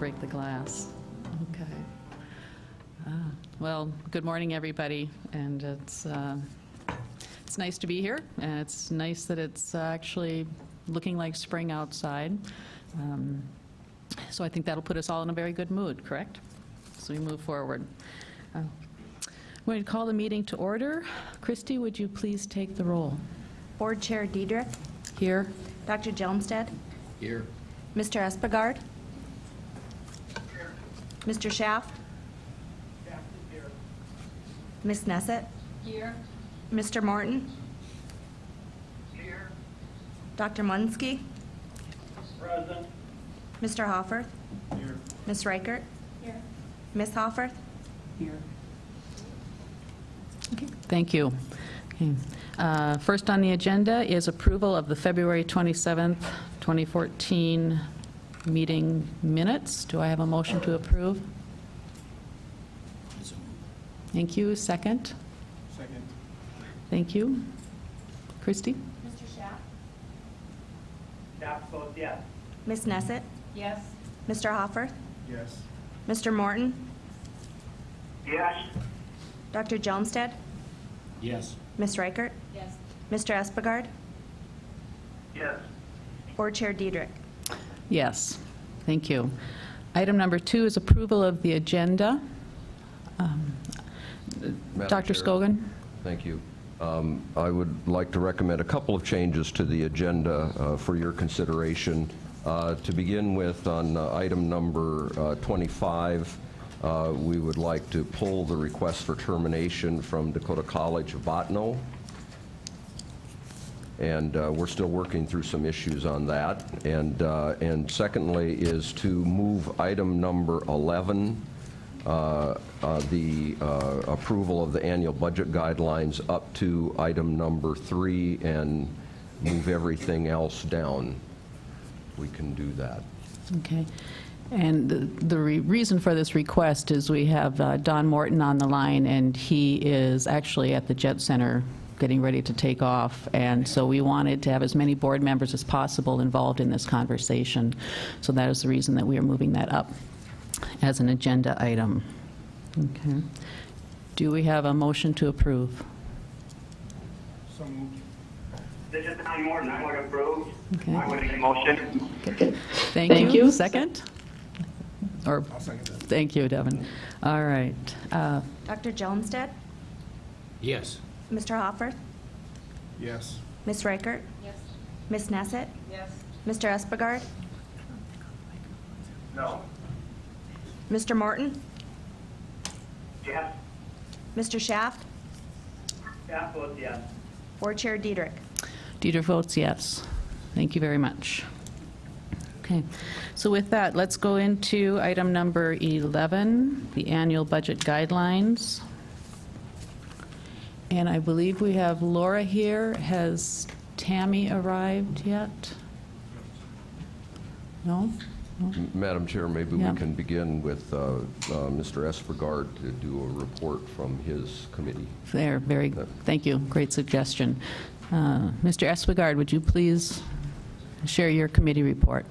break the glass. Okay. Well, good morning, everybody, and it's nice to be here, and it's nice that it's actually looking like spring outside. So I think that'll put us all in a very good mood, correct? So we move forward. I'm going to call the meeting to order. Christy, would you please take the roll? Board Chair Diedrich. Here. Dr. Jelmstad. Here. Mr. Espegard. Here. Mr. Schaaf. Here. Ms. Nesset. Here. Mr. Morton. Here. Dr. Munsky. Present. Mr. Hofferth. Here. Ms. Reichert. Here. Ms. Hofferth. Here. Okay, thank you. Okay. First on the agenda is approval of the February 27th, 2014 meeting minutes. Do I have a motion to approve? Thank you. Second? Second. Thank you. Christy? Mr. Schaaf. Schaaf votes yes. Ms. Nesset. Yes. Mr. Hofferth. Yes. Mr. Morton. Yes. Dr. Jelmstad. Yes. Ms. Reichert. Yes. Mr. Espegard. Yes. Board Chair Diedrich. Yes. Thank you. Item number 2 is approval of the agenda. Dr. Chair. Scogan? Thank you. I would like to recommend a couple of changes to the agenda for your consideration. To begin with, on item number 25, we would like to pull the request for termination from Dakota College of Botno. And we're still working through some issues on that. And secondly is to move item number 11, the approval of the annual budget guidelines, up to item number 3 and move everything else down. We can do that. Okay. And the reason for this request is we have Don Morton on the line, and he is actually at the Jet Center getting ready to take off, and so we wanted to have as many board members as possible involved in this conversation. So that is the reason that we are moving that up as an agenda item. Okay. Do we have a motion to approve? So moved. This is Don Morton. I want to approve. Okay. I want to make a motion. Okay. Thank you. Second? Or, I'll second that. thank you, Devin. All right. Dr. Jelmstad. Yes. Mr. Hofferth. Yes. Ms. Reichert. Yes. Ms. Nesset. Yes. Mr. Espegard. No. Mr. Morton. Yes. Mr. Schaaf. Schaaf votes yes. Board Chair Diedrich. Diedrich votes yes. Thank you very much. Okay, so with that, let's go into item number 11, the annual budget guidelines. And I believe we have Laura here. Has Tammy arrived yet? No? No? Madam Chair, maybe Yeah. we can begin with Mr. Espegard to do a report from his committee. There, very, thank you. Great suggestion. Mr. Espegard, would you please share your committee report?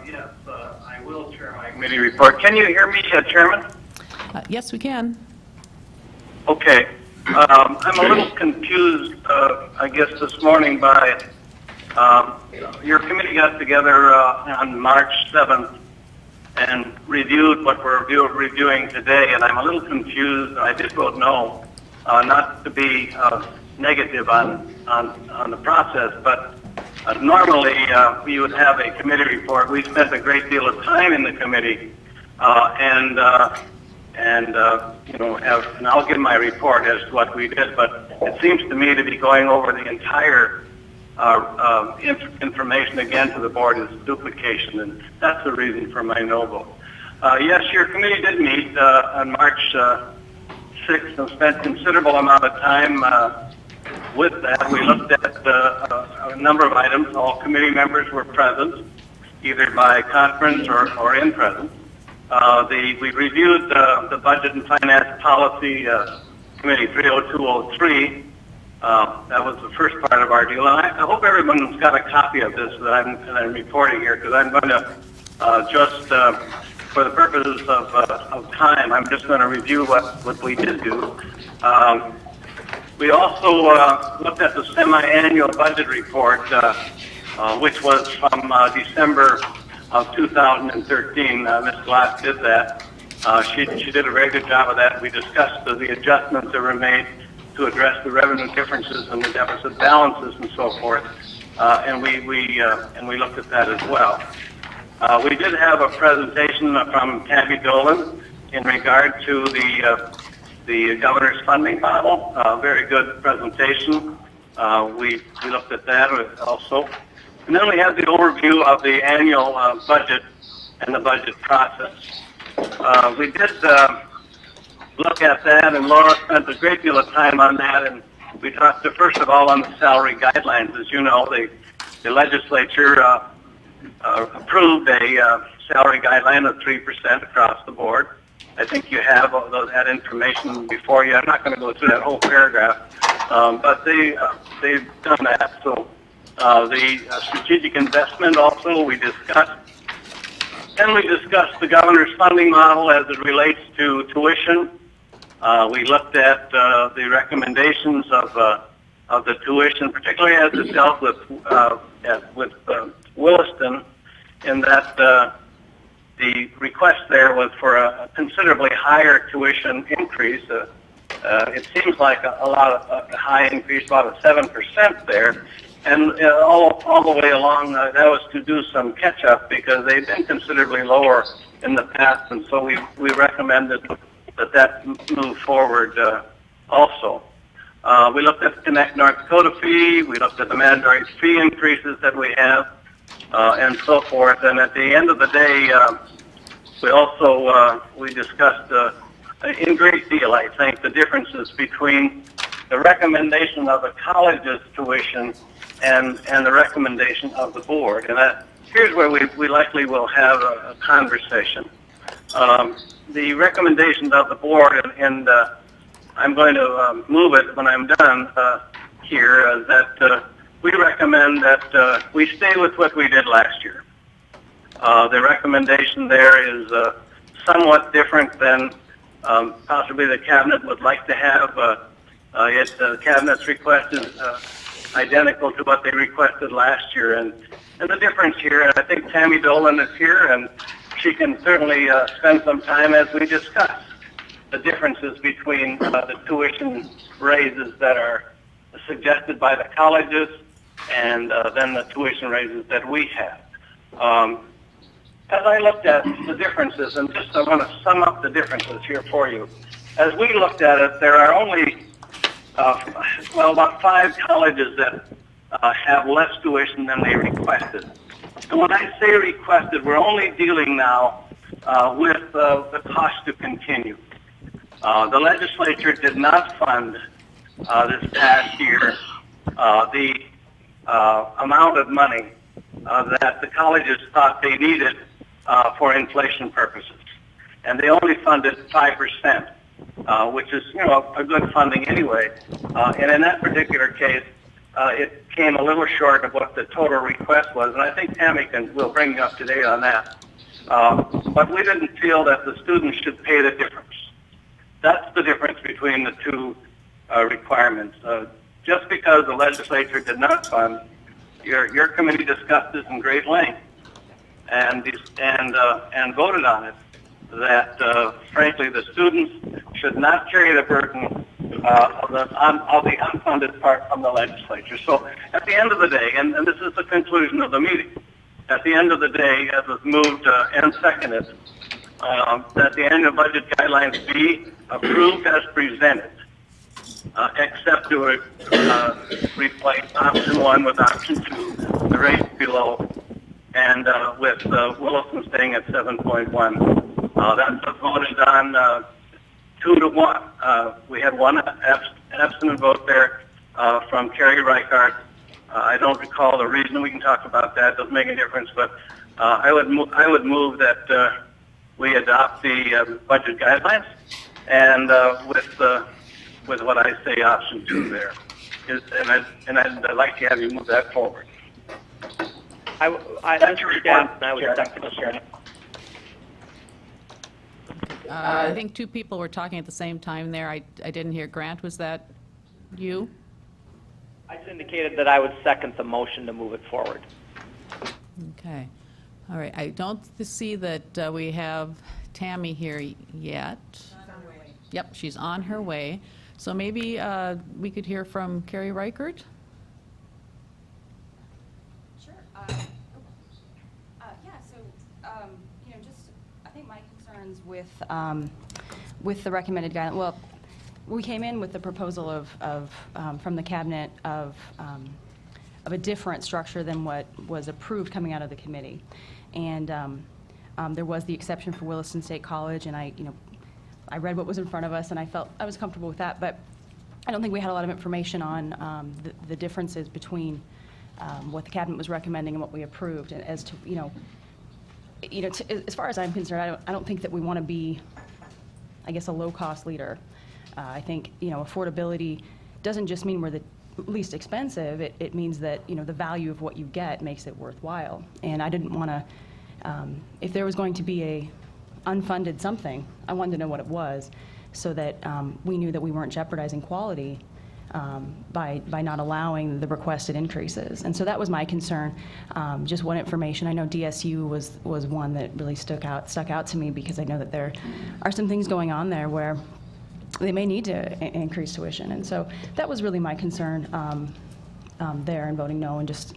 Yes, I will share my committee report. Can you hear me, Chairman? Yes, we can. Okay. I'm a little confused, I guess, this morning by your committee got together on March 7th and reviewed what we're reviewing today, and I'm a little confused. I did vote no, not to be negative on the process, but normally we would have a committee report. We spent a great deal of time in the committee, and I'll give my report as to what we did, but it seems to me to be going over the entire information again to the board is duplication, and that's the reason for my no vote. Yes, your committee did meet on March 6th and spent considerable amount of time with that. We looked at a number of items. All committee members were present, either by conference or in presence. We reviewed the Budget and Finance Policy Committee 30203, That was the first part of our deal. And I hope everyone's got a copy of this that I'm reporting here, because I'm going to just, for the purposes of time, I'm just going to review what we did do. We also looked at the semi-annual budget report, which was from December of 2013. Ms. Glass did that. She did a very good job of that. We discussed the adjustments that were made to address the revenue differences and the deficit balances and so forth, and we looked at that as well. We did have a presentation from Tammy Dolan in regard to the governor's funding model. Very good presentation. We looked at that also, and then we had the overview of the annual budget and the budget process. We did look at that, and Laura spent a great deal of time on that, and we talked first of all on the salary guidelines. As you know, the legislature approved a salary guideline of 3% across the board. I think you have all that information before you. I'm not going to go through that whole paragraph, but they've done that. So the strategic investment also we discussed. Then we discussed the governor's funding model as it relates to tuition. We looked at the recommendations of the tuition, particularly as it dealt with Williston, in that the request there was for a considerably higher tuition increase. It seems like a high increase, about a 7% there. And all the way along, that was to do some catch-up because they've been considerably lower in the past, and so we recommended that move forward also. We looked at the Connect North Dakota fee, we looked at the mandatory fee increases that we have, and so forth. And at the end of the day, we also we discussed in great deal, I think, the differences between the recommendation of the college's tuition and the recommendation of the board. And here's where we likely will have a conversation. The recommendations of the board, and I'm going to move it when I'm done here, that we recommend that we stay with what we did last year. The recommendation there is somewhat different than possibly the cabinet would like to have. The cabinet's request is identical to what they requested last year, and the difference here, and I think Tammy Dolan is here, and she can certainly spend some time as we discuss the differences between the tuition raises that are suggested by the colleges and then the tuition raises that we have. As I looked at the differences, and just I want to sum up the differences here for you. As we looked at it, there are only about 5 colleges that have less tuition than they requested. And when I say requested, we're only dealing now with the cost to continue. The legislature did not fund this past year the amount of money that the colleges thought they needed for inflation purposes. And they only funded 5%. Which is, a good funding anyway. And in that particular case, it came a little short of what the total request was. And I think Tammy will bring you up to date on that. But we didn't feel that the students should pay the difference. That's the difference between the two requirements. Just because the legislature did not fund, your committee discussed this in great length and voted on it, that frankly the students should not carry the burden of the unfunded part from the legislature. So at the end of the day, and this is the conclusion of the meeting, at the end of the day, as was moved and seconded, that the annual budget guidelines be approved as presented, except to replace option 1 with option 2, the rate below, and with Williston staying at 7.1. That was voted on 2 to 1. We had one absent vote there from Kerry Reichart. I don't recall the reason. We can talk about that. It doesn't make a difference. But I would move that we adopt the budget guidelines, and with what I say, option 2 there. and I'd like to have you move that forward. That's your response, and I would second the Chair. I think two people were talking at the same time there. I didn't hear. Grant, was that you? I just indicated that I would second the motion to move it forward. Okay. All right. I don't see that we have Tammy here yet. Yep, she's on her way. So maybe we could hear from Carrie Reichert? Sure. Yeah, so, just, I think my concerns with the recommended guideline, well, we came in with the proposal from the cabinet of a different structure than what was approved coming out of the committee. And there was the exception for Williston State College, and I read what was in front of us, and I felt I was comfortable with that, but I don't think we had a lot of information on the differences between what the cabinet was recommending and what we approved. And as to, as far as I'm concerned, I don't think that we want to be, I guess, a low-cost leader. I think, affordability doesn't just mean we're the least expensive. It means that, the value of what you get makes it worthwhile. And I didn't want to, if there was going to be a unfunded something, I wanted to know what it was so that we knew that we weren't jeopardizing quality by not allowing the requested increases. And so that was my concern. Just one information. I know DSU was one that really stuck out to me because I know that there are some things going on there where they may need to increase tuition. And so that was really my concern there in voting no. And just,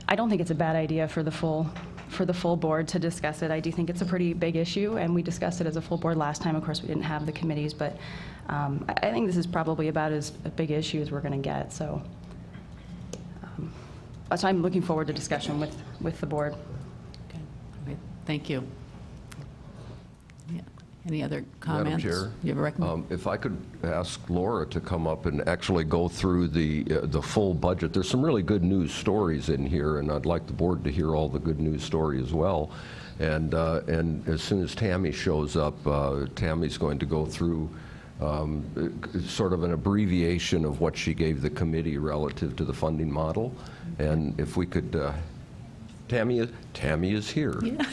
I don't think it's a bad idea for the full board to discuss it. I do think it's a pretty big issue, and we discussed it as a full board last time. Of course, we didn't have the committees, but I think this is probably about as big an issue as we're going to get. So I'm looking forward to discussion with the board. Okay. Okay. Thank you. Yeah. Any other comments? Madam Chair, You have a recommendation? if I could ask Laura to come up and actually go through the full budget. There's some really good news stories in here, and I'd like the board to hear all the good news story as well. And as soon as Tammy shows up, Tammy's going to go through sort of an abbreviation of what she gave the committee relative to the funding model. And if we could, Tammy is here. Yeah.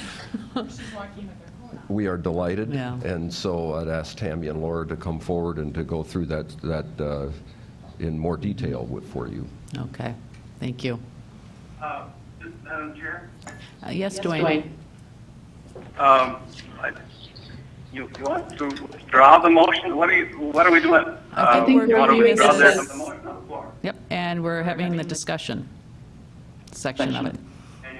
We are delighted, Yeah. and so I'd ask Tammy and Laura to come forward and to go through that in more detail for you. Okay. Thank you. Madam Chair? Yes, Dwayne. You want to withdraw the motion? What are we doing? I think we're want to doing withdraw this- the motion on the floor? Yep, and we're having the discussion section of it. And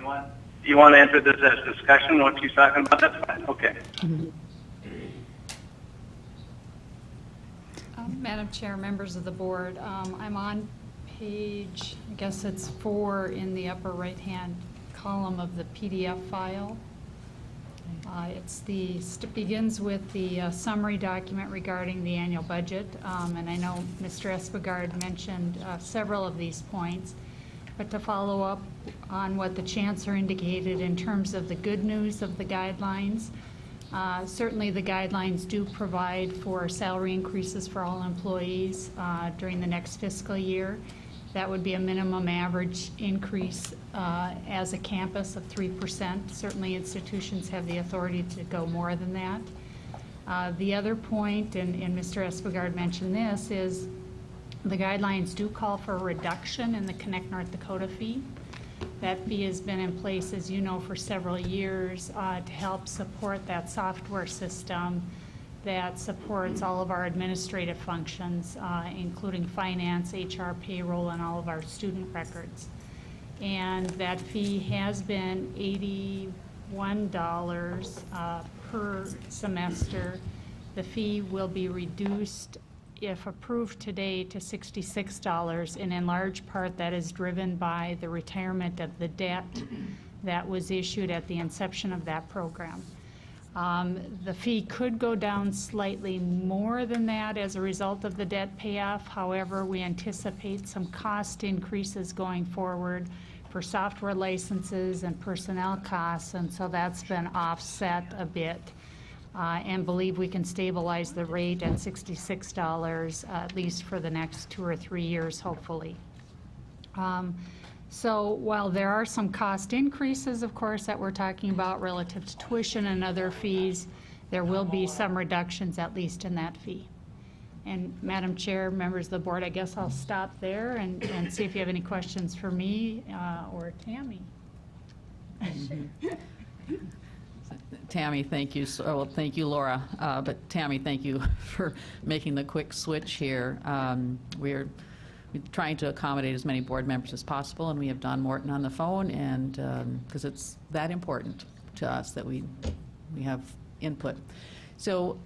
you want to enter this as discussion, what she's talking about? That's fine, okay. Madam Chair, members of the board, I'm on page, I guess it's 4 in the upper right-hand column of the PDF file. It begins with the summary document regarding the annual budget, and I know Mr. Espegard mentioned several of these points, but to follow up on what the Chancellor indicated in terms of the good news of the guidelines, certainly the guidelines do provide for salary increases for all employees during the next fiscal year. That would be a minimum average increase as a campus of 3%. Certainly institutions have the authority to go more than that. The other point, and Mr. Espegard mentioned this, is the guidelines do call for a reduction in the Connect North Dakota fee. That fee has been in place, as you know, for several years to help support that software system that supports all of our administrative functions, including finance, HR, payroll, and all of our student records. And that fee has been $81 per semester. The fee will be reduced, if approved today, to $66, and in large part that is driven by the retirement of the debt that was issued at the inception of that program. The fee could go down slightly more than that as a result of the debt payoff. However, we anticipate some cost increases going forward for software licenses and personnel costs, and so that's been offset a bit and believe we can stabilize the rate at $66, at least for the next 2 or 3 years, hopefully. So while there are some cost increases, of course, that we're talking about relative to tuition and other fees, there will be some reductions, at least in that fee. And Madam Chair, members of the board, I guess I'll stop there and see if you have any questions for me or Tammy. Tammy, thank you. Well, thank you, Laura. But Tammy, thank you for making the quick switch here. We're trying to accommodate as many board members as possible, and we have Don Morton on the phone, and because it's that important to us that we have input. So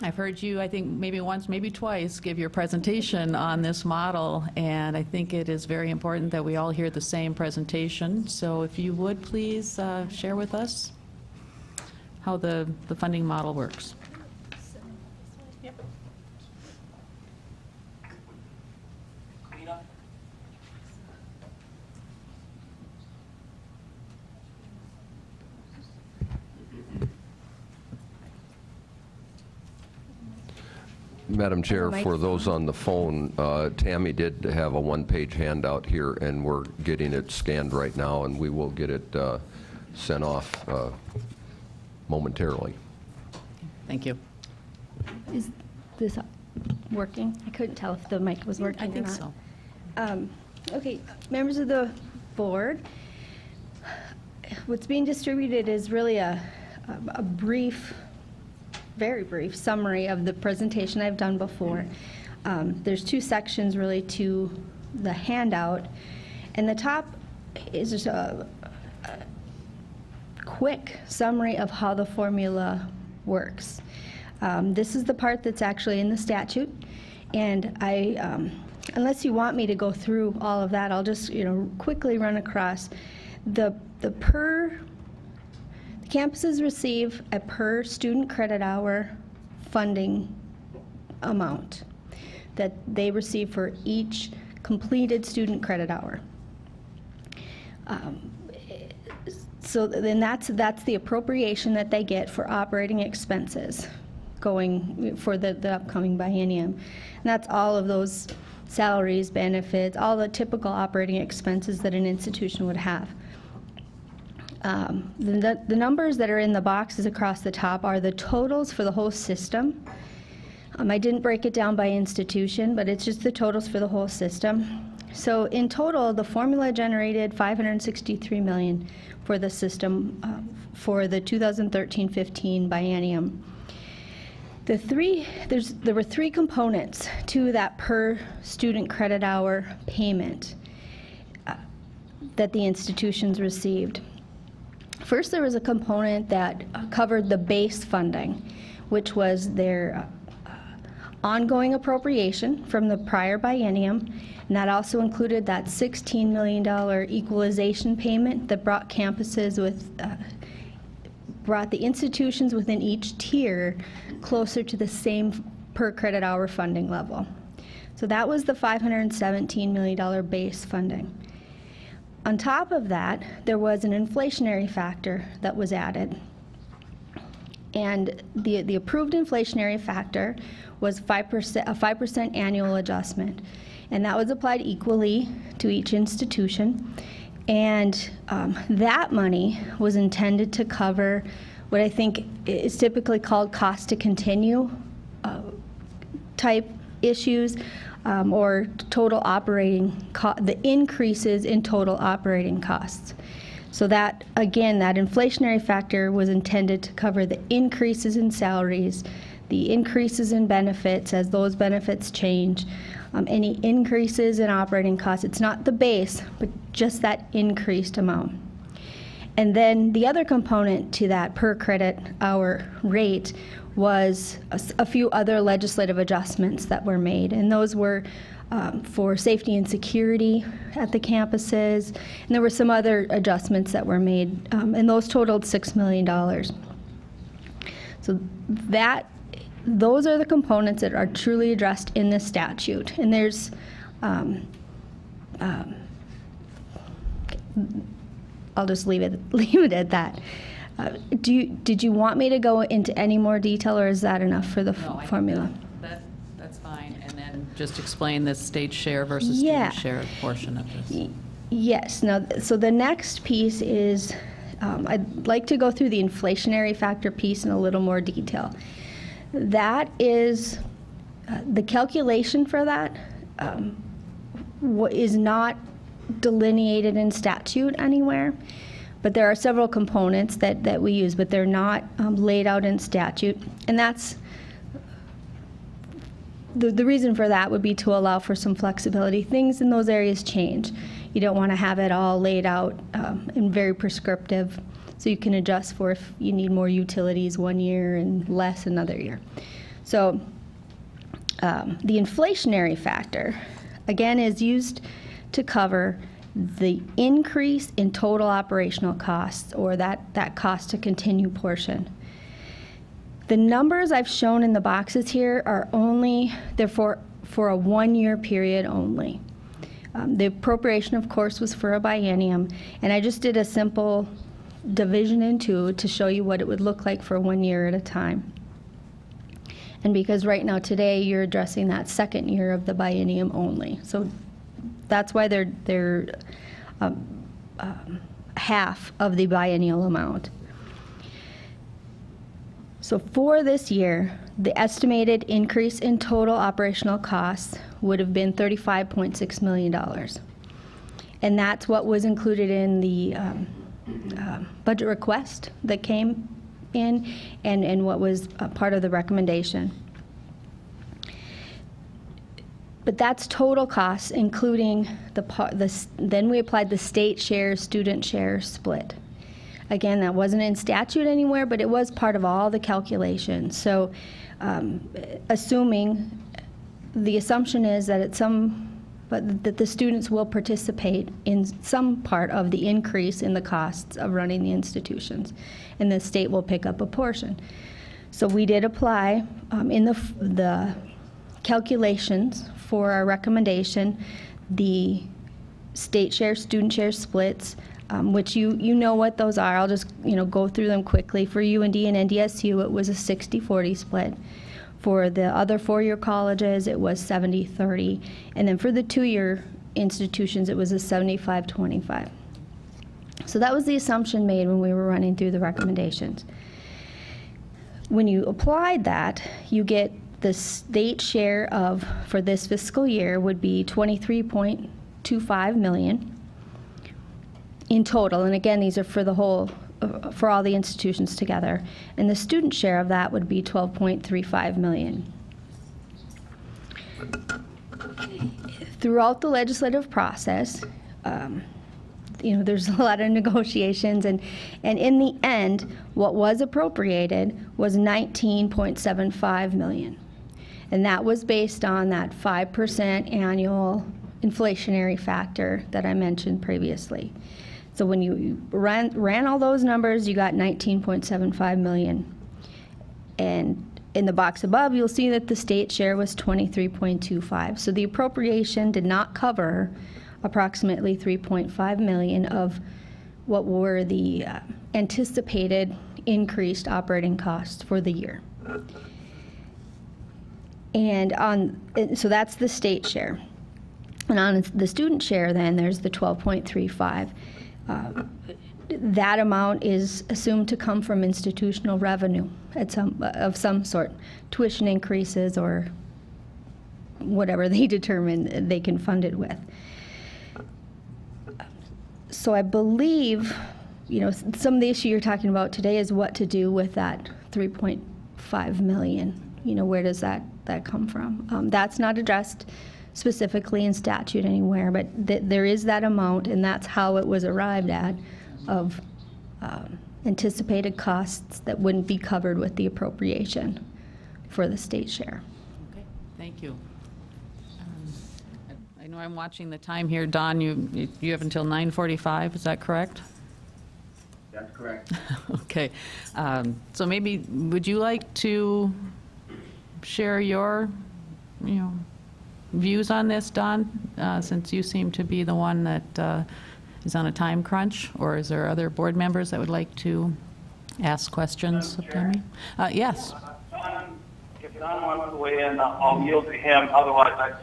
I've heard you, I think, maybe once, maybe twice, give your presentation on this model, and I think it is very important that we all hear the same presentation. So if you would, please share with us how the funding model works. Madam Chair, for those on the phone, Tammy did have a one-page handout here, and we're getting it scanned right now, and we will get it sent off momentarily. Thank you. Is this working? I couldn't tell if the mic was working or not. I think so. Okay, members of the board, what's being distributed is really a brief, very brief summary of the presentation I've done before. There's 2 sections really to the handout, and the top is just a quick summary of how the formula works. This is the part that's actually in the statute, and unless you want me to go through all of that, I'll just quickly run across the campuses receive a per student credit hour funding amount that they receive for each completed student credit hour. So then that's the appropriation that they get for operating expenses going for the upcoming biennium. And that's all of those salaries, benefits, all the typical operating expenses that an institution would have. The numbers that are in the boxes across the top are the totals for the whole system. I didn't break it down by institution, but it's just the totals for the whole system. So in total, the formula generated $563 million for the system for the 2013-15 biennium. There were 3 components to that per student credit hour payment that the institutions received. First, there was a component that covered the base funding, which was their ongoing appropriation from the prior biennium, and that also included that $16 million equalization payment that brought brought the institutions within each tier closer to the same per credit hour funding level. So that was the $517 million base funding. On top of that, there was an inflationary factor that was added. And the approved inflationary factor was a 5% annual adjustment. And that was applied equally to each institution. And that money was intended to cover what I think is typically called cost to continue type issues, or total operating the increases in total operating costs. So that, again, that inflationary factor was intended to cover the increases in salaries, the increases in benefits as those benefits change, any increases in operating costs. It's not the base, but just that increased amount. And then the other component to that per credit hour rate was a few other legislative adjustments that were made, and those were for safety and security at the campuses, and there were some other adjustments that were made, and those totaled $6 million. So those are the components that are truly addressed in the statute, and there's I'll just leave it at that. Did you want me to go into any more detail, or is that enough for the formula? That's fine. And then just explain the state share versus Yeah. student share portion of this. Yes. Now, so the next piece is, I'd like to go through the inflationary factor piece in a little more detail. That is, the calculation for that is not delineated in statute anywhere, but there are several components that we use, but they're not laid out in statute, and that's the reason for that would be to allow for some flexibility. Things in those areas change. You don't want to have it all laid out and very prescriptive, so you can adjust for if you need more utilities one year and less another year. So the inflationary factor, again, is used to cover the increase in total operational costs, or that cost to continue portion. The numbers I've shown in the boxes here are only, they're for a one-year period only. The appropriation, of course, was for a biennium, and I just did a simple division in two to show you what it would look like for 1 year at a time. And because right now today you're addressing that second year of the biennium only, so that's why they're half of the biennial amount. So for this year, the estimated increase in total operational costs would have been $35.6 million. And that's what was included in the budget request that came in, and what was part of the recommendation. But that's total costs, including then we applied the state share, student share split. Again, that wasn't in statute anywhere, but it was part of all the calculations. So assuming, the assumption is that that the students will participate in some part of the increase in the costs of running the institutions, and the state will pick up a portion. So we did apply in the calculations for our recommendation the state share, student share splits, which you know what those are. I'll just go through them quickly. For UND and NDSU, it was a 60-40 split. For the other four-year colleges, it was 70-30. And then for the two-year institutions, it was a 75-25. So that was the assumption made when we were running through the recommendations. When you applied that, you get the state share for this fiscal year would be $23.25 million in total. And again, these are for the whole, for all the institutions together. And the student share of that would be $12.35 million. Throughout the legislative process, there's a lot of negotiations, and in the end, what was appropriated was $19.75 million. And that was based on that 5% annual inflationary factor that I mentioned previously. So when you ran all those numbers, you got $19.75 million. And in the box above, you'll see that the state share was $23.25. So the appropriation did not cover approximately $3.5 million of what were the anticipated increased operating costs for the year. And so that's the state share. And on the student share, then, there's the 12.35. That amount is assumed to come from institutional revenue of some sort, tuition increases or whatever they determine they can fund it with. So I believe, some of the issue you're talking about today is what to do with that $3.5 million. Where does that come from? That's not addressed specifically in statute anywhere, but there is that amount, and that's how it was arrived at, of anticipated costs that wouldn't be covered with the appropriation for the state share. Okay, thank you. I know I'm watching the time here. Don, you have until 9:45, is that correct? That's correct. Okay, so maybe, would you like to share your, views on this, Don, since you seem to be the one that is on a time crunch, or is there other board members that would like to ask questions of Tammy? Yes. If Don wants to weigh in, I'll yield to him. Otherwise,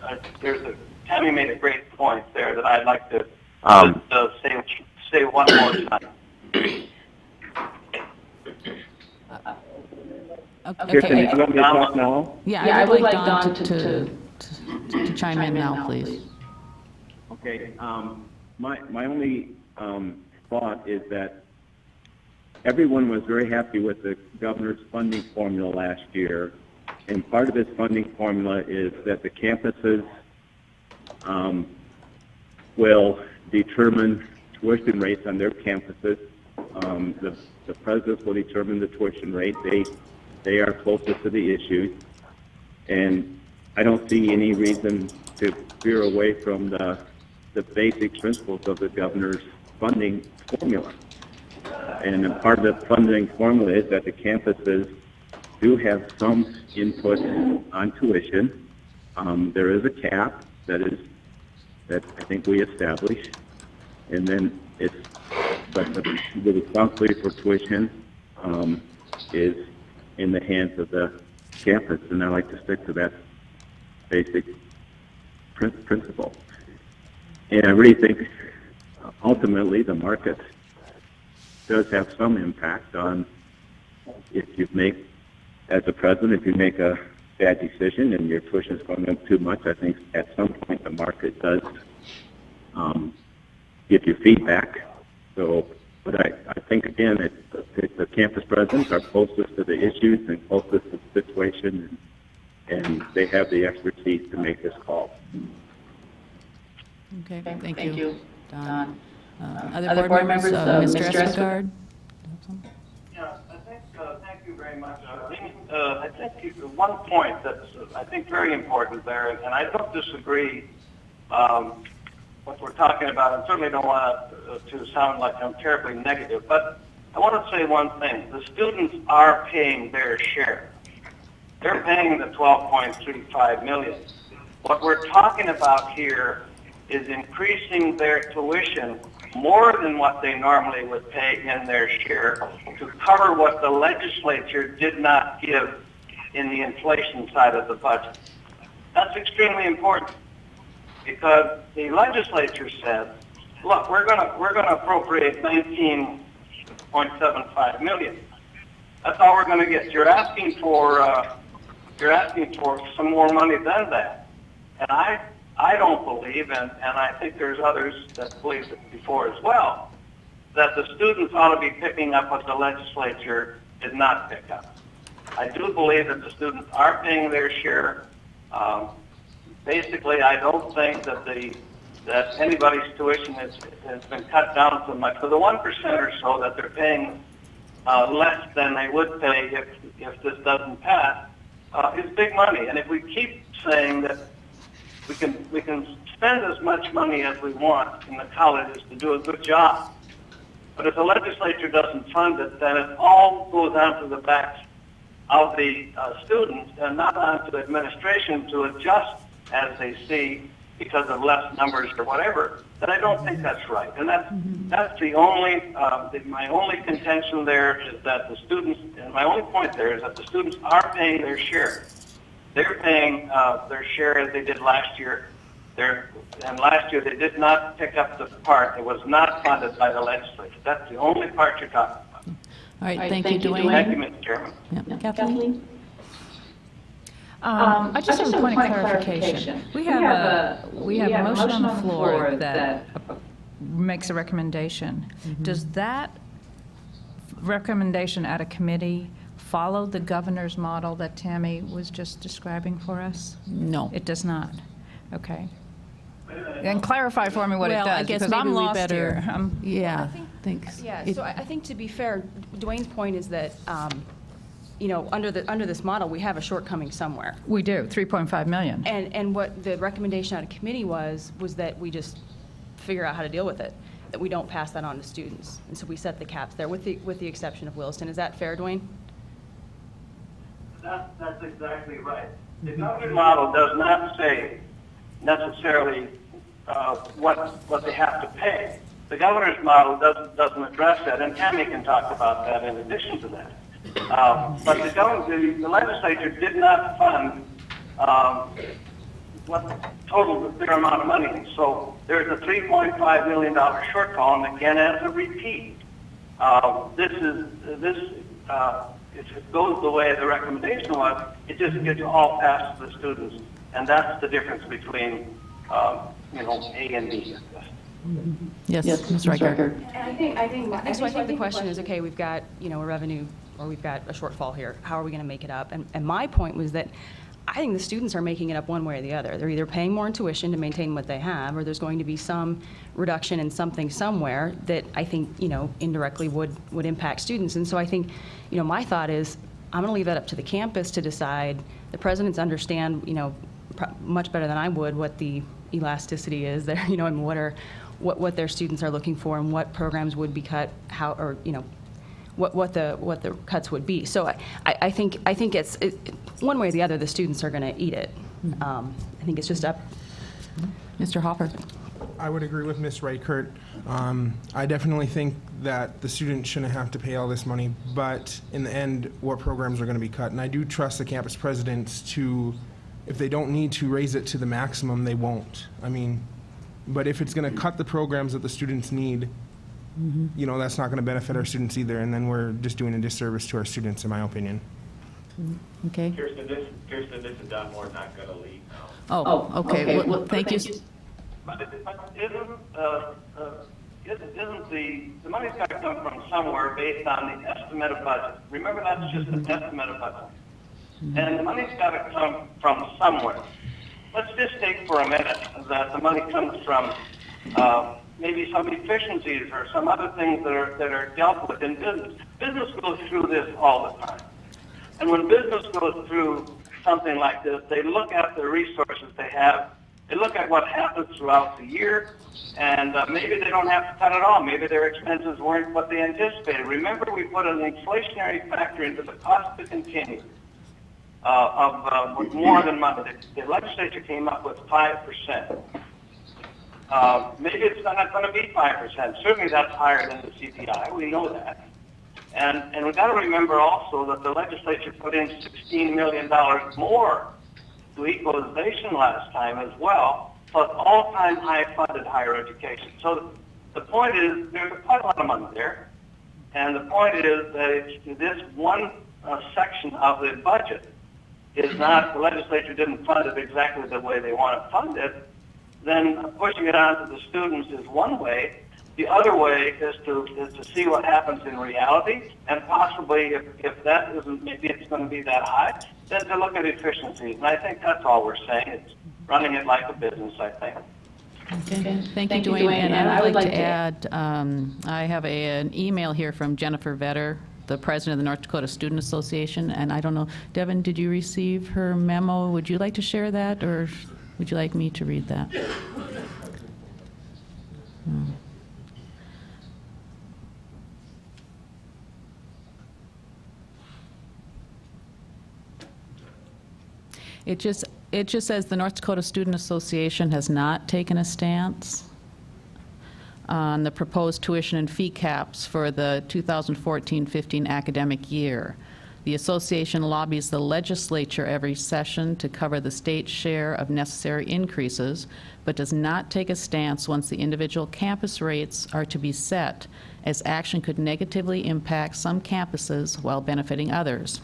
Tammy made a great point there that I'd like to say one more time. Okay. You want me to talk now? Yeah, I would like Don to chime in now, please. Okay. My only thought is that everyone was very happy with the governor's funding formula last year, and part of his funding formula is that the campuses will determine tuition rates on their campuses. The presidents will determine the tuition rate. They are closest to the issues, and I don't see any reason to veer away from the basic principles of the governor's funding formula. And part of the funding formula is that the campuses do have some input on tuition. There is a cap that I think we established, and then but the responsibility for tuition is in the hands of the campus, and I like to stick to that basic principle. And I really think ultimately the market does have some impact on if you make, as a president, if you make a bad decision and your tuition is going up too much. I think at some point the market does give you feedback. So, but I think again, the campus presidents are closest to the issues and closest to the situation, and they have the expertise to make this call. Okay, thank you, Don. Other board members, Mr. Espegard? Yeah, I think, thank you very much. I think one point that's, I think, very important there, and I don't disagree what we're talking about, and certainly don't want to sound like I'm terribly negative, but I want to say one thing. The students are paying their share. They're paying the $12.35 million. What we're talking about here is increasing their tuition more than what they normally would pay in their share to cover what the legislature did not give in the inflation side of the budget. That's extremely important because the legislature said, look, we're going to appropriate $19.75 million. That's all we're going to get. You're asking for some more money than that, and I don't believe, and I think there's others that believed it before as well, that the students ought to be picking up what the legislature did not pick up. I do believe that the students are paying their share. Basically, I don't think that anybody's tuition has been cut down so much. For the 1% or so that they're paying less than they would pay if this doesn't pass, is big money. And if we keep saying that we can spend as much money as we want in the colleges to do a good job, but if the legislature doesn't fund it, then it all goes onto the backs of the students and not onto the administration to adjust as they see because of less numbers or whatever. Then I don't think that's right, and that's the only my only contention there is that the students, and my only point there is that the students are paying their share. They're paying their share as they did last year. And last year they did not pick up the part that was not funded by the legislature. That's the only part you're talking about. All right, thank you, Dwayne. Thank you, Mr. Chairman. Yeah. Kathleen? I just have a point of clarification. We have a motion on the floor that makes a recommendation. Does that recommendation at a committee follow the governor's model that Tammy was just describing for us? No. It does not. Okay. And clarify for me what it does, I guess because I'm maybe we lost better, here. Yeah, thanks. Yeah, so I think to be fair, Dwayne's point is that, you know, under this model, we have a shortcoming somewhere. We do, 3.5 million. And what the recommendation out of committee was that we just figure out how to deal with it, that we don't pass that on to students. And so we set the caps there, with the exception of Williston. Is that fair, Dwayne? That's exactly right. The governor's model does not say necessarily what they have to pay. The governor's model doesn't address that, and Tammy can talk about that in addition to that. But the legislature did not fund what totaled their amount of money. So there's a $3.5 million shortfall, and again, as a repeat, if it goes the way the recommendation was, it just gets all passed to the students, and that's the difference between A and B. Yes, Ms. Riker. I think the question is, okay, we've got, a revenue, or we've got a shortfall here. How are we going to make it up? And my point was that I think the students are making it up one way or the other. They're either paying more in tuition to maintain what they have, or there's going to be some reduction in something somewhere that I think, indirectly would impact students. And so I think, my thought is, I'm going to leave that up to the campus to decide. The presidents understand, much better than I would what the elasticity is there, and what their students are looking for and what programs would be cut, how, or, what the cuts would be. So I think it's one way or the other, the students are going to eat it. I think it's just up. Mr. Hopper. I would agree with Ms. Reichert. I definitely think that the students shouldn't have to pay all this money, but in the end, what programs are going to be cut? And I do trust the campus presidents to, if they don't need to raise it to the maximum, they won't. But if it's going to cut the programs that the students need, that's not going to benefit our students either, and then we're just doing a disservice to our students, in my opinion. Okay. Kirsten, this is Don Moore, not going to leave now. Oh, okay. Well, thank you. But isn't the money's got to come from somewhere based on the estimate of budget? Remember, that's just an estimate of budget. And the money's got to come from somewhere. Let's just take for a minute that the money comes from maybe some efficiencies or some other things that are dealt with in business. Business goes through this all the time. And when business goes through something like this, they look at the resources they have, they look at what happens throughout the year, and maybe they don't have to cut it all. Maybe their expenses weren't what they anticipated. Remember, we put an inflationary factor into the cost to continue with more than money. The legislature came up with 5%. Maybe it's not going to be 5%. Certainly that's higher than the CPI. We know that. And we've got to remember also that the legislature put in $16 million more to equalization last time as well, plus all-time high funded higher education. So the point is, there's quite a lot of money there. And the point is that it's this one section of the budget is not, the legislature didn't fund it exactly the way they want to fund it, then pushing it on to the students is one way. The other way is to see what happens in reality, and possibly if that isn't, maybe it's going to be that high, then to look at efficiencies. And I think that's all we're saying. It's running it like a business, I think. Okay. Thank you, Dwayne. And I would like to add, I have an email here from Jennifer Vetter, the president of the North Dakota Student Association, and I don't know, Devin, did you receive her memo? Would you like to share that, or would you like me to read that? It just says the North Dakota Student Association has not taken a stance on the proposed tuition and fee caps for the 2014-15 academic year. The association lobbies the legislature every session to cover the state's share of necessary increases, but does not take a stance once the individual campus rates are to be set, as action could negatively impact some campuses while benefiting others.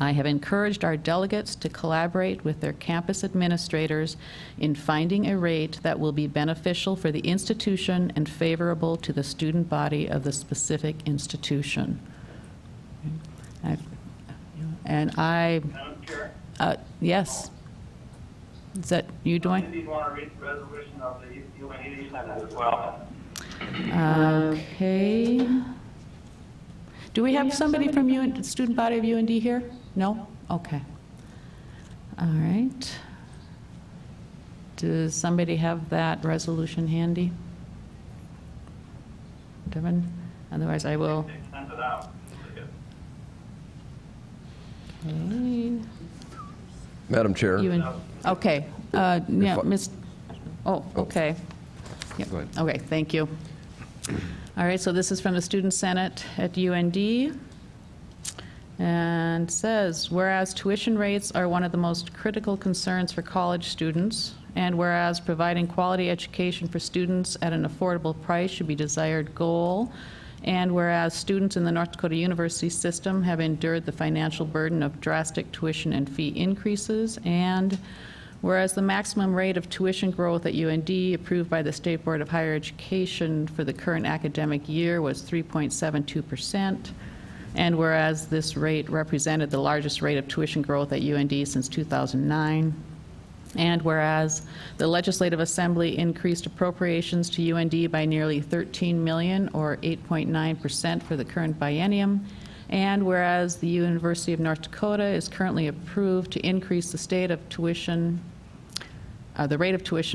I have encouraged our delegates to collaborate with their campus administrators in finding a rate that will be beneficial for the institution and favorable to the student body of the specific institution. Yes. Is that you doing? Do you want to read the resolution of the UNED Senate as well? Okay. Do we have somebody from the student body of UND here? No? Okay. All right. Does somebody have that resolution handy? Devin? Otherwise, I will. Send it out. Okay. Madam Chair. Okay. Yeah, Ms. Oh, okay. Yep. Go ahead. Okay, thank you. All right, so this is from the Student Senate at UND. And says, whereas tuition rates are one of the most critical concerns for college students, and whereas providing quality education for students at an affordable price should be a desired goal, and whereas students in the North Dakota University system have endured the financial burden of drastic tuition and fee increases, and whereas the maximum rate of tuition growth at UND approved by the State Board of Higher Education for the current academic year was 3.72%, and whereas this rate represented the largest rate of tuition growth at UND since 2009, and whereas the Legislative Assembly increased appropriations to UND by nearly $13 million, or 8.9% for the current biennium, and whereas the University of North Dakota is currently approved to increase the rate of tuition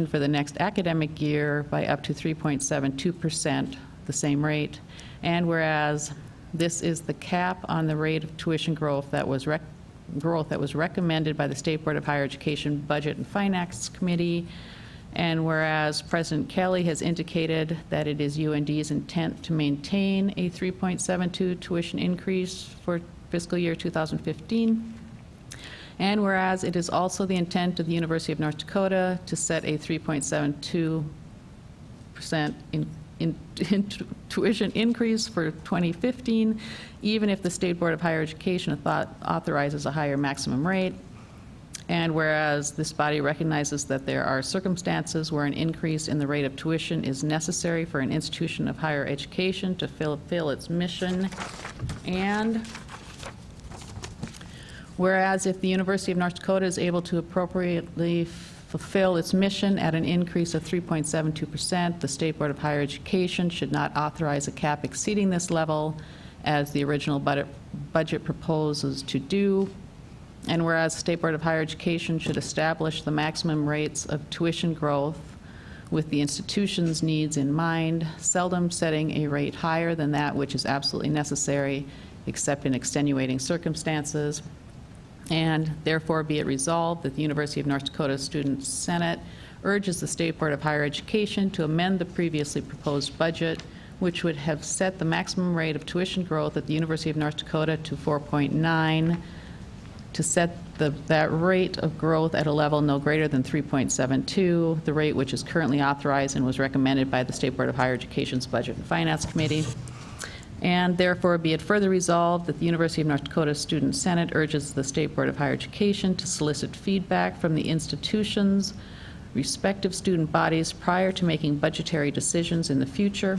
for the next academic year by up to 3.72%, the same rate, and whereas this is the cap on the rate of tuition growth that was recommended by the State Board of Higher Education Budget and Finance Committee, and whereas President Kelly has indicated that it is UND's intent to maintain a 3.72 tuition increase for fiscal year 2015, and whereas it is also the intent of the University of North Dakota to set a 3.72% in tuition increase for 2015, even if the State Board of Higher Education authorizes a higher maximum rate. And whereas this body recognizes that there are circumstances where an increase in the rate of tuition is necessary for an institution of higher education to fulfill its mission. And whereas if the University of North Dakota is able to appropriately fulfill its mission at an increase of 3.72%, the State Board of Higher Education should not authorize a cap exceeding this level, as the original budget proposes to do. And whereas the State Board of Higher Education should establish the maximum rates of tuition growth with the institution's needs in mind, seldom setting a rate higher than that which is absolutely necessary, except in extenuating circumstances. And therefore be it resolved that the University of North Dakota Student Senate urges the State Board of Higher Education to amend the previously proposed budget, which would have set the maximum rate of tuition growth at the University of North Dakota to 4.9, to set that rate of growth at a level no greater than 3.72, the rate which is currently authorized and was recommended by the State Board of Higher Education's Budget and Finance Committee. And therefore be it further resolved that the University of North Dakota Student Senate urges the State Board of Higher Education to solicit feedback from the institution's respective student bodies prior to making budgetary decisions in the future.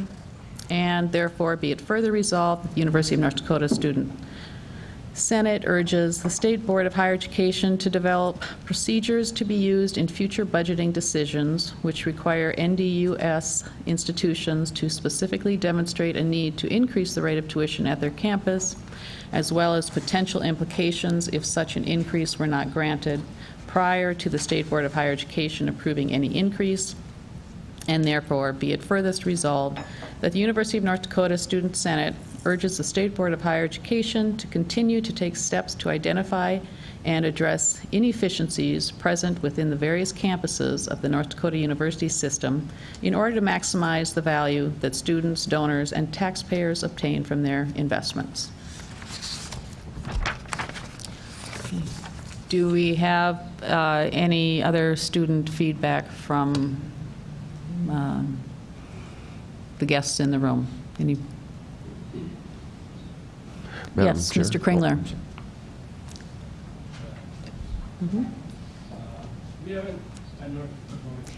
And therefore be it further resolved that the University of North Dakota Student Senate urges the State Board of Higher Education to develop procedures to be used in future budgeting decisions which require NDUS institutions to specifically demonstrate a need to increase the rate of tuition at their campus, as well as potential implications if such an increase were not granted prior to the State Board of Higher Education approving any increase. And therefore be it furthest resolved that the University of North Dakota Student Senate urges the State Board of Higher Education to continue to take steps to identify and address inefficiencies present within the various campuses of the North Dakota University system in order to maximize the value that students, donors, and taxpayers obtain from their investments. Do we have any other student feedback from the guests in the room? Any? Madam Yes, Chair. Mr. Kringler.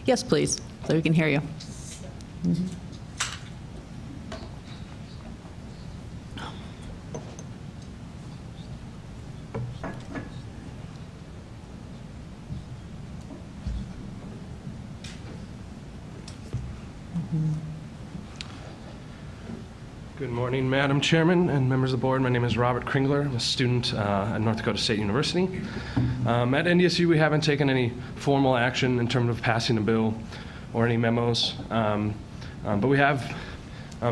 Yes, please, so we can hear you. Good morning, Madam Chairman and members of the board. My name is Robert Kringler. I'm a student at North Dakota State University. At NDSU, we haven't taken any formal action in terms of passing a bill or any memos, but we have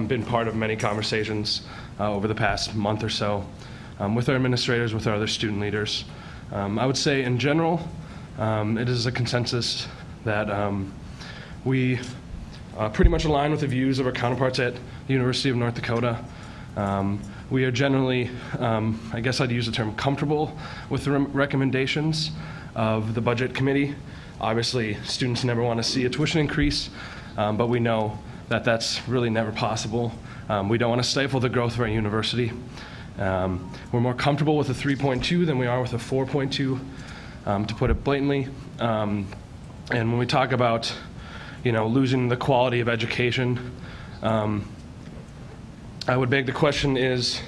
been part of many conversations over the past month or so with our administrators, with our other student leaders. I would say in general, it is a consensus that we pretty much align with the views of our counterparts at University of North Dakota. We are generally, I guess I'd use the term comfortable with the recommendations of the Budget Committee. Obviously, students never want to see a tuition increase, but we know that that's really never possible. We don't want to stifle the growth of our university. We're more comfortable with a 3.2 than we are with a 4.2, to put it blatantly. And when we talk about, losing the quality of education, I would beg the question, is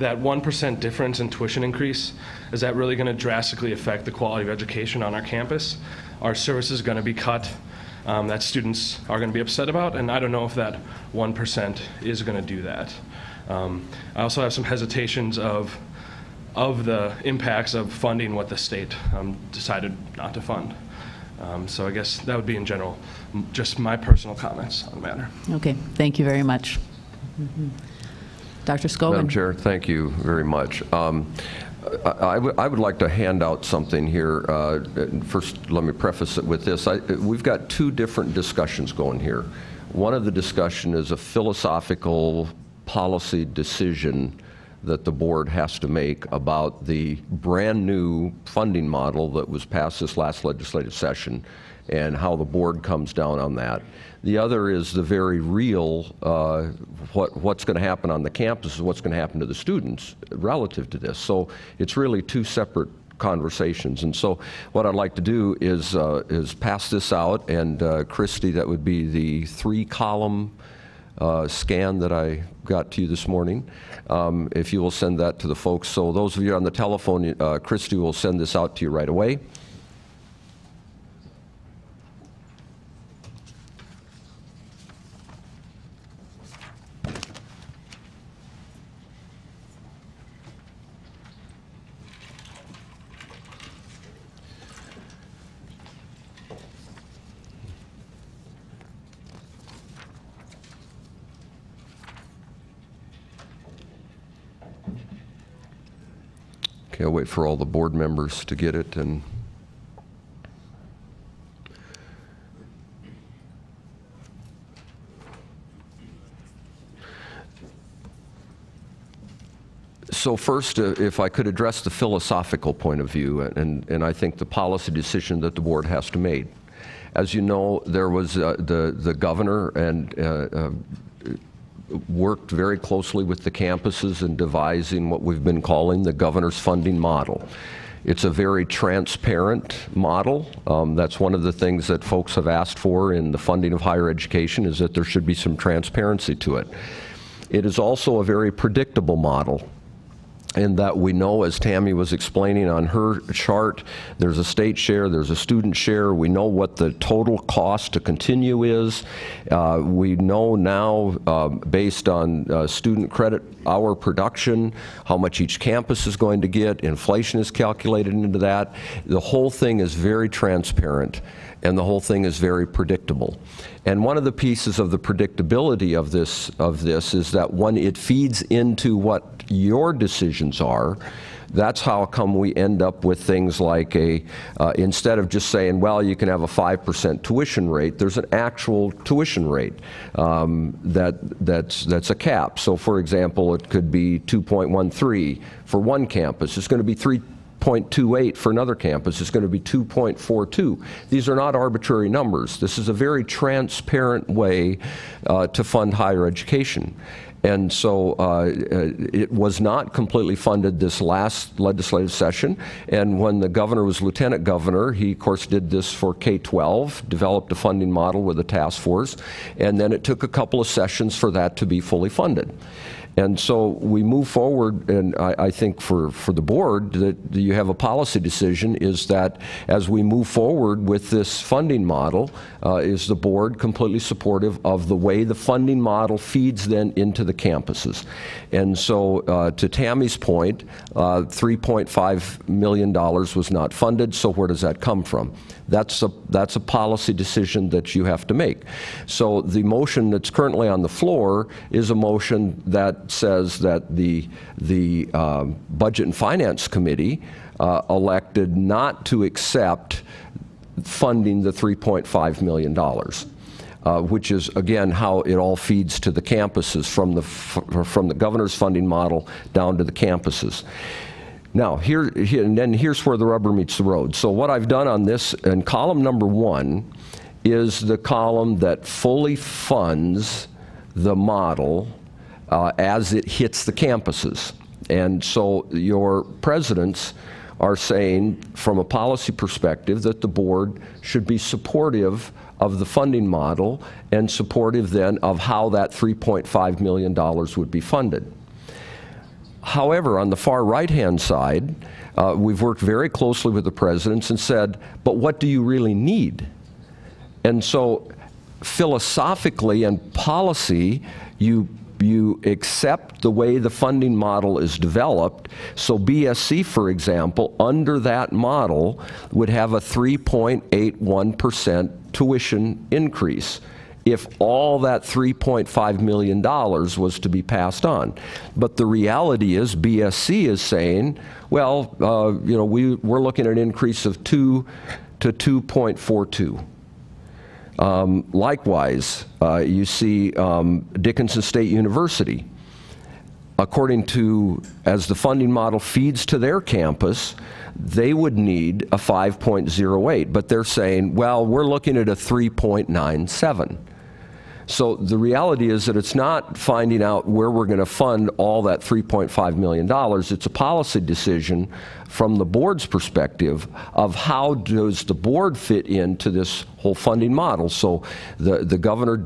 that 1% difference in tuition increase, is that really going to drastically affect the quality of education on our campus? Are services going to be cut that students are going to be upset about? And I don't know if that 1% is going to do that. I also have some hesitations of the impacts of funding what the state decided not to fund. So I guess that would be in general just my personal comments on the matter. Okay, thank you very much. Dr. Scobin. Madam Chair, thank you very much. I would like to hand out something here. First, let me preface it with this. We've got two different discussions going here. One of the discussion is a philosophical policy decision that the board has to make about the brand new funding model that was passed this last legislative session and how the board comes down on that. The other is the very real, what's going to happen on the campus, what's going to happen to the students relative to this. So it's really two separate conversations. And so what I'd like to do is pass this out, and Christy, that would be the 3-column scan that I got to you this morning. If you will send that to the folks. So those of you on the telephone, Christy will send this out to you right away. Okay, I'll wait for all the board members to get it. And so first, if I could address the philosophical point of view, and I think the policy decision that the board has to make. As you know, there was the governor and worked very closely with the campuses in devising what we've been calling the governor's funding model. It's a very transparent model. That's one of the things that folks have asked for in the funding of higher education, is that there should be some transparency to it. It is also a very predictable model, in that we know, as Tammy was explaining on her chart, there's a state share, there's a student share. We know what the total cost to continue is. We know now, based on student credit hour production, how much each campus is going to get. Inflation is calculated into that. The whole thing is very transparent, and the whole thing is very predictable. And one of the pieces of the predictability of this is that when it feeds into what your decisions are, that's how come we end up with things like instead of just saying, well, you can have a 5% tuition rate, there's an actual tuition rate that's a cap. So for example, it could be 2.13 for one campus. It's going to be 3.28 for another campus. It's going to be 2.42. These are not arbitrary numbers. This is a very transparent way to fund higher education. And so it was not completely funded this last legislative session. And when the governor was lieutenant governor, he, of course, did this for K-12, developed a funding model with a task force, and then it took a couple of sessions for that to be fully funded. And so we move forward, and I think for the board, that you have a policy decision, is that as we move forward with this funding model, is the board completely supportive of the way the funding model feeds then into the campuses. And so to Tammy's point, $3.5 million was not funded, so where does that come from? That's a policy decision that you have to make. So the motion that's currently on the floor is a motion that says that the Budget and Finance Committee elected not to accept funding the $3.5 million. which is, again, how it all feeds to the campuses from the governor's funding model down to the campuses. Now, and then here's where the rubber meets the road. So what I've done on this, in column number 1, is the column that fully funds the model as it hits the campuses. And so your presidents are saying, from a policy perspective, that the board should be supportive of the funding model and supportive then of how that $3.5 million would be funded. However, on the far right-hand side, we've worked very closely with the presidents and said, but what do you really need? And so philosophically and policy, you accept the way the funding model is developed. So BSC, for example, under that model would have a 3.81% tuition increase if all that $3.5 million was to be passed on. But the reality is BSC is saying, well, you know, we're looking at an increase of 2 to 2.42. Likewise, you see Dickinson State University. According to, as the funding model feeds to their campus, they would need a 5.08, but they're saying, well, we're looking at a 3.97. So the reality is that it's not finding out where we're going to fund all that $3.5 million. It's a policy decision from the board's perspective of how does the board fit into this whole funding model. So the governor,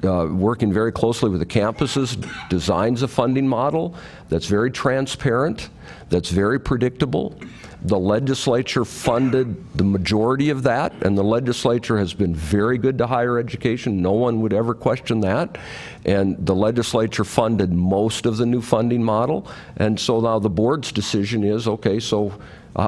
working very closely with the campuses, designs a funding model that's very transparent, that's very predictable. The legislature funded the majority of that, and the legislature has been very good to higher education. No one would ever question that. And the legislature funded most of the new funding model. And so now the board's decision is, okay, so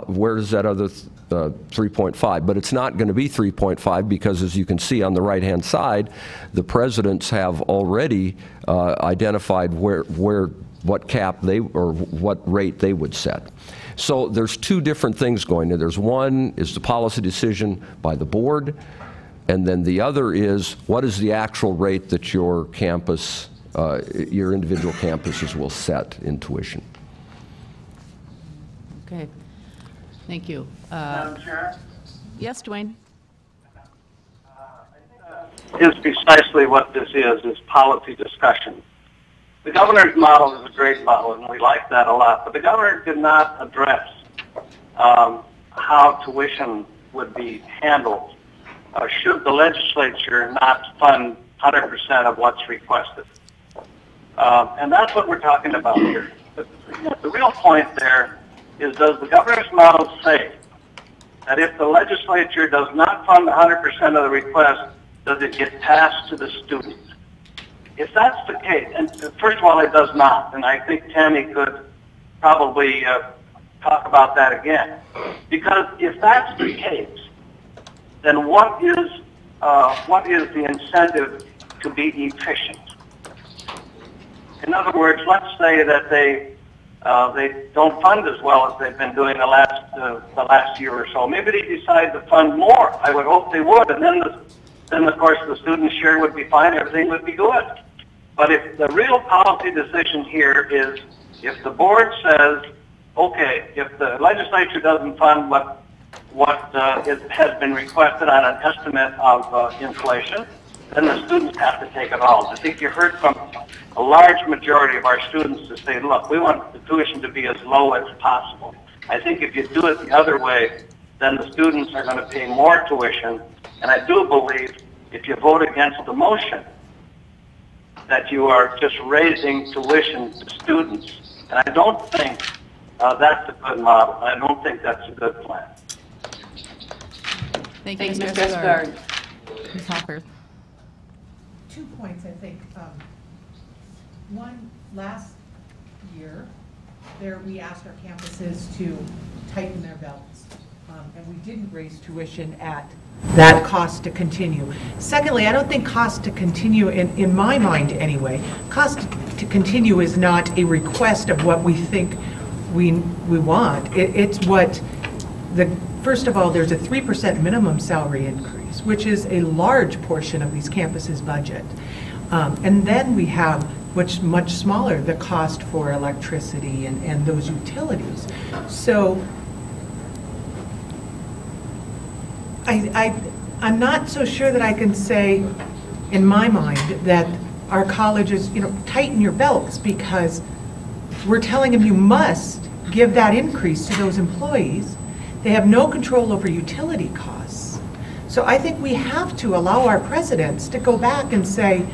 where does that other 3.5? But it's not going to be 3.5 because, as you can see on the right-hand side, the presidents have already identified what cap they, or what rate they would set. So there's two different things going there. There's one is the policy decision by the board, and then the other is what is the actual rate that your campus, your individual campuses will set in tuition. Okay, thank you. Madam Chair? Yes, Dwayne? Is precisely what this is policy discussion. The governor's model is a great model, and we like that a lot, but the governor did not address how tuition would be handled should the legislature not fund 100% of what's requested. And that's what we're talking about here. The real point there is, does the governor's model say that if the legislature does not fund 100% of the request, does it get passed to the student? If that's the case, and first of all, it does not, and I think Tammy could probably talk about that again. Because if that's the case, then what is the incentive to be efficient? In other words, let's say that they don't fund as well as they've been doing the last year or so. Maybe they decide to fund more. I would hope they would, and then of course the student share would be fine, everything would be good. But if the real policy decision here is, if the board says, okay, if the legislature doesn't fund what has been requested on an estimate of inflation, then the students have to take it all. I think you heard from a large majority of our students to say, look, we want the tuition to be as low as possible. I think if you do it the other way, then the students are going to pay more tuition. And I do believe if you vote against the motion, that you are just raising tuition to students. And I don't think that's a good model. I don't think that's a good plan. Thank you, Mr. Espegar. Ms. Hopper. 2 points, I think. One, last year, we asked our campuses to tighten their belts, and we didn't raise tuition at that cost to continue. Secondly, I don't think cost to continue, in my mind anyway, cost to continue is not a request of what we think we want. It's what First of all, there's a 3% minimum salary increase, which is a large portion of these campuses' budget. And then we have, which much smaller, the cost for electricity and those utilities. So I'm not so sure that I can say, in my mind, that our colleges, tighten your belts, because we're telling them you must give that increase to those employees. They have no control over utility costs. So I think we have to allow our presidents to go back and say,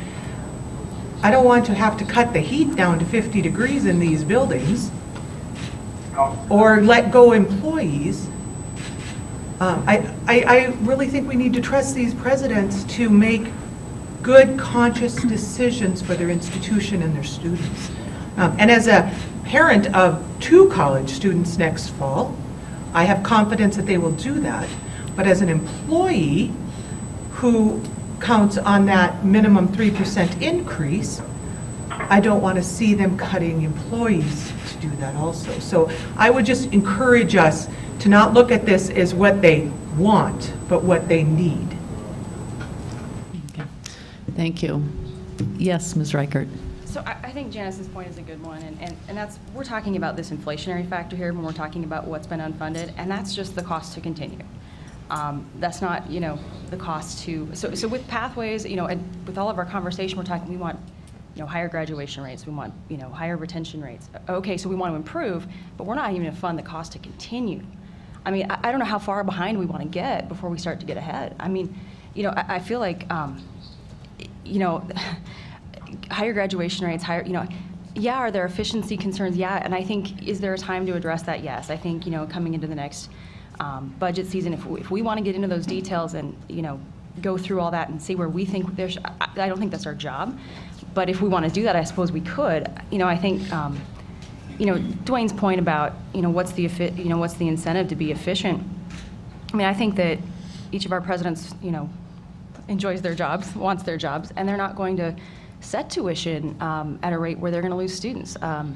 I don't want to have to cut the heat down to 50 degrees in these buildings, or let go employees. I really think we need to trust these presidents to make good, conscious decisions for their institution and their students. And as a parent of 2 college students next fall, I have confidence that they will do that. But as an employee who counts on that minimum 3% increase, I don't want to see them cutting employees to do that also. So I would just encourage us to not look at this as what they want, but what they need. Okay. Thank you. Yes, Ms. Reichert. So I think Janice's point is a good one, and that's, we're talking about this inflationary factor here when we're talking about what's been unfunded, and that's just the cost to continue. That's not, the cost to, so with pathways, and with all of our conversation, we're talking, we want, higher graduation rates, we want, higher retention rates. Okay, so we want to improve, but we're not even going to fund the cost to continue. I mean, I don't know how far behind we want to get before we start to get ahead. I mean, I feel like, higher graduation rates, yeah, are there efficiency concerns? Yeah, and I think, is there a time to address that? Yes. I think, coming into the next budget season, if we want to get into those details and, go through all that and see where we think there's, I don't think that's our job, but if we want to do that, I suppose we could. I think, Dwayne's point about, what's the incentive to be efficient? I mean, I think that each of our presidents, enjoys their jobs, wants their jobs, and they're not going to set tuition at a rate where they're going to lose students. I mean,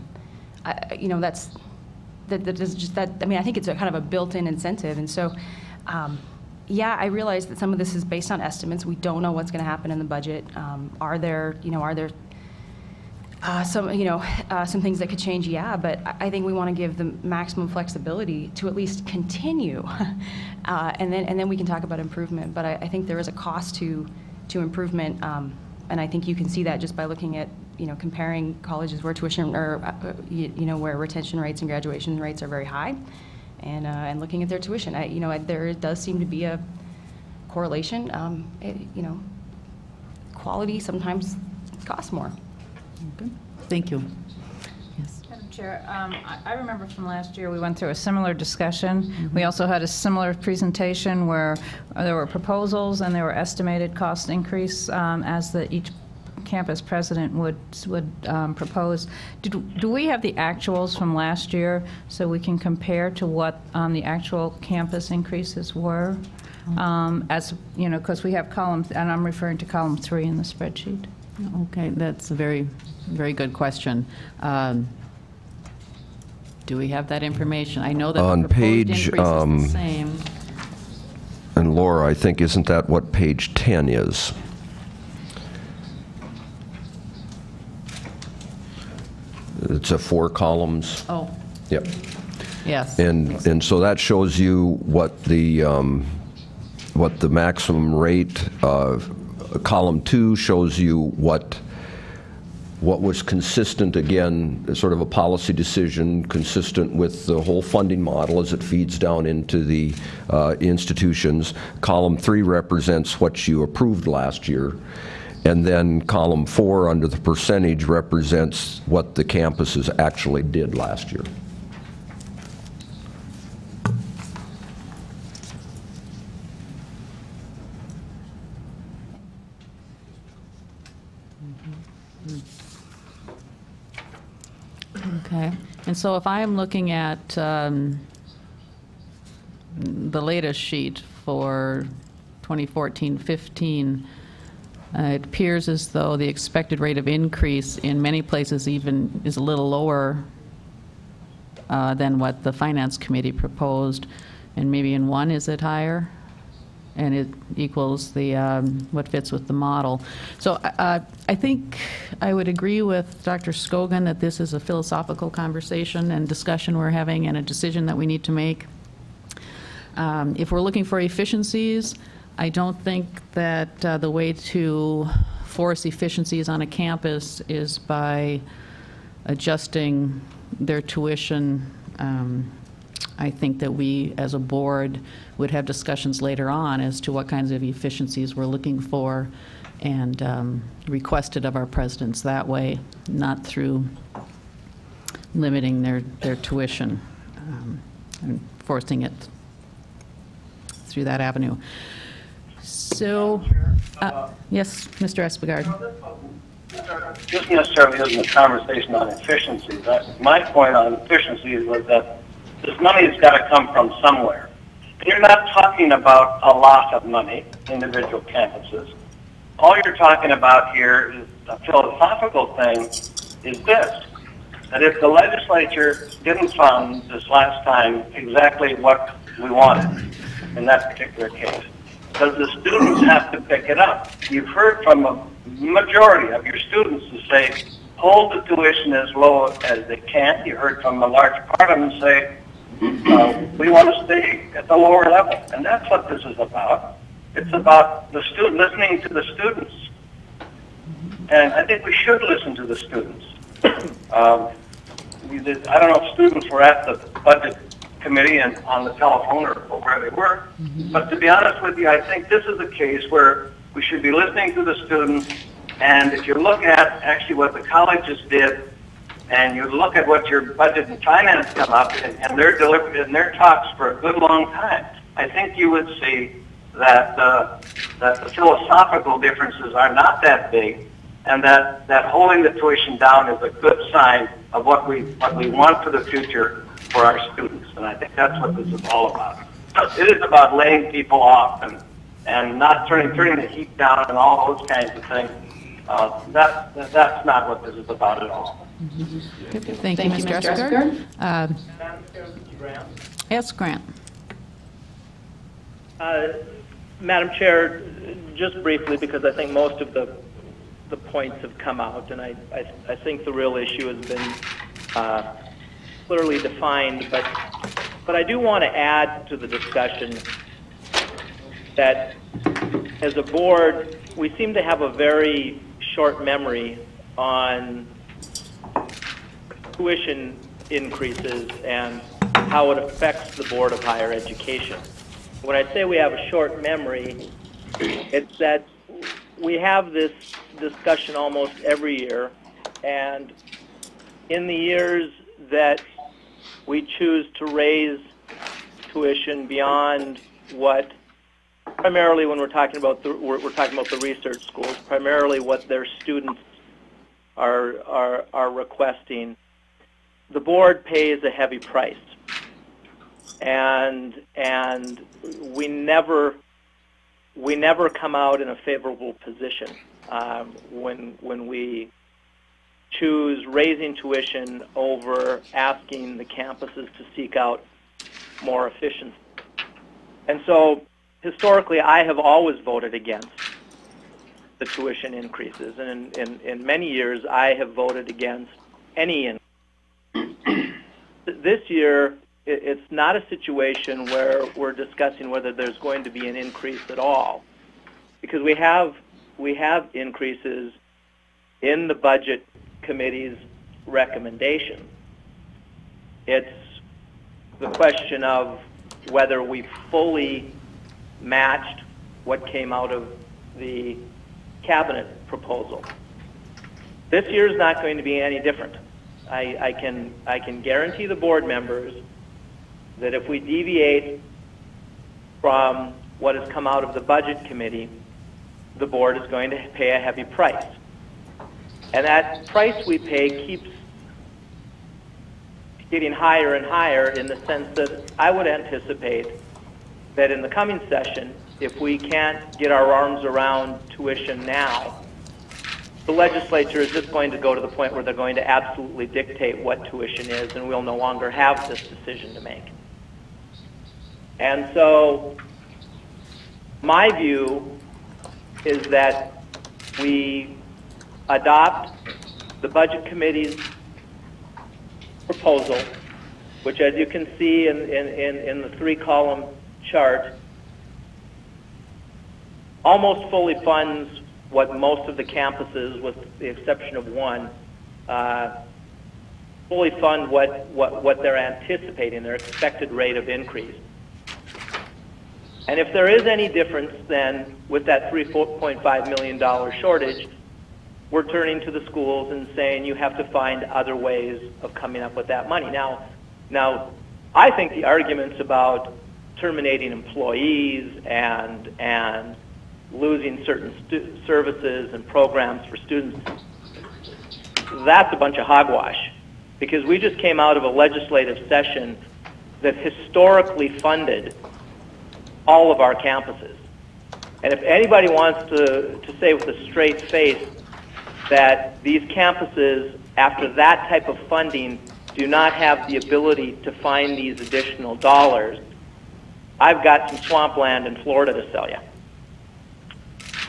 I think it's a kind of a built-in incentive, and so, yeah, I realize that some of this is based on estimates. We don't know what's going to happen in the budget. Are there some things that could change? Yeah, but I think we want to give the maximum flexibility to at least continue, and then we can talk about improvement. But I think there is a cost to improvement. And I think you can see that just by looking at, comparing colleges where tuition or, where retention rates and graduation rates are very high, and looking at their tuition. There does seem to be a correlation. Quality sometimes costs more. Okay. Thank you. Yes. Madam Chair, I remember from last year we went through a similar discussion. Mm-hmm. We also had a similar presentation where there were proposals and there were estimated cost increase as each campus president would propose. Do we have the actuals from last year so we can compare to what the actual campus increases were? As because we have column, and I'm referring to column 3 in the spreadsheet. Okay, that's a very, very good question. Do we have that information? I know that on the proposed page, increase is the same. And Laura, I think, isn't that what page 10 is? It's a 4 columns. Oh. Yep. Yes. And so that shows you what the maximum rate of column 2 shows you what was consistent, again, sort of a policy decision consistent with the whole funding model as it feeds down into the institutions. Column 3 represents what you approved last year. And then column 4 under the percentage represents what the campuses actually did last year. Okay. And so if I am looking at the latest sheet for 2014-15, it appears as though the expected rate of increase in many places even is a little lower than what the Finance Committee proposed. and maybe in one is it higher? And it equals the, what fits with the model. So I think I would agree with Dr. Scogan that this is a philosophical conversation and discussion we're having and a decision that we need to make. If we're looking for efficiencies, I don't think that the way to force efficiencies on a campus is by adjusting their tuition. I think that we, as a board, would have discussions later on as to what kinds of efficiencies we're looking for and request it of our presidents that way, not through limiting their tuition and forcing it through that avenue. So, yes, Mr. Espegard. This necessarily isn't a conversation on efficiencies. My point on efficiencies was that this money has got to come from somewhere. You're not talking about a lot of money, individual campuses. All you're talking about here is a philosophical thing, is this, that if the legislature didn't fund this last time exactly what we wanted in that particular case, does the students have to pick it up? You've heard from a majority of your students who say, hold the tuition as low as they can. You heard from a large part of them say, we want to stay at the lower level. And that's what this is about. It's about the student, listening to the students. And I think we should listen to the students. I don't know if students were at the budget committee and on the telephone or where they were, but to be honest with you, I think this is a case where we should be listening to the students. And if you look at actually what the colleges did, and you look at what your budget and finance come up, and they're delivered in their talks for a good long time, I think you would see that that the philosophical differences are not that big, and that holding the tuition down is a good sign of what we want for the future for our students. And I think that's what this is all about. It is about laying people off and not turning the heat down and all those kinds of things. That's not what this is about at all. Thank you, Mr. Espegard. Yes, Grant. Madam Chair, just briefly, because I think most of the points have come out, and I think the real issue has been clearly defined, but I do want to add to the discussion that as a board, we seem to have a very short memory on tuition increases and how it affects the Board of Higher Education. When I say we have a short memory, it's that we have this discussion almost every year, and in the years that we choose to raise tuition beyond what, primarily when we're talking about the research schools, primarily what their students are requesting, the board pays a heavy price, and we never come out in a favorable position when we choose raising tuition over asking the campuses to seek out more efficiency. And so historically, I have always voted against the tuition increases, and in many years, I have voted against any increase. This year, it's not a situation where we're discussing whether there's going to be an increase at all, because we have increases in the budget committee's recommendation. It's the question of whether we fully matched what came out of the cabinet proposal. This year is not going to be any different. I can guarantee the board members that if we deviate from what has come out of the budget committee, the board is going to pay a heavy price. And that price we pay keeps getting higher and higher, in the sense that I would anticipate that in the coming session, if we can't get our arms around tuition now, the legislature is just going to go to the point where they're going to absolutely dictate what tuition is, and we'll no longer have this decision to make. And so my view is that we adopt the Budget Committee's proposal, which, as you can see in the 3-column chart, almost fully funds what most of the campuses, with the exception of one, fully fund what they're anticipating, their expected rate of increase. And if there is any difference, then with that $3.5 million shortage, we're turning to the schools and saying you have to find other ways of coming up with that money. Now, I think the arguments about terminating employees and losing certain services and programs for students, that's a bunch of hogwash, because we just came out of a legislative session that historically funded all of our campuses. And if anybody wants to say with a straight face that these campuses, after that type of funding, do not have the ability to find these additional dollars, I've got some swampland in Florida to sell you.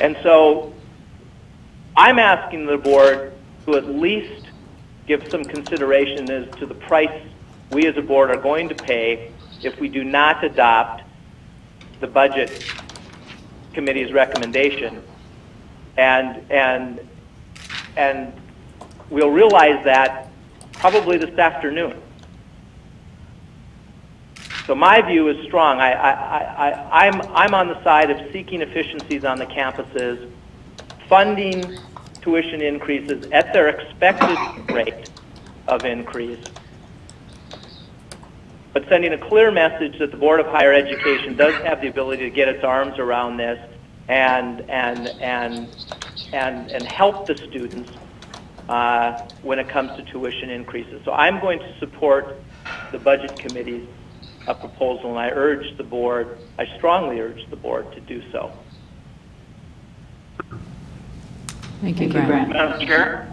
And so I'm asking the board to at least give some consideration as to the price we as a board are going to pay if we do not adopt the Budget Committee's recommendation. And we'll realize that probably this afternoon. So my view is strong. I'm on the side of seeking efficiencies on the campuses, funding tuition increases at their expected rate of increase, but sending a clear message that the Board of Higher Education does have the ability to get its arms around this and help the students when it comes to tuition increases. So I'm going to support the Budget Committee's proposal, and I urge the board, I strongly urge the board to do so. Thank you, Grant. Madam Chair?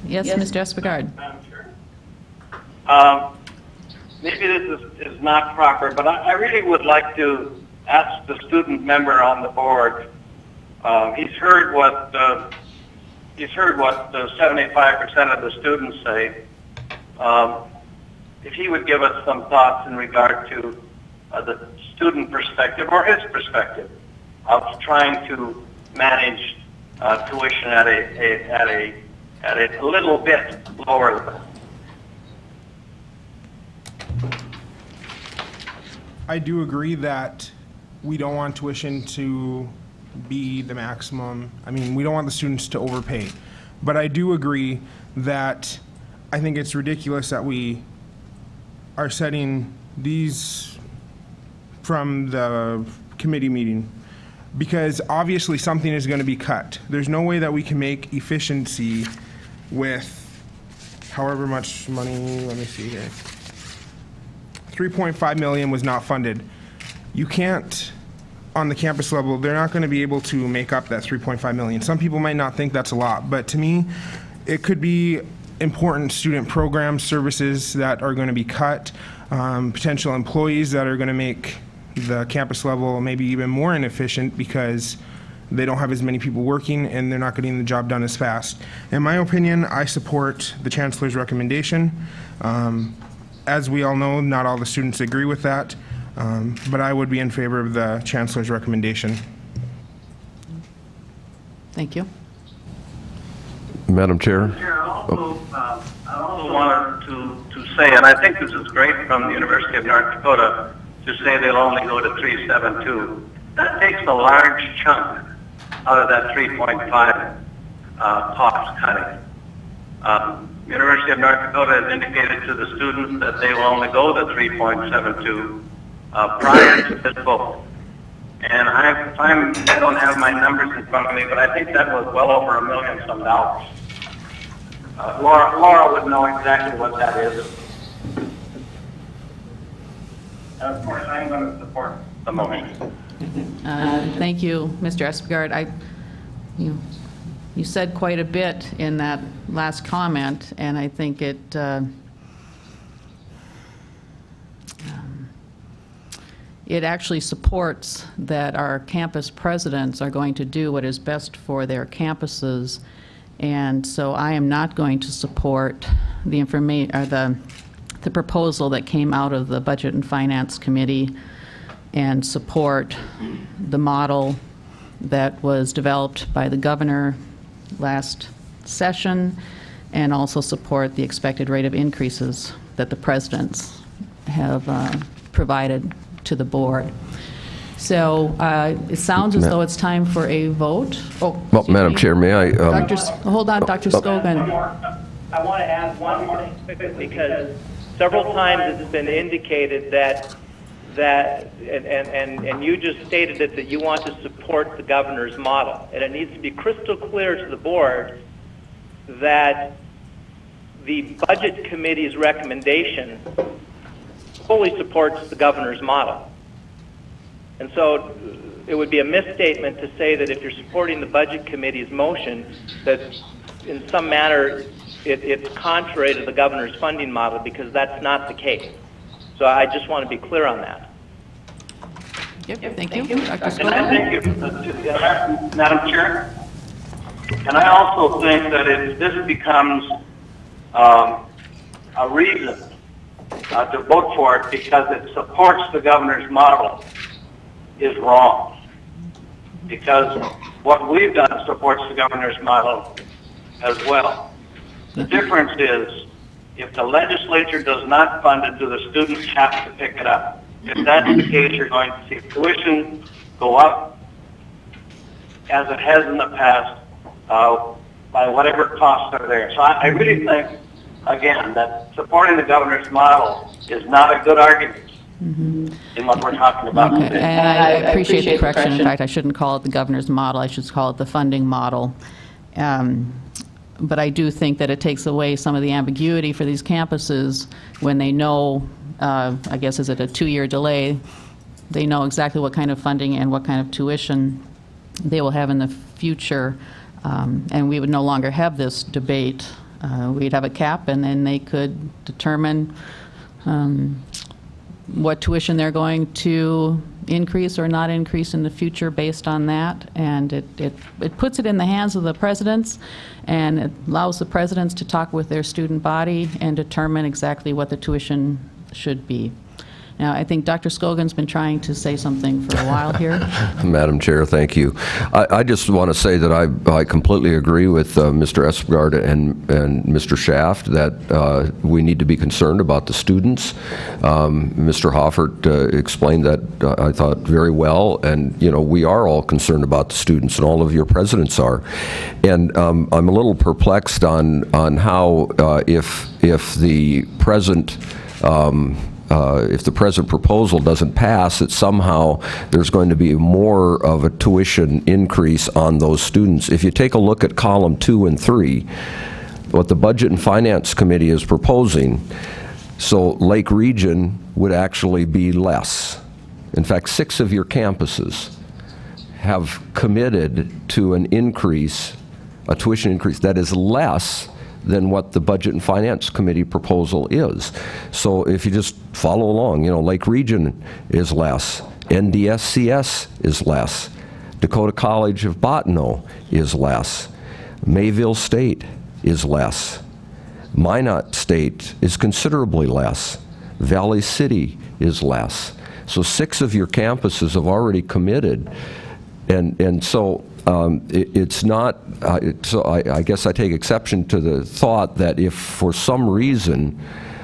Yes, Mr. Espegard. Madam Chair? Maybe this is not proper, but I really would like to ask the student member on the board. He's heard what 75% of the students say. If he would give us some thoughts in regard to the student perspective or his perspective of trying to manage tuition at a little bit lower level. I do agree that we don't want tuition to be the maximum. I mean, we don't want the students to overpay. But I do agree that I think it's ridiculous that we are setting these from the committee meeting, because obviously something is going to be cut. There's no way that we can make efficiency with however much money. Let me see here. 3.5 million was not funded. You can't, on the campus level, they're not going to be able to make up that 3.5 million. Some people might not think that's a lot, but to me, it could be important student programs, services that are going to be cut, potential employees that are going to make the campus level maybe even more inefficient because they don't have as many people working and they're not getting the job done as fast. In my opinion, I support the Chancellor's recommendation. As we all know, not all the students agree with that, but I would be in favor of the Chancellor's recommendation. Thank you. Madam Chair. I also wanted to say, and I think this is great from the University of North Dakota, to say they'll only go to 372. That takes a large chunk out of that 3.5 cost cutting. University of North Dakota has indicated to the students that they will only go to 3.72 prior to this vote. And I don't have my numbers in front of me, but I think that was well over $1 million some dollars. Laura would know exactly what that is. And of course, I'm going to support the motion. Thank you, Mr. Espegard. You said quite a bit in that last comment, and I think it actually supports that our campus presidents are going to do what is best for their campuses. And so I am not going to support the the proposal that came out of the Budget and Finance Committee and support the model that was developed by the governor last session, and also support the expected rate of increases that the presidents have provided to the board. So it sounds as though it's time for a vote. Oh, well, Madam Chair, may I? Hold on, Dr. Scogan. I want to add one more thing, because several times it's been indicated that and you just stated it, that you want to support the governor's model. And it needs to be crystal clear to the board that the Budget Committee's recommendation fully supports the governor's model. And so it would be a misstatement to say that if you're supporting the Budget Committee's motion, that in some manner it's contrary to the governor's funding model, because that's not the case. So I just want to be clear on that. Yep, thank you. Dr. Thank you, Madam Chair. And I also think that if this becomes a reason to vote for it because it supports the governor's model, is wrong. Because what we've done supports the governor's model as well. The difference is, if the legislature does not fund it, do the students have to pick it up? If that's the case, you're going to see tuition go up, as it has in the past, by whatever costs are there. So I really think, again, that supporting the governor's model is not a good argument in what we're talking about Okay. today. And I appreciate the correction. In fact, I shouldn't call it the governor's model. I should call it the funding model. But I do think that it takes away some of the ambiguity for these campuses when they know, I guess, is it a 2-year delay? They know exactly what kind of funding and what kind of tuition they will have in the future, and we would no longer have this debate. We'd have a cap, and then they could determine what tuition they're going to increase or not increase in the future based on that. And it puts it in the hands of the presidents, and it allows the presidents to talk with their student body and determine exactly what the tuition should be. Now, I think Dr. Scogan's been trying to say something for a while here. Madam Chair, thank you. I just want to say that I completely agree with Mr. Espegard and Mr. Schaft that we need to be concerned about the students. Mr. Hoffert explained that, I thought, very well, and you know, we are all concerned about the students, and all of your presidents are. And I'm a little perplexed on how if the present if the present proposal doesn't pass, that somehow there's going to be more of a tuition increase on those students. If you take a look at column 2 and 3, what the Budget and Finance Committee is proposing, so Lake Region would actually be less. In fact, 6 of your campuses have committed to an increase, a tuition increase that is less than what the Budget and Finance Committee proposal is. So if you just follow along, you know, Lake Region is less, NDSCS is less, Dakota College of Bottineau is less, Mayville State is less, Minot State is considerably less, Valley City is less. So 6 of your campuses have already committed, and so it's not, so I guess I take exception to the thought that if for some reason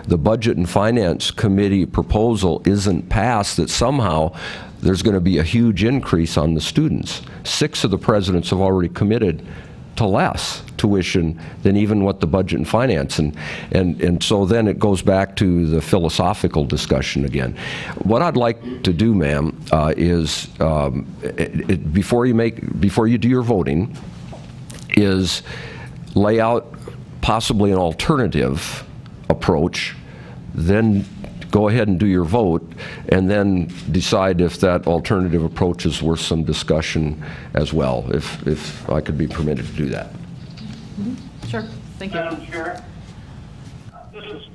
the Budget and Finance Committee proposal isn't passed, that somehow there's going to be a huge increase on the students. 6 of the presidents have already committed to less tuition than even what the Budget and Finance, and so then it goes back to the philosophical discussion again. What I'd like to do, ma'am, is before you do your voting, is lay out possibly an alternative approach, then go ahead and do your vote, and then decide if that alternative approach is worth some discussion as well, if I could be permitted to do that. Sure. Thank you. Madam Chair,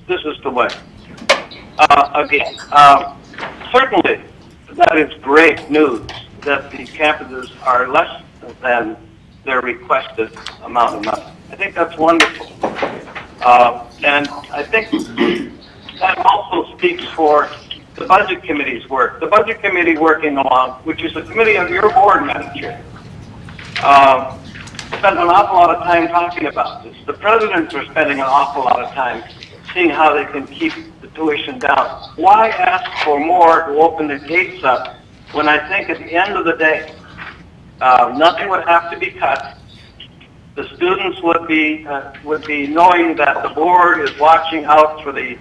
this is the way. Again, certainly that is great news that the campuses are less than their requested amount of money. I think that's wonderful. And I think that also speaks for the Budget Committee's work. The Budget Committee working along, which is a committee of your board, Madam Chair, spent an awful lot of time talking about this. The presidents are spending an awful lot of time seeing how they can keep the tuition down. Why ask for more to open the gates up when I think at the end of the day, nothing would have to be cut. The students would be knowing that the board is watching out for the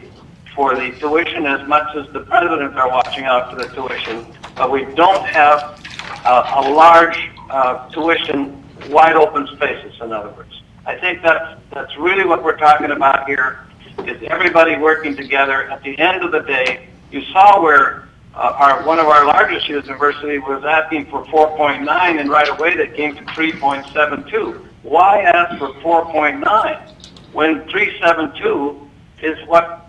tuition as much as the presidents are watching out for the tuition. But we don't have a large tuition, wide open spaces, in other words. I think that's really what we're talking about here, is everybody working together. At the end of the day, you saw where one of our largest universities was asking for 4.9, and right away they came to 3.72. Why ask for 4.9 when 3.72 is what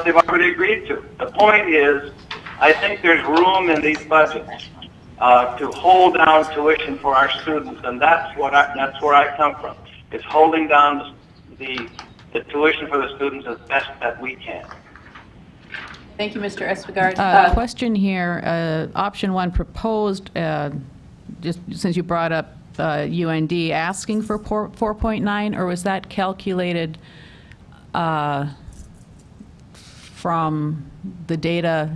they've already agreed to? The point is, I think there's room in these budgets to hold down tuition for our students, and that's where I come from. It's holding down the tuition for the students as best that we can. Thank you, Mr. Espegard. Question here, option 1 proposed, just since you brought up UND, asking for 4.9, or was that calculated from the data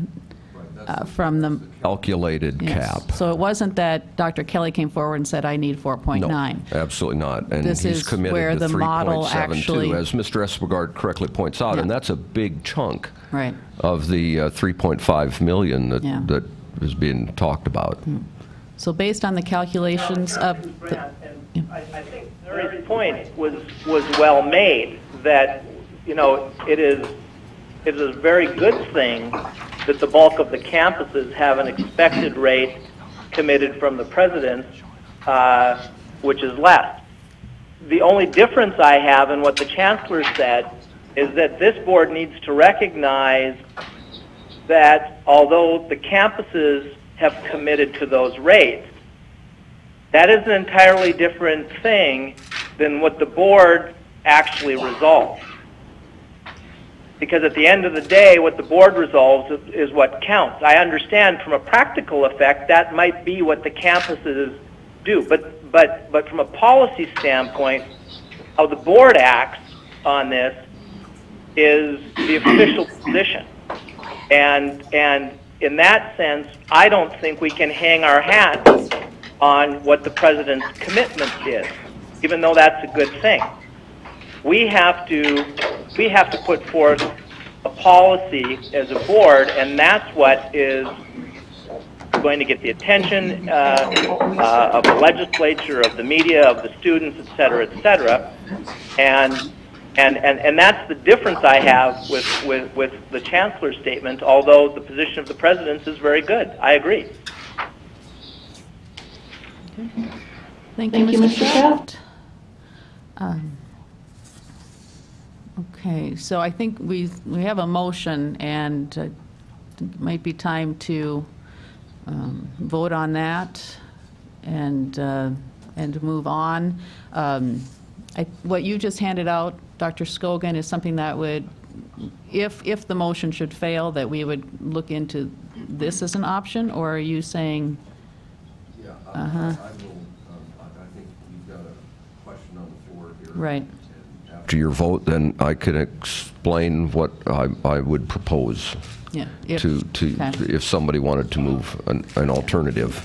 from the calculated cap? So it wasn't that Dr. Kelly came forward and said, I need 4.9. No, absolutely not. And This he's is committed where to the model 3.72, actually, as Mr. Espegard correctly points out, and that's a big chunk right, of the 3.5 million that, Yeah. that is being talked about. So based on the calculations of the, I think Larry's point was well made, that, you know, it is a very good thing that the bulk of the campuses have an expected rate committed from the president, which is less. The only difference I have in what the chancellor said is that this board needs to recognize that although the campuses have committed to those rates, that is an entirely different thing than what the board actually resolves. Because at the end of the day, what the board resolves is what counts. I understand from a practical effect that might be what the campuses do, but from a policy standpoint, how the board acts on this is the official position. And in that sense, I don't think we can hang our hat on what the president's commitment is, even though that's a good thing. We have to put forth a policy as a board, and that's what is going to get the attention of the legislature, of the media, of the students, et cetera, and that's the difference I have with the chancellor's statement, although the position of the president is very good. I agree. Thank you, Mr. Shaft. Okay, so I think we have a motion, and it might be time to vote on that and move on. What you just handed out, Dr. Scogan, is something that would, if the motion should fail, that we would look into this as an option, or are you saying? Yeah, I will. I think you've got a question on the floor here. Right. After your vote, then I can explain what I would propose. Yeah. If somebody wanted to move an alternative.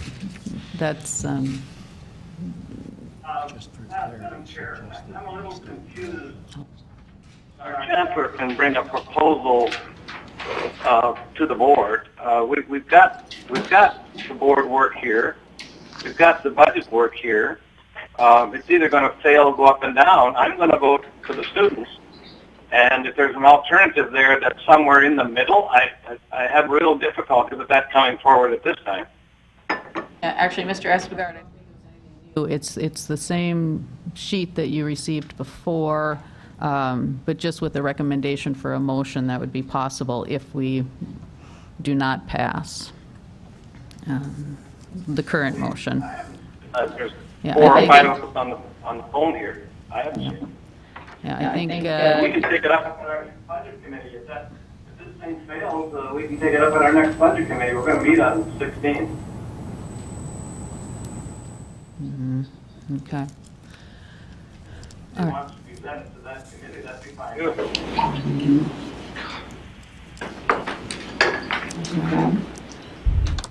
That's. Madam Chair, I'm a little confused. Our chancellor can bring a proposal to the board. We've got the board work here. We've got the budget work here. It's either going to fail, go up and down. I'm going to vote for the students. And if there's an alternative there that's somewhere in the middle, I have real difficulty with that coming forward at this time. Actually, Mr. Espegard, it's the same sheet that you received before, but just with the recommendation for a motion that would be possible if we do not pass. the current motion. There's Yeah, 4 or I 5 of us on the phone here. I haven't seen it. Yeah, I think, We can take it up at our next budget committee. If this thing fails, we can take it up at our next budget committee. We're going to meet on the 16th. okay. If it wants to be sent to that committee, that'd be fine.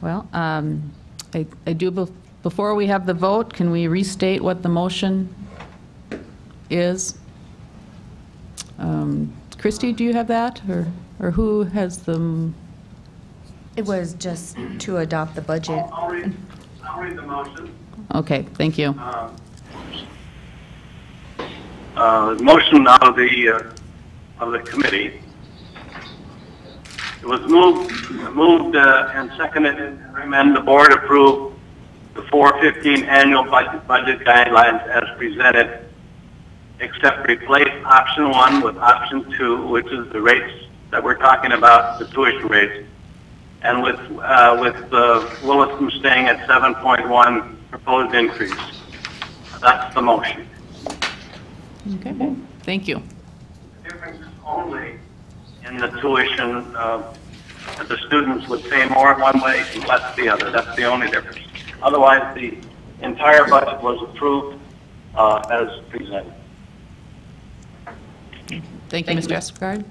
Well, I do, before we have the vote, can we restate what the motion is? Christy, do you have that, or who has the? It was just to adopt the budget. I'll read the motion. Okay, thank you. Motion out of the committee. It was moved and seconded and recommend the board approve the 415 annual budget guidelines as presented, except replace option 1 with option 2, which is the rates that we're talking about, the tuition rates, and with Williston staying at 7.1 proposed increase. That's the motion. Okay, thank you. The difference is only in the tuition, that the students would pay more in one way and less the other. That's the only difference. Otherwise, the entire budget was approved as presented. Thank you, Mr. Espegard.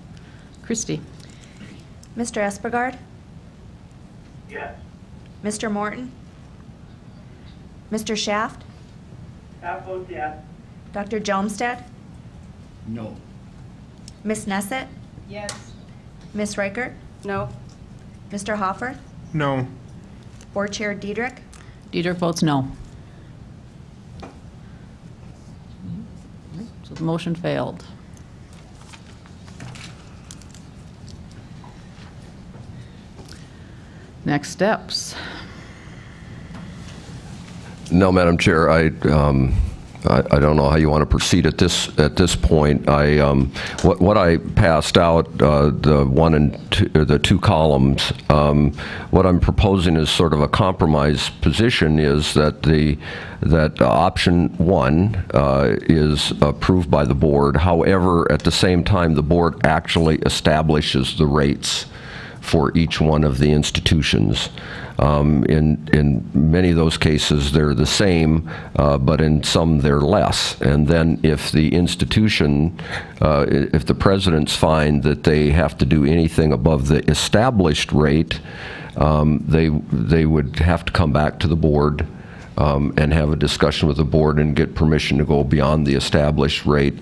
Christy? Mr. Espegard? Yes. Mr. Morton? Mr. Shaft? Half vote yes. Dr. Jomstad? No. Ms. Nesset? Yes. Ms. Reichert? No. Mr. Hoffer? No. Board Chair Diedrich? Diedrich votes no. So the motion failed. Next steps. No, Madam Chair, I don't know how you want to proceed at this point. What I passed out, the 1 and 2, the 2 columns. What I'm proposing is sort of a compromise position. Is that option 1 is approved by the board. However, at the same time, the board actually establishes the rates for each one of the institutions. In many of those cases, they're the same, but in some they're less. And then if the institution, if the presidents find that they have to do anything above the established rate, they would have to come back to the board and have a discussion with the board and get permission to go beyond the established rate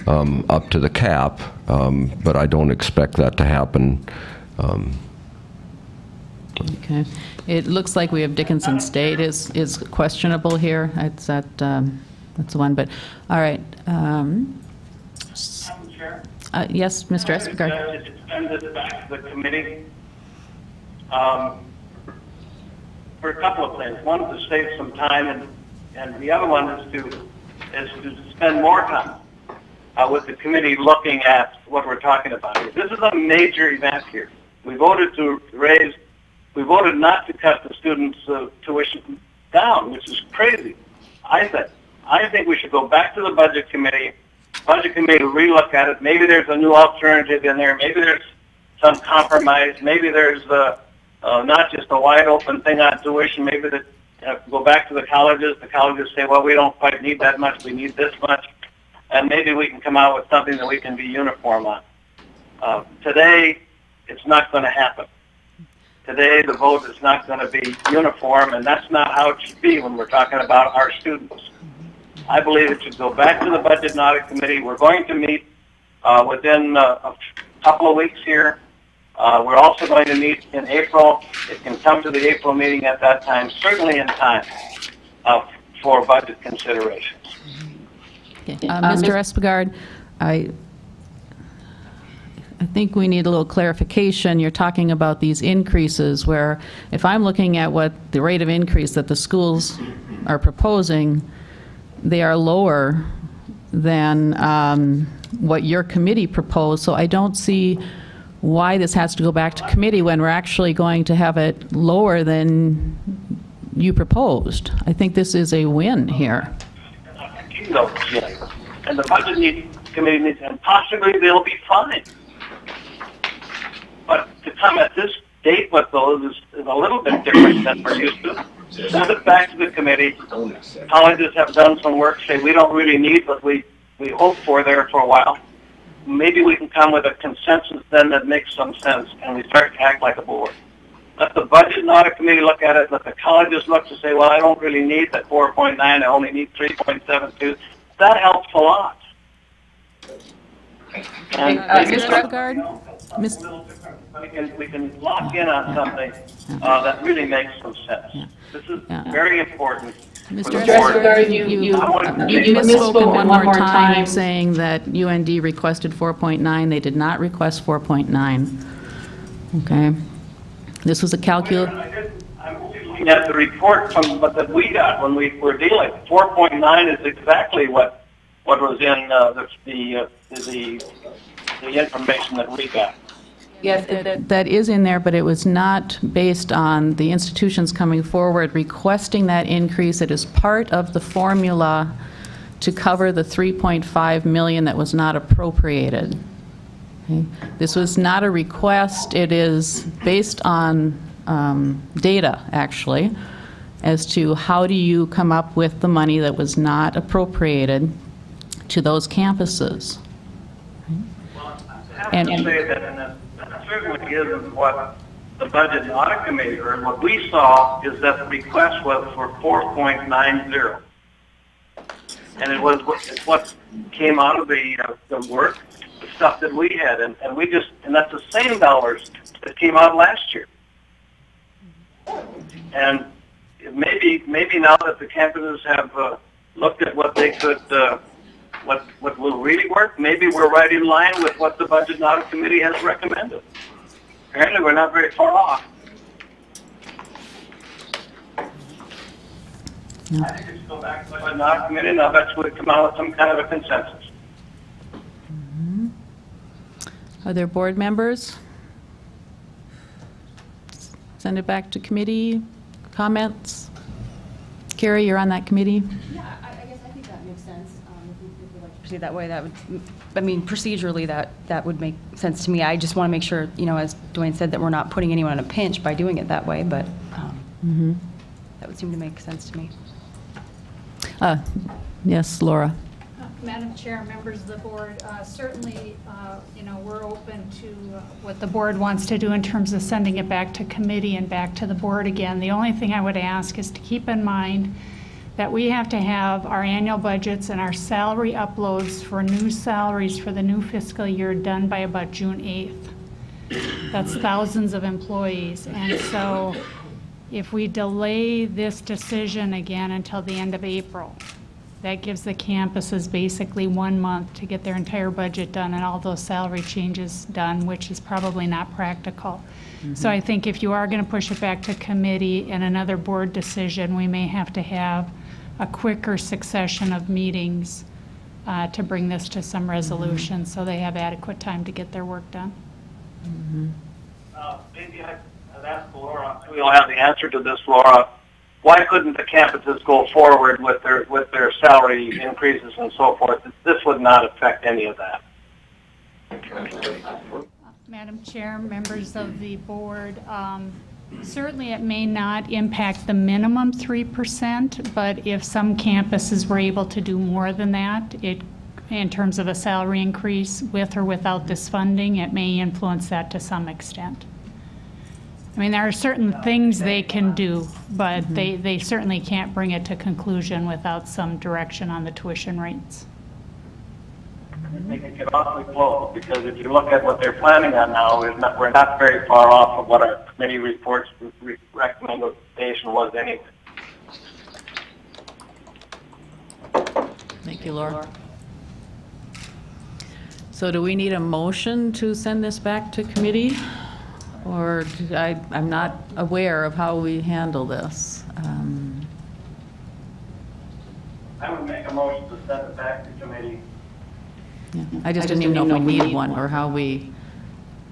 up to the cap. But I don't expect that to happen. Okay. It looks like we have Dickinson State is questionable here. It's that's the one, but all right. Madam Chair? Yes, Mr. Espegard. Send this back to the committee for a couple of things. One, to save some time, and the other one is to spend more time with the committee looking at what we're talking about here. This is a major event here. We voted to raise. We voted not to cut the students' tuition down, which is crazy. I think we should go back to the budget committee. Budget committee will relook at it. Maybe there's a new alternative in there. Maybe there's some compromise. Maybe there's not just a wide open thing on tuition. Maybe go back to the colleges. The colleges say, well, we don't quite need that much. We need this much. And maybe we can come out with something that we can be uniform on. Today, it's not going to happen. Today, the vote is not going to be uniform, and that's not how it should be when we're talking about our students. I believe it should go back to the Budget and Audit Committee. We're going to meet within a couple of weeks here. We're also going to meet in April. It can come to the April meeting at that time, certainly in time for budget considerations. Okay. Mr. Espegard, I think we need a little clarification. You're talking about these increases where if I'm looking at what the rate of increase that the schools are proposing, they are lower than what your committee proposed. So I don't see why this has to go back to committee when we're actually going to have it lower than you proposed. I think this is a win here. And the budget committee needs, and possibly they'll be fine. But to come at this date with those is a little bit different than we're used to. Send it back to the committee. Colleges have done some work, say we don't really need what we hope for there for a while. Maybe we can come with a consensus then that makes some sense, and we start to act like a board. Let the budget and audit committee look at it. Let the colleges look to say, well, I don't really need that 4.9. I only need 3.72. That helps a lot. And Mr. Odegaard? we can lock in on something that really makes some sense. This is very important. Mr. Odegaard, you misspoke one more time saying that UND requested 4.9. They did not request 4.9. Okay. This was a calculation. I'm looking at the report that we got when we were dealing. 4.9 is exactly what was in the information that we got. Yes, that is in there, but it was not based on the institutions coming forward requesting that increase. It is part of the formula to cover the $3.5 million that was not appropriated. Okay. This was not a request. It is based on data, actually, as to how do you come up with the money that was not appropriated to those campuses. Well, I have to say that certainly isn't what the budget and audit committee heard. What we saw is that the request was for 4.90, and it's what came out of the work, the stuff that we had, and that's the same dollars that came out last year. And maybe now that the campuses have looked at what they could. What will really work, maybe we're right in line with what the Budget and Audit Committee has recommended. Apparently we're not very far off. No. I think we should go back to the Budget and Audit Committee, and I'll bet we come out with some kind of a consensus. Mm-hmm. Are there board members? Send it back to committee. Comments? Carrie, you're on that committee? Yeah, I guess I think that makes sense. If we'd like to proceed that way, that would, I mean, procedurally, that would make sense to me. I just want to make sure, as Dwayne said, that we're not putting anyone in a pinch by doing it that way, but that would seem to make sense to me. Yes, Laura. Madam Chair, members of the board, certainly, we're open to what the board wants to do in terms of sending it back to committee and back to the board again. The only thing I would ask is to keep in mind that we have to have our annual budgets and our salary uploads for new salaries for the new fiscal year done by about June 8th. That's thousands of employees. And so if we delay this decision again until the end of April, that gives the campuses basically 1 month to get their entire budget done and all those salary changes done, which is probably not practical. So I think if you are going to push it back to committee and another board decision, we may have to have a quicker succession of meetings to bring this to some resolution so they have adequate time to get their work done. Maybe I'd ask Laura, we'll have the answer to this, Laura. Why couldn't the campuses go forward with their salary increases and so forth? This would not affect any of that. Madam Chair, members of the board, certainly it may not impact the minimum 3%, but if some campuses were able to do more than that, in terms of a salary increase with or without this funding, it may influence that to some extent. I mean, there are certain things they can do, but they certainly can't bring it to conclusion without some direction on the tuition rates. They can get awfully close, because if you look at what they're planning on now, we're not very far off of what our committee report's recommendation was anyway. Thank you, Laura. So do we need a motion to send this back to committee? Or I'm not aware of how we handle this. I would make a motion to send it back to committee. Yeah. I just didn't even know if we needed one or how we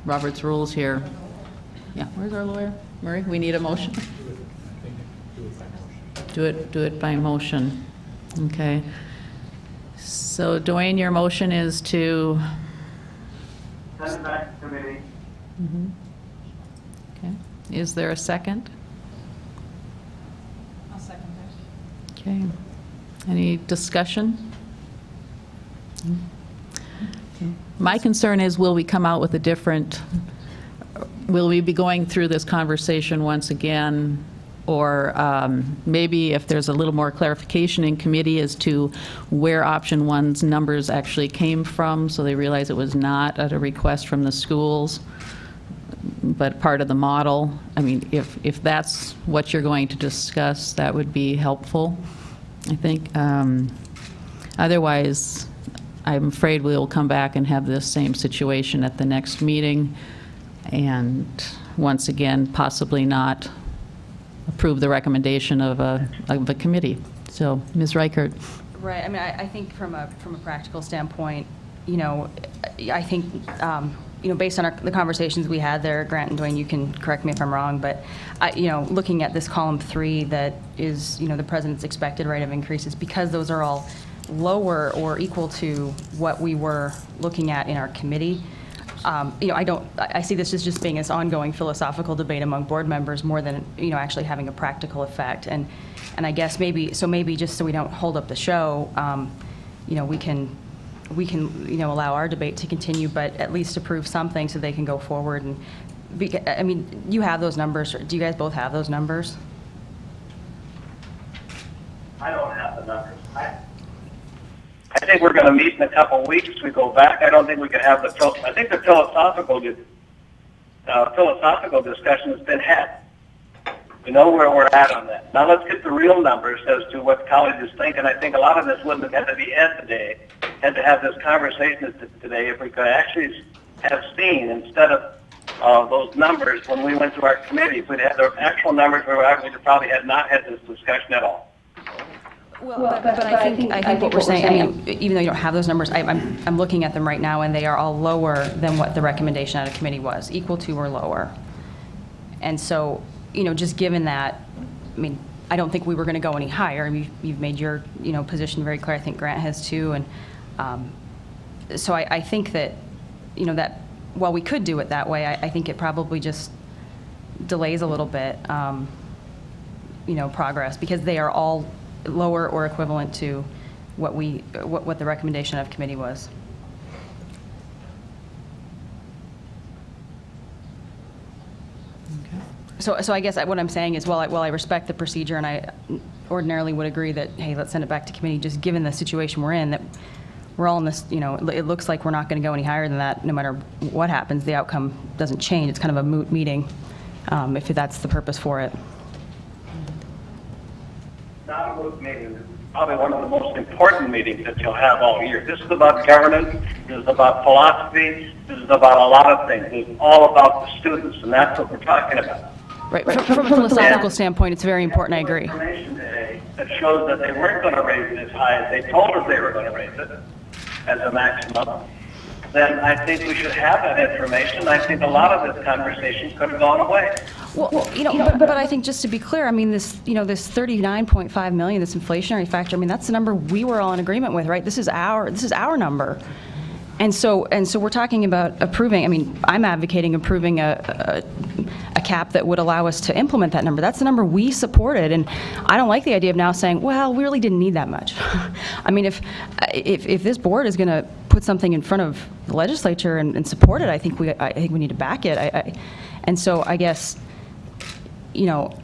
Robert's rules here. Yeah, where's our lawyer? Murray, we need a motion. Do it by motion. Okay. So Dwayne, your motion is to... Send it back to committee. Okay. Is there a second? I'll second that. Okay. Any discussion? My concern is, will we come out with a different, will we be going through this conversation once again? Or maybe if there's a little more clarification in committee as to where option one's numbers actually came from, so they realize it was not at a request from the schools, but part of the model. I mean, if that's what you're going to discuss, that would be helpful, I think. Otherwise, I'm afraid we will come back and have this same situation at the next meeting, and once again, possibly not approve the recommendation of a committee. So, Ms. Reichert. Right. I mean, I think from a practical standpoint, you know, I think, you know, based on the conversations we had there, Grant and Dwayne, you can correct me if I'm wrong, but, you know, looking at this column 3 that is, you know, the president's expected rate of increases, because those are all lower or equal to what we were looking at in our committee. You know, I see this as just being this ongoing philosophical debate among board members more than, you know, actually having a practical effect. And I guess maybe just so we don't hold up the show, you know, we can, you know, allow our debate to continue, but at least approve something so they can go forward. And I mean, you have those numbers. Do you guys both have those numbers? I don't have the numbers. I think we're going to meet in a couple of weeks. We go back. I don't think we can have I think the philosophical discussion has been had. We know where we're at on that. Now let's get the real numbers as to what colleges think, and I think a lot of this wouldn't have had to be today, had to have this conversation today if we could actually have seen, instead of those numbers when we went to our committee, if we'd had the actual numbers, we would probably had not had this discussion at all. Well, but I think what we're saying, I mean, even though you don't have those numbers, I'm looking at them right now, and they are all lower than what the recommendation out of committee was, equal to or lower. And so, you know, just given that, I mean, I don't think we were going to go any higher. I mean, you've made your, you know, position very clear. I think Grant has too. And so I think that, you know, that while we could do it that way, I think it probably just delays a little bit, you know, progress, because they are all lower or equivalent to what the recommendation of committee was. Okay. So I guess what I'm saying is, while I respect the procedure, and I ordinarily would agree that, hey, let's send it back to committee, just given the situation we're in, that we're all in this, you know, it looks like we're not going to go any higher than that. No matter what happens, the outcome doesn't change. It's kind of a moot meeting, if that's the purpose for it. Not a moot meeting. This is probably one of the most important meetings that you'll have all year. This is about governance. This is about philosophy. This is about a lot of things. It's all about the students, and that's what we're talking about. Right. From a philosophical standpoint, it's very important. I agree. Information today that shows that they weren't going to raise it as high as they told us they were going to raise it as a maximum. Then I think we should have that information. I think a lot of this conversation could have gone away. Well, you know, but I think, just to be clear, I mean, this, you know, this 39.5 million, this inflationary factor, I mean, that's the number we were all in agreement with, right? This is our number. And so we're talking about approving, I mean, I'm advocating approving a cap that would allow us to implement that number. That's the number we supported, and I don't like the idea of now saying, well, we really didn't need that much. I mean, if this board is going to put something in front of the legislature and support it, I think we need to back it. And so I guess, you know,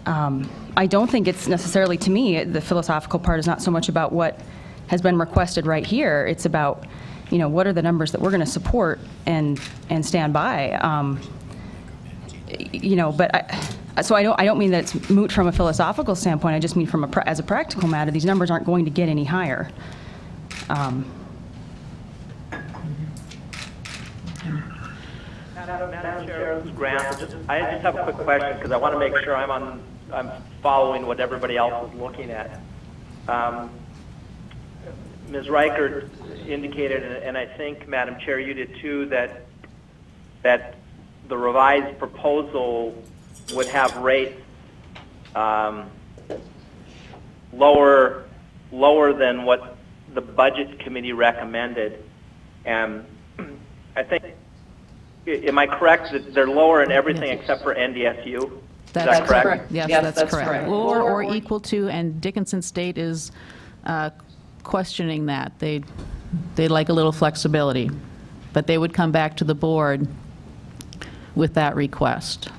I don't think it's necessarily, to me, the philosophical part is not so much about what has been requested right here. It's about, you know, what are the numbers that we're going to support and stand by. You know, but so I don't mean that it's moot from a philosophical standpoint. I just mean from as a practical matter, these numbers aren't going to get any higher. Madam Chair, this is Grant. I just have a quick question, because I want to make sure I'm following what everybody else is looking at. Ms. Reichert indicated, and I think, Madam Chair, you did too, that that the revised proposal would have rates lower than what the budget committee recommended. And I think, am I correct that they're lower in everything except for NDSU? Is that correct? Yes, that's correct. Or equal to, and Dickinson State is questioning that. They like a little flexibility, but they would come back to the board with that request.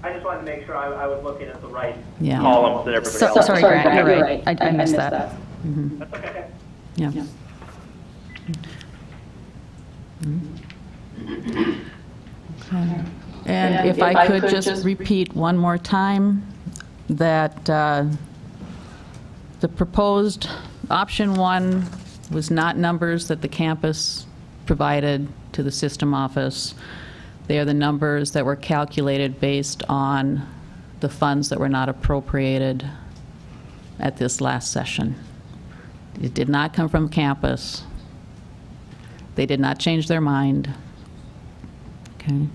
I just wanted to make sure I was looking at the right Yeah. columns that everybody else. Sorry, Grant, you're right. I missed that. Mhm. That's okay. Yeah. Okay. And if I could just repeat one more time that the proposed option 1 was not numbers that the campus provided to the system office. They are the numbers that were calculated based on the funds that were not appropriated at this last session. It did not come from campus. They did not change their mind. Okay.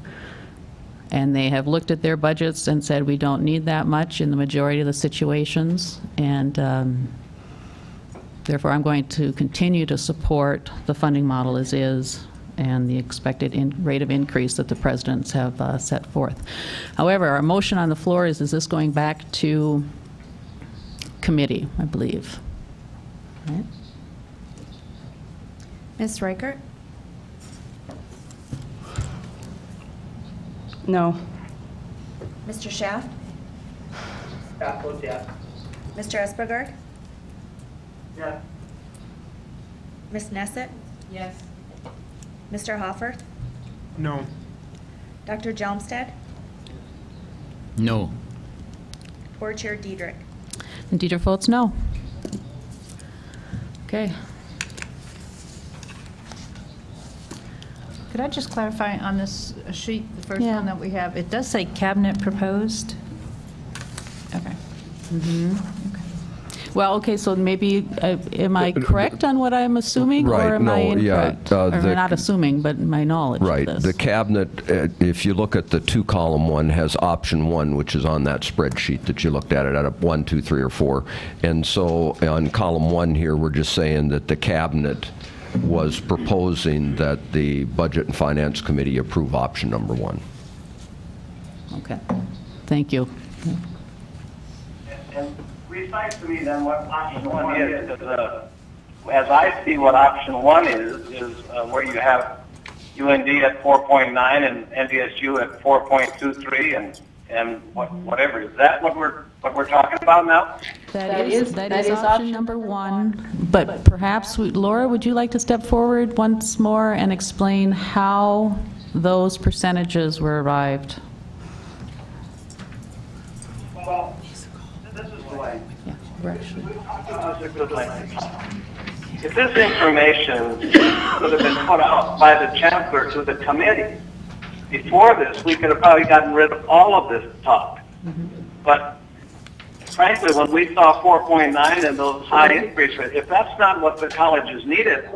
And they have looked at their budgets and said we don't need that much in the majority of the situations, and therefore I'm going to continue to support the funding model as is and the expected rate of increase that the presidents have set forth. However, our motion on the floor is this going back to committee, I believe. Right? Ms. Reichert? No. Mr. Schaff? Scott votes yes. Mr. Espegard? Yes. Ms. Nesset? Yes. Mr. Hoffer? No. Dr. Jelmstad? No. Board Chair Diedrich? And Dieter votes no. Okay. Could I just clarify on this sheet, the first Yeah. one that we have, it does say cabinet proposed? Okay. Well, okay, so maybe, am I correct on what I'm assuming? Right, Or am I no, yeah, incorrect? Or not assuming, but my knowledge Right. of this. The cabinet, if you look at the 2-column one, has option 1, which is on that spreadsheet that you looked at it at 1, 2, 3, or 4. And so on column 1 here, we're just saying that the cabinet was proposing that the Budget and Finance Committee approve option number 1. Okay. Thank you. And recite to me then what option 1 is, because as I see what option 1 is where you have UND at 4.9 and NDSU at 4.23 and whatever. Is that what we're talking about now? That is option number 1. But perhaps, Laura, would you like to step forward once more and explain how those percentages were arrived? Well, this is the way. Yeah, we're actually. That's a good language. If this information could have been put out by the chancellor to the committee before this, we could have probably gotten rid of all of this talk. But frankly, when we saw 4.9 and those high increases, if that's not what the colleges needed,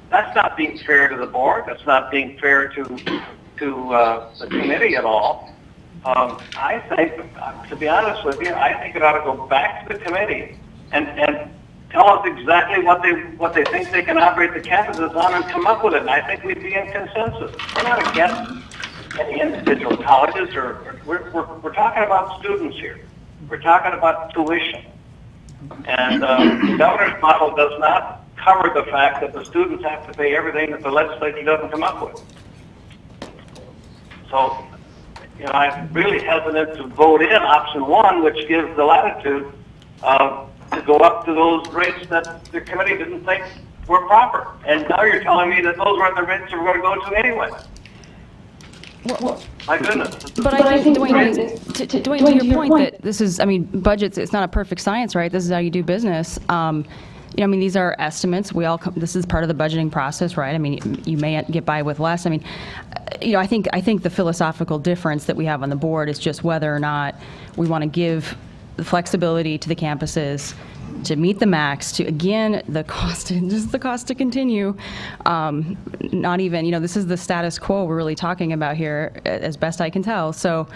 that's not being fair to the board. That's not being fair to the committee at all. I think, to be honest with you, I think it ought to go back to the committee and tell us exactly what they think they can operate the campuses on and come up with it. And I think we'd be in consensus. We're not against any individual colleges, or we're talking about students here. We're talking about tuition. And the governor's model does not cover the fact that the students have to pay everything that the legislature doesn't come up with. So, you know, I'm really hesitant to vote in option 1, which gives the latitude to go up to those rates that the committee didn't think were proper. And now you're telling me that those weren't the rates we're going to go to anyway. Well, my goodness. But I think, Dwayne, to your point that this is, I mean, budgets, it's not a perfect science, right? This is how you do business. You know, I mean, these are estimates. We all this is part of the budgeting process, right? I mean, you may get by with less. I mean, you know, I think the philosophical difference that we have on the board is just whether or not we want to give the flexibility to the campuses to meet the max, to, again, the cost, just the cost to continue, not even, you know, this is the status quo we're really talking about here, as best I can tell. So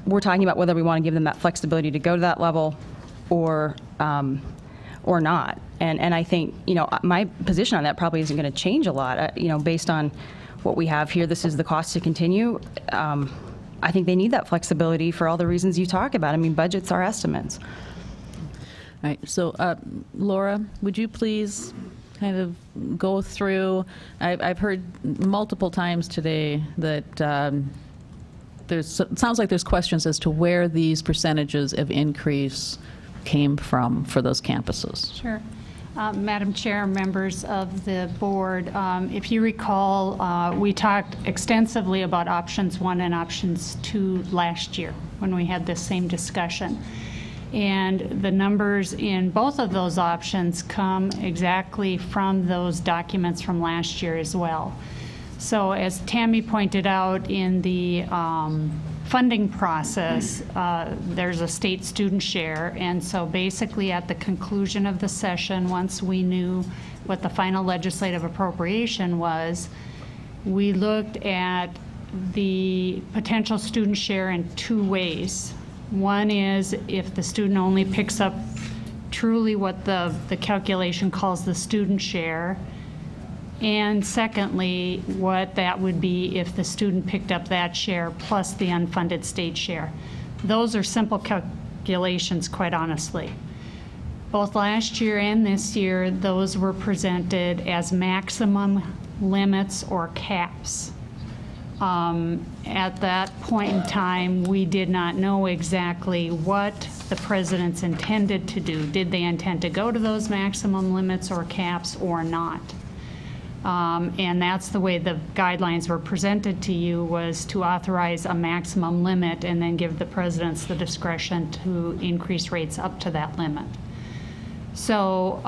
we're talking about whether we want to give them that flexibility to go to that level or not. And I think, you know, my position on that probably isn't going to change a lot. You know, based on what we have here, this is the cost to continue. I think they need that flexibility for all the reasons you talk about. I mean, budgets are estimates. All right, so Laura, would you please kind of go through, I've heard multiple times today that it sounds like there's questions as to where these percentages of increase came from for those campuses. Sure. Madam Chair, members of the board, if you recall, we talked extensively about options 1 and options 2 last year when we had this same discussion. And the numbers in both of those options come exactly from those documents from last year as well. So as Tammy pointed out, in the funding process, there's a state student share, and so basically at the conclusion of the session, once we knew what the final legislative appropriation was, we looked at the potential student share in 2 ways. One is if the student only picks up truly what the calculation calls the student share, and secondly, what that would be if the student picked up that share plus the unfunded state share. Those are simple calculations, quite honestly. Both last year and this year, those were presented as maximum limits or caps. At that point in time, we did not know exactly what the presidents intended to do. Did they intend to go to those maximum limits or caps or not? And that's the way the guidelines were presented to you, was to authorize a maximum limit and then give the presidents the discretion to increase rates up to that limit. So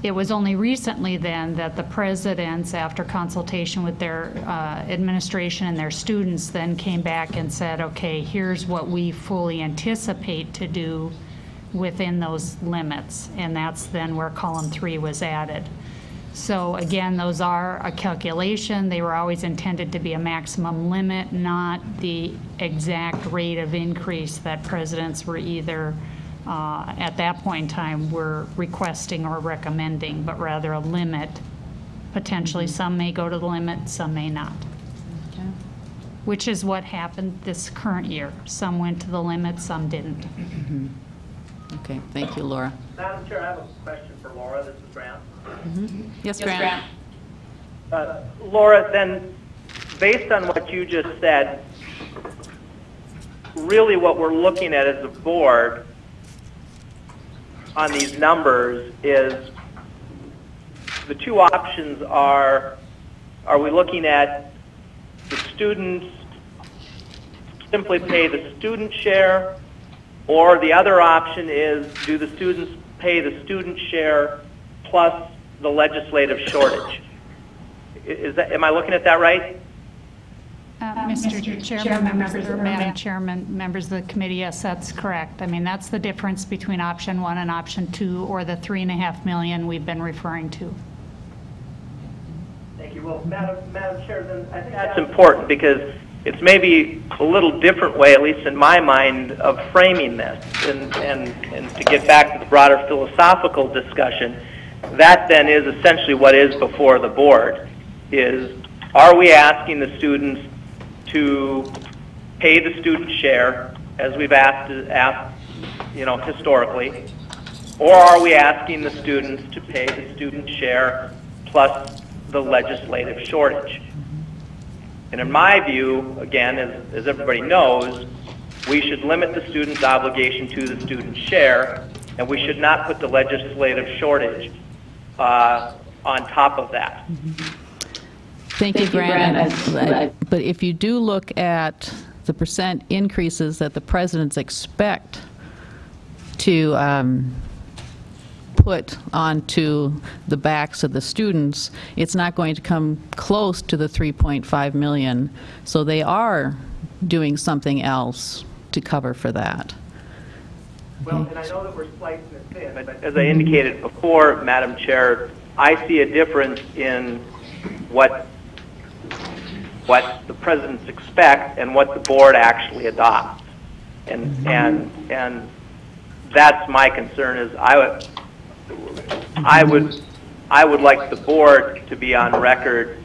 it was only recently then that the presidents, after consultation with their administration and their students, then came back and said, okay, here's what we fully anticipate to do within those limits. And that's then where column 3 was added. So again, those are a calculation. They were always intended to be a maximum limit, not the exact rate of increase that presidents were either at that point in time were requesting or recommending, but rather a limit. Potentially some may go to the limit, some may not. Okay. Which is what happened this current year. Some went to the limit, some didn't. Mm-hmm. Okay, thank you, Laura. Madam Chair, I have a question for Laura. This is Grant. Mm-hmm. Yes, Grant. Laura, then, based on what you just said, really what we're looking at as a board on these numbers is the 2 options are we looking at the students simply pay the student share, or the other option is, do the students pay the student share plus the legislative shortage? Am I looking at that right? Mr. Chairman, Madam Chairman, members of the committee, yes, that's correct. I mean, that's the difference between option 1 and option 2, or the $3.5 million we've been referring to. Thank you. Well, Madam Chair, then I think that's important, because it's maybe a little different way, at least in my mind, of framing this. And to get back to the broader philosophical discussion, that then is essentially what is before the board, is are we asking the students to pay the student share, as we've asked historically, or are we asking the students to pay the student share plus the legislative shortage? And in my view, again, as everybody knows, we should limit the student's obligation to the student share, and we should not put the legislative shortage on top of that. Thank you, Grant. But if you do look at the percent increases that the presidents expect to put onto the backs of the students, it's not going to come close to the $3.5 million. So they are doing something else to cover for that. Well, and I know that we're slicing it thin, but as I indicated before, Madam Chair, I see a difference in what the presidents expect and what the board actually adopts, and that's my concern. Is I would like the board to be on record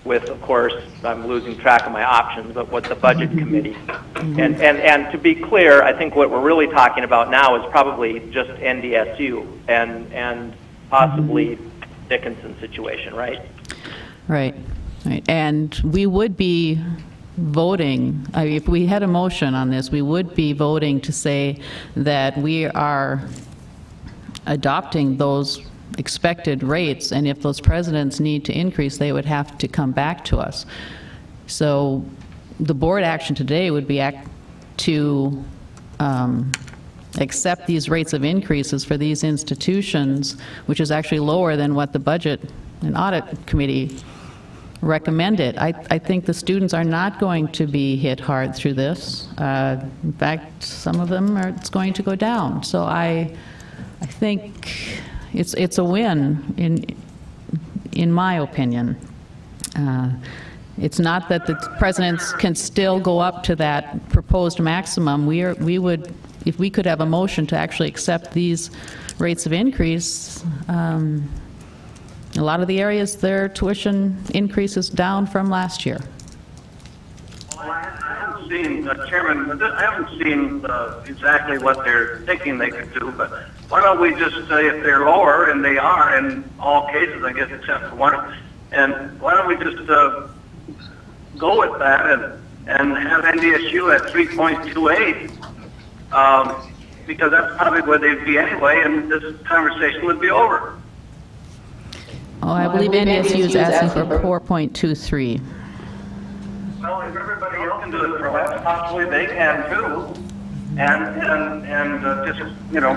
with, of course, I'm losing track of my options, but what the budget committee. And to be clear, I think what we're really talking about now is probably just NDSU and possibly Dickinson situation, right? Right. Right. And we would be voting, if we had a motion on this, we would be voting to say that we are adopting those expected rates, and if those presidents need to increase, they would have to come back to us. So the board action today would be to accept these rates of increases for these institutions, which is actually lower than what the Budget and Audit Committee recommended. I think the students are not going to be hit hard through this. In fact, some of them it's going to go down. So I think it's a win in my opinion. It's not that the presidents can still go up to that proposed maximum. We would, if we could have a motion to actually accept these rates of increase, a lot of the areas, their tuition increases down from last year. Well, I haven't seen, Chairman, I haven't seen exactly what they're thinking they could do, but why don't we just say if they're lower, and they are in all cases, I guess, except for one, and why don't we just go with that and have NDSU at 3.28, because that's probably where they'd be anyway, and this conversation would be over. Oh, I believe NDSU is asking for 4.23. Well, if everybody else can do it for less, possibly they can too, and just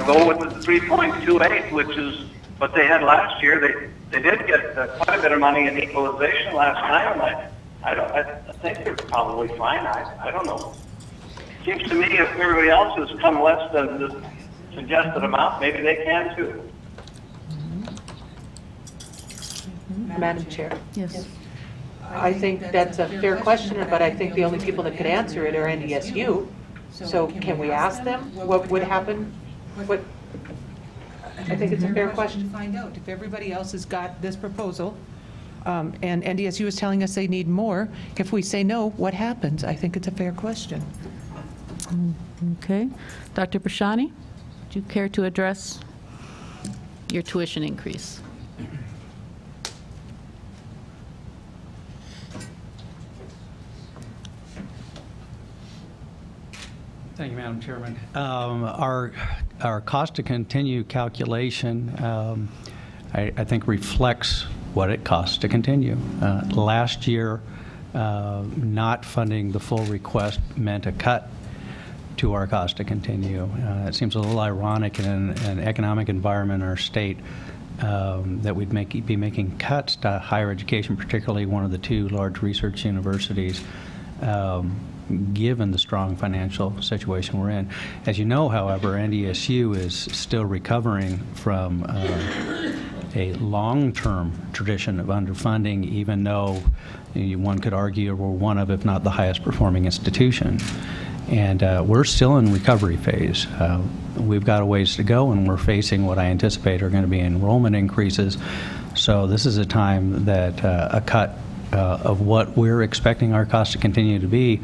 go with the 3.28, which is what they had last year. They did get quite a bit of money in equalization last time. I think they're probably fine. I don't know. Seems to me if everybody else has come less than the suggested amount, maybe they can too. Madam Chair. Yes. I think that's a fair question, but I think the only people that could answer it are NDSU. So can we ask them what would happen? I think it's a fair question to find out. If everybody else has got this proposal, and NDSU is telling us they need more, if we say no, what happens? I think it's a fair question. Okay. Dr. Prashani, would you care to address your tuition increase? Thank you, Madam Chairman. Our cost to continue calculation, I think, reflects what it costs to continue. Last year, not funding the full request meant a cut to our cost to continue. It seems a little ironic in an economic environment in our state that we'd be making cuts to higher education, particularly one of the two large research universities, given the strong financial situation we're in. As you know, however, NDSU is still recovering from a long-term tradition of underfunding, even though one could argue we're one of, if not the highest performing institution. And we're still in recovery phase. We've got a ways to go, and we're facing what I anticipate are going to be enrollment increases. So this is a time that a cut of what we're expecting our costs to continue to be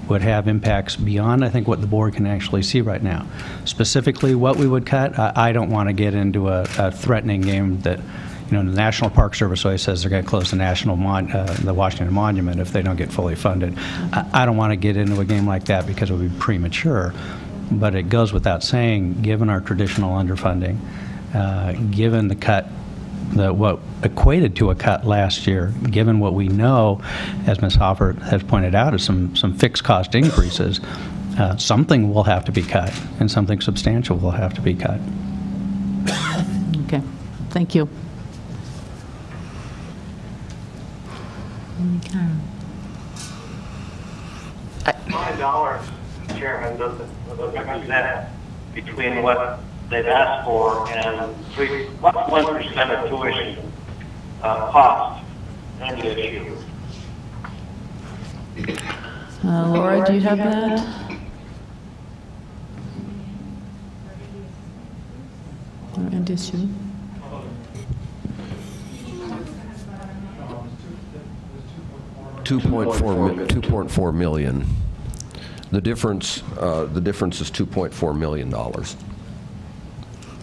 would have impacts beyond, I think, what the board can actually see right now. Specifically, what we would cut, I don't want to get into a threatening game that, the National Park Service always says they're going to close the Washington Monument if they don't get fully funded. I don't want to get into a game like that because it would be premature. But it goes without saying, given our traditional underfunding, given the cut, what equated to a cut last year, given what we know, as Ms. Hoffer has pointed out, is some fixed cost increases, something will have to be cut, and something substantial will have to be cut. Okay, thank you. $5, Chairman, doesn't represent between what they've asked for and what 1% of tuition cost NDSU? Laura, do you have that? Or NDSU? $2.4 million. The difference is $2.4 million.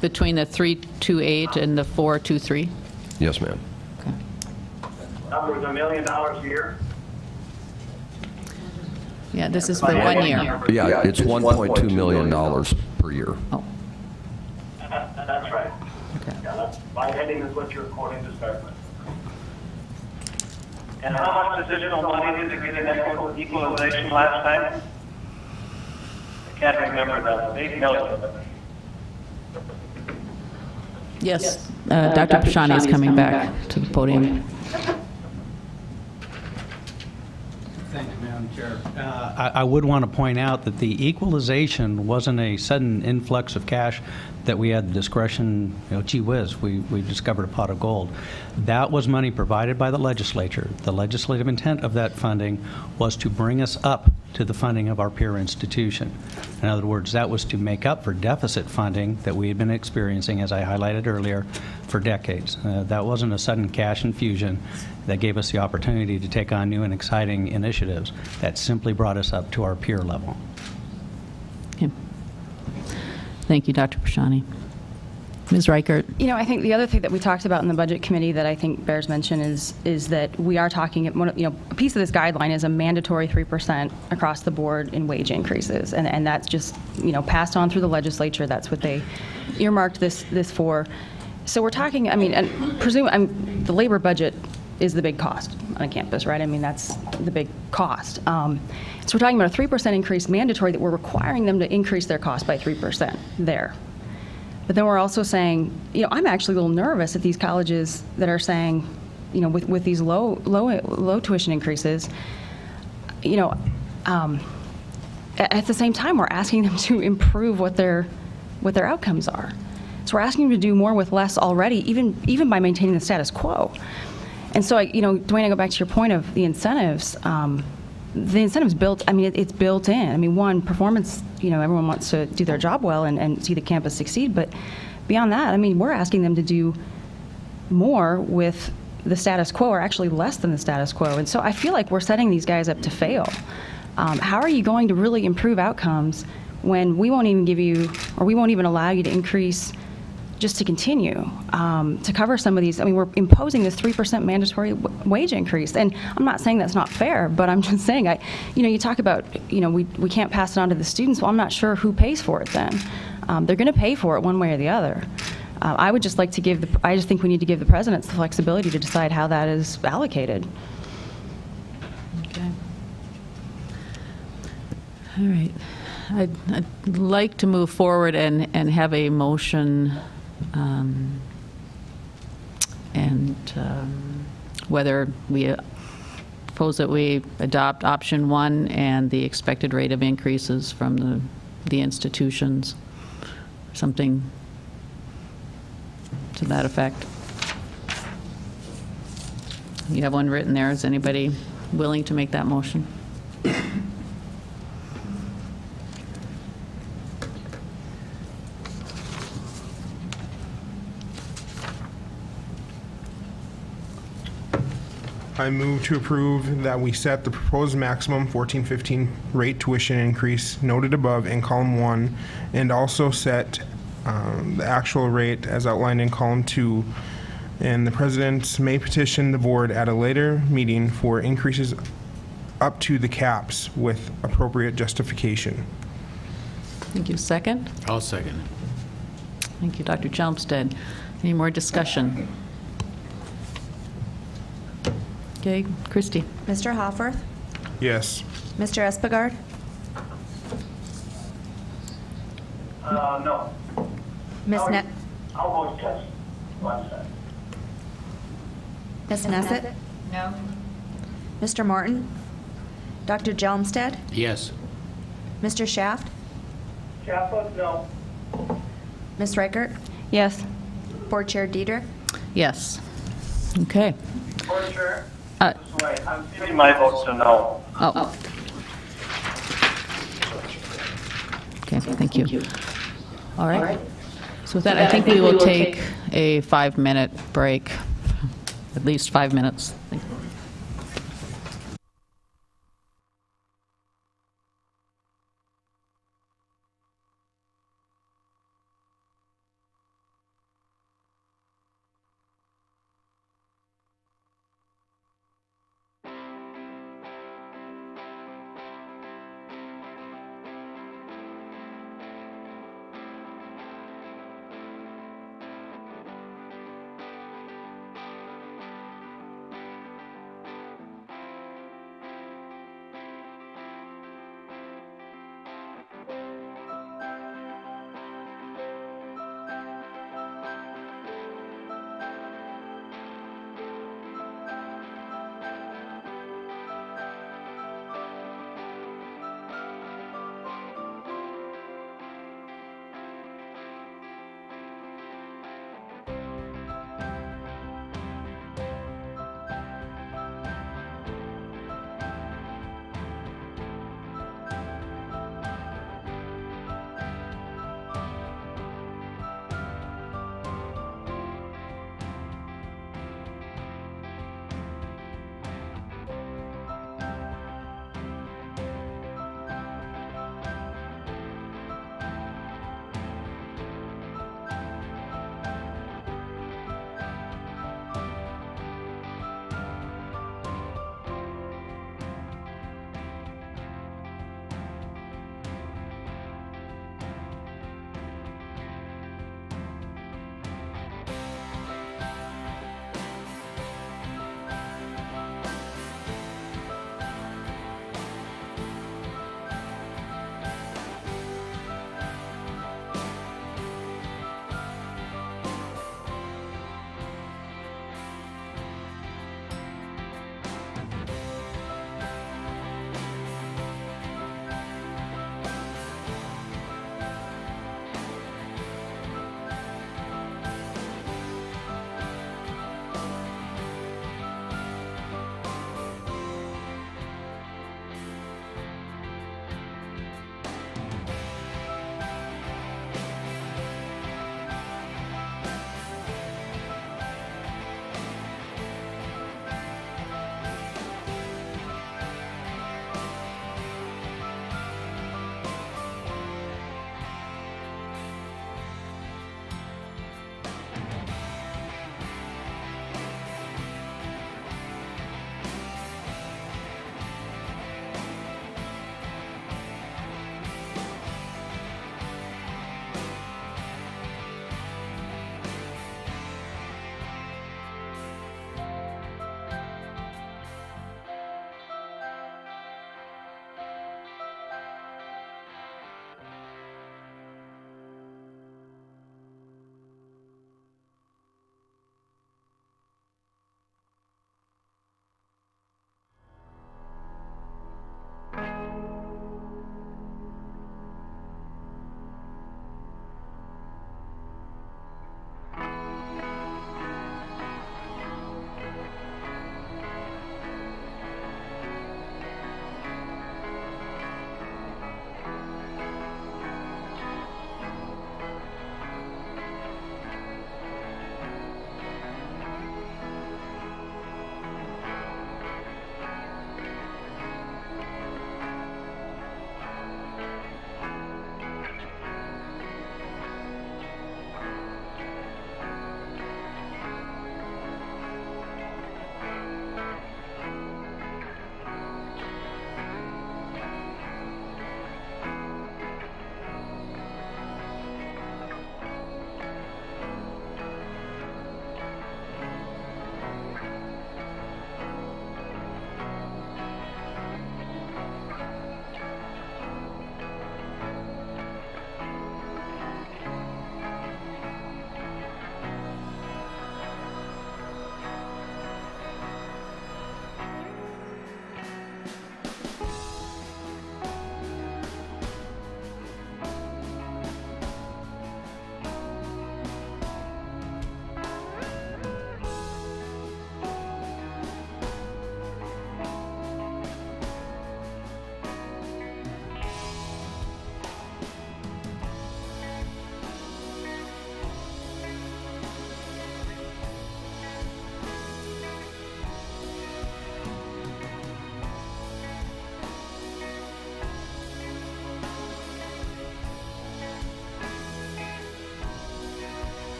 Between the 328 and the 423? Yes, ma'am. Okay. Numbers $1 million a year? Yeah, this is for 1 year. Yeah, it's $1.2 million per year. Oh. That's right. Okay. Yeah, that's, my heading is what you're quoting to start with. And how much additional money did you get in equalization last time? I can't remember that. 8 million. Yes, Dr. Pashani is coming back to the podium. Thank you, Madam Chair. I would want to point out that the equalization wasn't a sudden influx of cash that we had the discretion, gee whiz, we discovered a pot of gold. That was money provided by the legislature. The legislative intent of that funding was to bring us up to the funding of our peer institution. In other words, that was to make up for deficit funding that we had been experiencing, as I highlighted earlier, for decades. That wasn't a sudden cash infusion that gave us the opportunity to take on new and exciting initiatives. That simply brought us up to our peer level. Okay. Thank you, Dr. Pashani. Ms. Reichert. I think the other thing that we talked about in the Budget Committee that I think bears mention is that we are talking, a piece of this guideline is a mandatory 3% across the board in wage increases. And that's just, passed on through the legislature. That's what they earmarked this for. So we're talking, and the labor budget is the big cost on a campus, right? That's the big cost. So we're talking about a 3% increase mandatory that we're requiring them to increase their cost by 3% there. But then we're also saying, I'm actually a little nervous at these colleges that are saying, with these low tuition increases, at the same time, we're asking them to improve what their outcomes are. So we're asking them to do more with less already, even by maintaining the status quo. And so, Dwayne, I go back to your point of the incentives. The incentives built, it's built in. One, performance, everyone wants to do their job well and see the campus succeed. But beyond that, we're asking them to do more with the status quo, or actually less than the status quo. And so I feel like we're setting these guys up to fail. How are you going to really improve outcomes when we won't even give you, or we won't even allow you to increase just to continue to cover some of these? We're imposing this 3% mandatory wage increase, and I'm not saying that's not fair, but I'm just saying, you talk about, we can't pass it on to the students. Well, I'm not sure who pays for it then. They're going to pay for it one way or the other. I would just like to I just think we need to give the presidents the flexibility to decide how that is allocated. Okay. All right. I'd like to move forward and have a motion. Whether we propose that we adopt option 1 and the expected rate of increases from the institutions, something to that effect. You have one written there. Is anybody willing to make that motion? I move to approve that we set the proposed maximum 1415 rate tuition increase noted above in column 1, and also set the actual rate as outlined in column 2. And the president may petition the board at a later meeting for increases up to the caps with appropriate justification. Thank you. Second? I'll second. Thank you, Dr. Chelmsted. Any more discussion? Okay, Christy. Mr. Hofferth? Yes. Mr. Espegard? No. Ms. Net? I'll vote yes. One second. Ms. Nesset? No. Mr. Morton? Dr. Jelmstead? Yes. Mr. Shaft? Shaft votes no. Ms. Reichert? Yes. Board Chair Dietrich? Yes. Okay. Board Chair, Uh, this way, I'm giving my vote to no. Oh. Okay, thank you. All right. So with that, I think we will take a 5-minute break, at least 5 minutes. Thank you.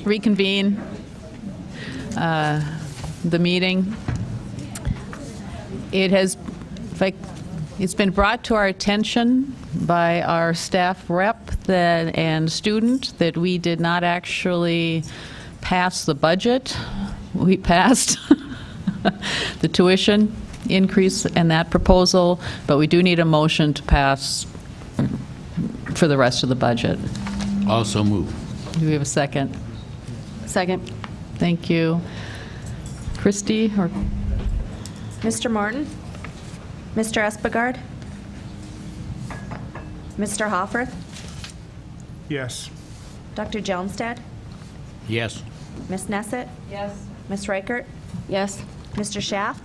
reconvene the meeting. It's been brought to our attention by our staff rep and student that we did not actually pass the budget. We passed the tuition increase and that proposal, but we do need a motion to pass for the rest of the budget. Also move. Do we have a second? Second. Thank you. Christie or Mr. Morton? Mr. Espegard? Mr. Hofferth? Yes. Dr. Johnstad? Yes. Ms. Nesset? Yes. Ms. Reichert? Yes. Mr. Schaff?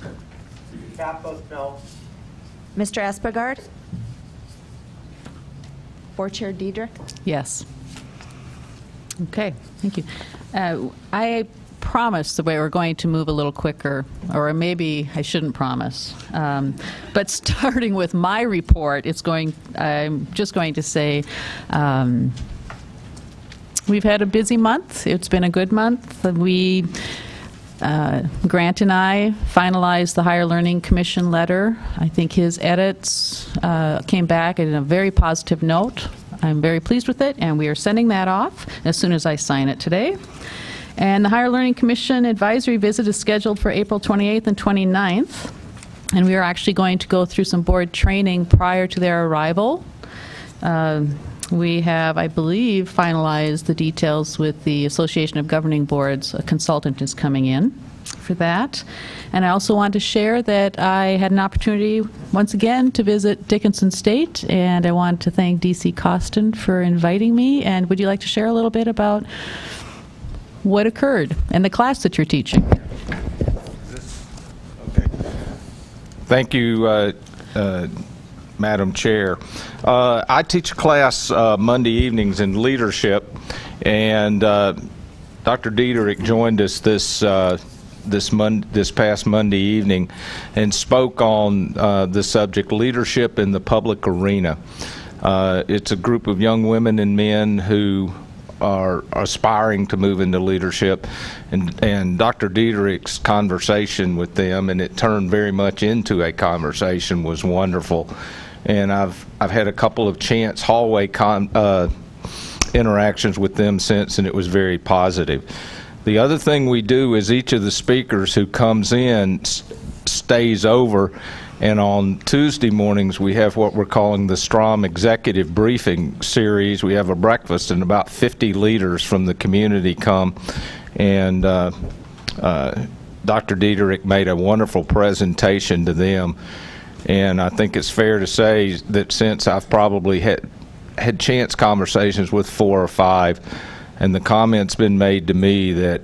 Schaff votes no. Mr. Espegard? Board Chair Diedrich? yes? Okay, thank you. I promised that we were going to move a little quicker, or maybe I shouldn't promise. But starting with my report, I'm just going to say we've had a busy month. It's been a good month. Grant and I finalized the Higher Learning Commission letter. I think his edits came back in a very positive note. I'm very pleased with it, and we are sending that off as soon as I sign it today. And the Higher Learning Commission advisory visit is scheduled for April 28th and 29th, and we are actually going to go through some board training prior to their arrival. We have, I believe, finalized the details with the Association of Governing Boards. A consultant is coming in for that. And I also want to share that I had an opportunity once again to visit Dickinson State, and I want to thank D.C. Costin for inviting me. And would you like to share a little bit about what occurred and the class that you're teaching? Okay. Thank you, Madam Chair. I teach a class Monday evenings in leadership, and Dr. Diedrich joined us this past Monday evening and spoke on the subject, leadership in the public arena. It's a group of young women and men who are aspiring to move into leadership, and Dr. Diedrich's conversation with them, and it turned very much into a conversation, was wonderful. And I've had a couple of chance hallway interactions with them since, and it was very positive. The other thing we do is each of the speakers who comes in stays over, and on Tuesday mornings we have what we're calling the Strom Executive Briefing Series. We have a breakfast, and about 50 leaders from the community come, and Dr. Diedrich made a wonderful presentation to them. And I think it's fair to say that since I've probably had chance conversations with 4 or 5, and the comment's been made to me that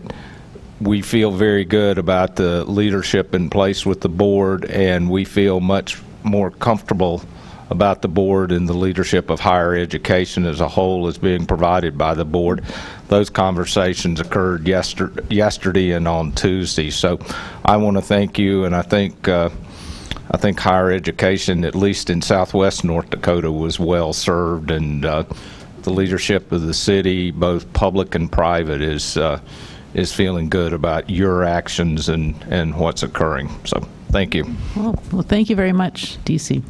we feel very good about the leadership in place with the board, and we feel much more comfortable about the board and the leadership of higher education as a whole is being provided by the board. Those conversations occurred yesterday and on Tuesday. So I want to thank you, and I think higher education, at least in southwest North Dakota, was well served, and the leadership of the city, both public and private, is feeling good about your actions and what's occurring. So thank you. Well, thank you very much, DC.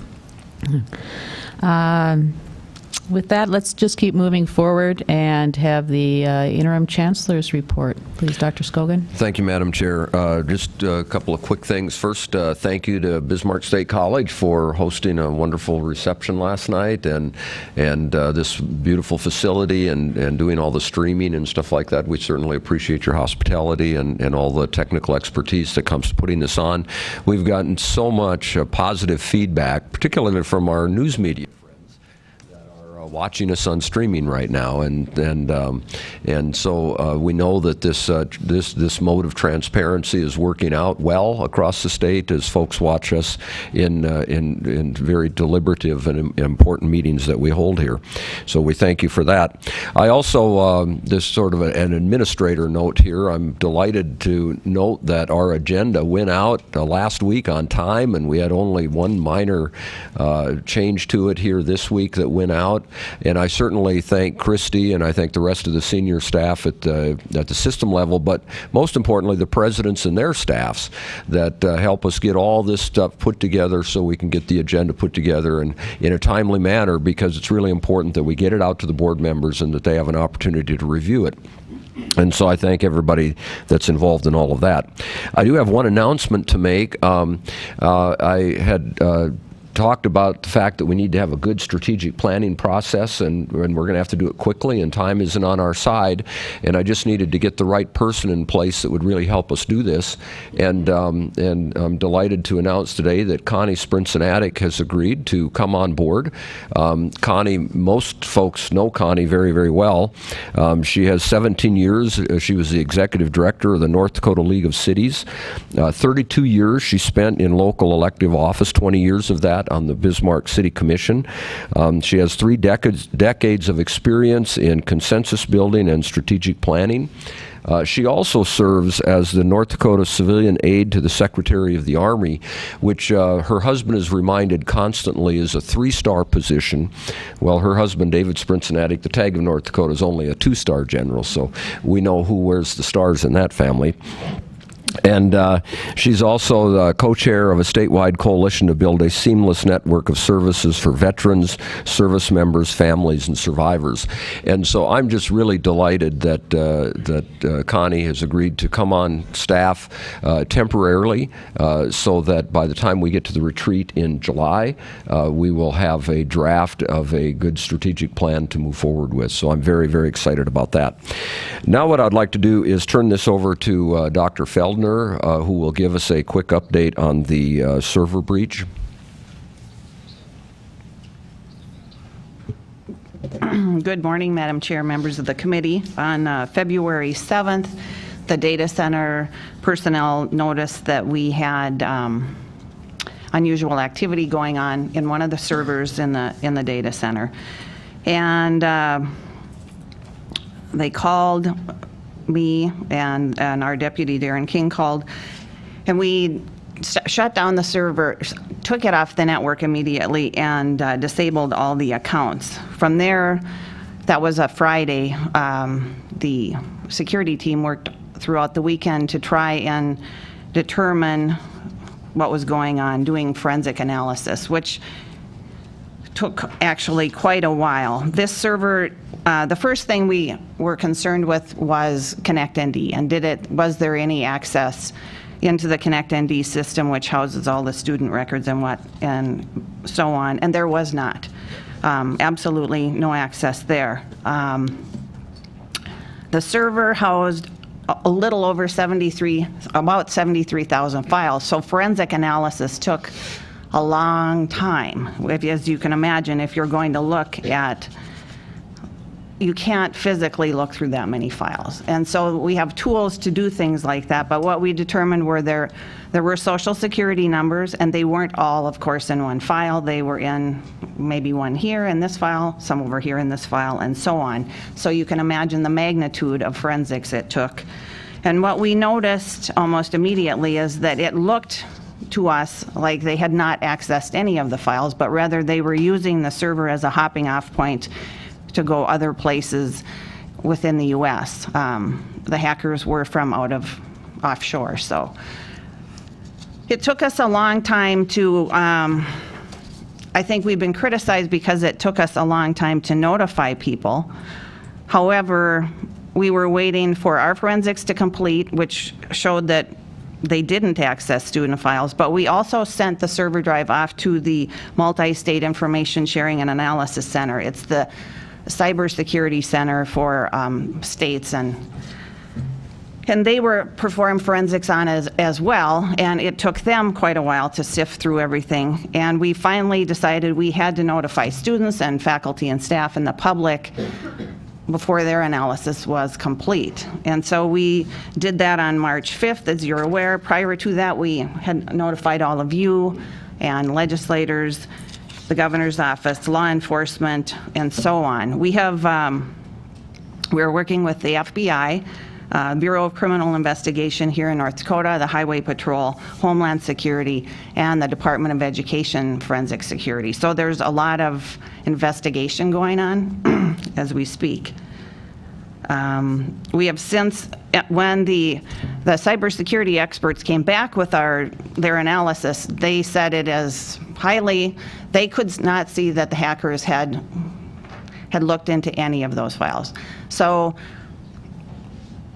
With that, let's just keep moving forward and have the interim chancellor's report. Please, Dr. Skogan. Thank you, Madam Chair. Just a couple of quick things. First, thank you to Bismarck State College for hosting a wonderful reception last night, and this beautiful facility, and doing all the streaming and stuff like that. We certainly appreciate your hospitality and all the technical expertise that comes to putting this on. We've gotten so much positive feedback, particularly from our news media watching us on streaming right now, and so we know that this mode of transparency is working out well across the state as folks watch us in very deliberative and important meetings that we hold here. So we thank you for that. I also, this sort of an administrator note here, I'm delighted to note that our agenda went out last week on time, and we had only one minor change to it here this week that went out. And I certainly thank Christy, and I thank the rest of the senior staff at the system level, but most importantly, the presidents and their staffs that help us get all this stuff put together so we can get the agenda put together and in a timely manner, because it's really important that we get it out to the board members and that they have an opportunity to review it. And so I thank everybody that's involved in all of that. I do have one announcement to make. I had talked about the fact that we need to have a good strategic planning process, and we're going to have to do it quickly, and time isn't on our side. And I just needed to get the right person in place that would really help us do this. And I'm delighted to announce today that Connie Sprincinatic has agreed to come on board. Connie, most folks know Connie very, very well. She has 17 years. She was the executive director of the North Dakota League of Cities. 32 years she spent in local elective office, 20 years of that on the Bismarck City Commission. She has 3 decades of experience in consensus building and strategic planning. She also serves as the North Dakota Civilian Aide to the Secretary of the Army, which her husband is reminded constantly is a 3-star position. Well, her husband, David Sprincinatic, the Tag of North Dakota, is only a 2-star general, so we know who wears the stars in that family. And she's also the co-chair of a statewide coalition to build a seamless network of services for veterans, service members, families, and survivors. And so I'm just really delighted that Connie has agreed to come on staff temporarily, so that by the time we get to the retreat in July, we will have a draft of a good strategic plan to move forward with. So I'm very, very excited about that. Now what I'd like to do is turn this over to Dr. Feldner, who will give us a quick update on the server breach. Good morning, Madam Chair, members of the committee. On February 7th, the data center personnel noticed that we had unusual activity going on in one of the servers in the data center. And they called me, and our deputy Darren King called, and we shut down the server, took it off the network immediately, and disabled all the accounts. From there, that was a Friday, the security team worked throughout the weekend to try and determine what was going on, doing forensic analysis, which took actually quite a while. This server, the first thing we were concerned with was ConnectND, and was there any access into the ConnectND system, which houses all the student records and so on, and there was not. Absolutely no access there. The server housed a little over about 73,000 files, so forensic analysis took a long time. As you can imagine, if you're going to look at, you can't physically look through that many files. And so we have tools to do things like that, but what we determined were there were social security numbers, and they weren't all, of course, in one file. They were in maybe one here in this file, some over here in this file, and so on. So you can imagine the magnitude of forensics it took. And what we noticed almost immediately is that it looked to us like they had not accessed any of the files, but rather they were using the server as a hopping off point to go other places within the U.S. The hackers were from offshore, so it took us a long time to, I think we've been criticized because it took us a long time to notify people. However, we were waiting for our forensics to complete, which showed that they didn't access student files, but we also sent the server drive off to the Multi-State Information Sharing and Analysis Center. It's the cybersecurity center for states, and they were performing forensics on as well, and it took them quite a while to sift through everything. And we finally decided we had to notify students and faculty and staff and the public before their analysis was complete. And so we did that on March 5th, as you're aware. Prior to that, we had notified all of you and legislators, the governor's office, law enforcement, and so on. We're working with the FBI Bureau of Criminal Investigation here in North Dakota, the Highway Patrol, Homeland Security, and the Department of Education Forensic Security. So there's a lot of investigation going on as we speak. We have since, when the cybersecurity experts came back with their analysis, they said it as highly, they could not see that the hackers had looked into any of those files. So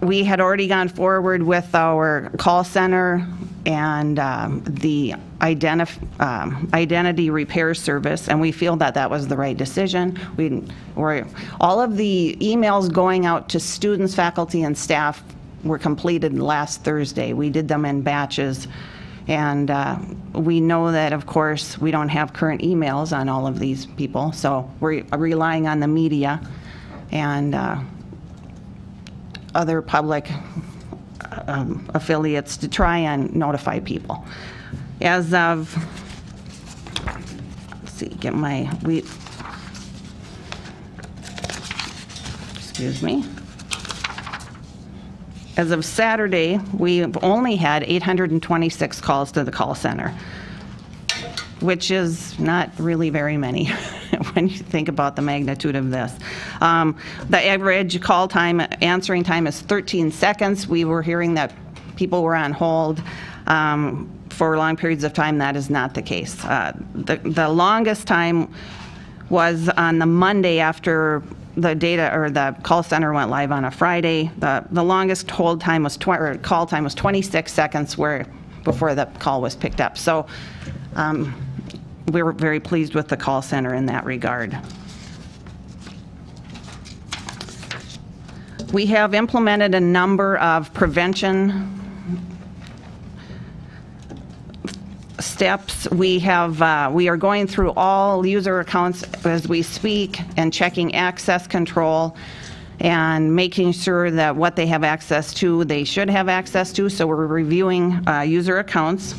we had already gone forward with our call center and the identity repair service, and we feel that that was the right decision. All of the emails going out to students, faculty, and staff were completed last Thursday. We did them in batches, and we know that, of course, we don't have current emails on all of these people, so we're relying on the media and other public affiliates to try and notify people. As of, let's see, excuse me. As of Saturday, we've only had 826 calls to the call center, which is not really very many when you think about the magnitude of this. The average call time, answering time is 13 seconds. We were hearing that people were on hold for long periods of time. That is not the case. The longest time was on the Monday after the data or the call center went live on a Friday. The longest hold time was call time was 26 seconds before the call was picked up. So we were very pleased with the call center in that regard. We have implemented a number of prevention steps. We are going through all user accounts as we speak and checking access control and making sure that what they have access to, they should have access to. So we're reviewing user accounts.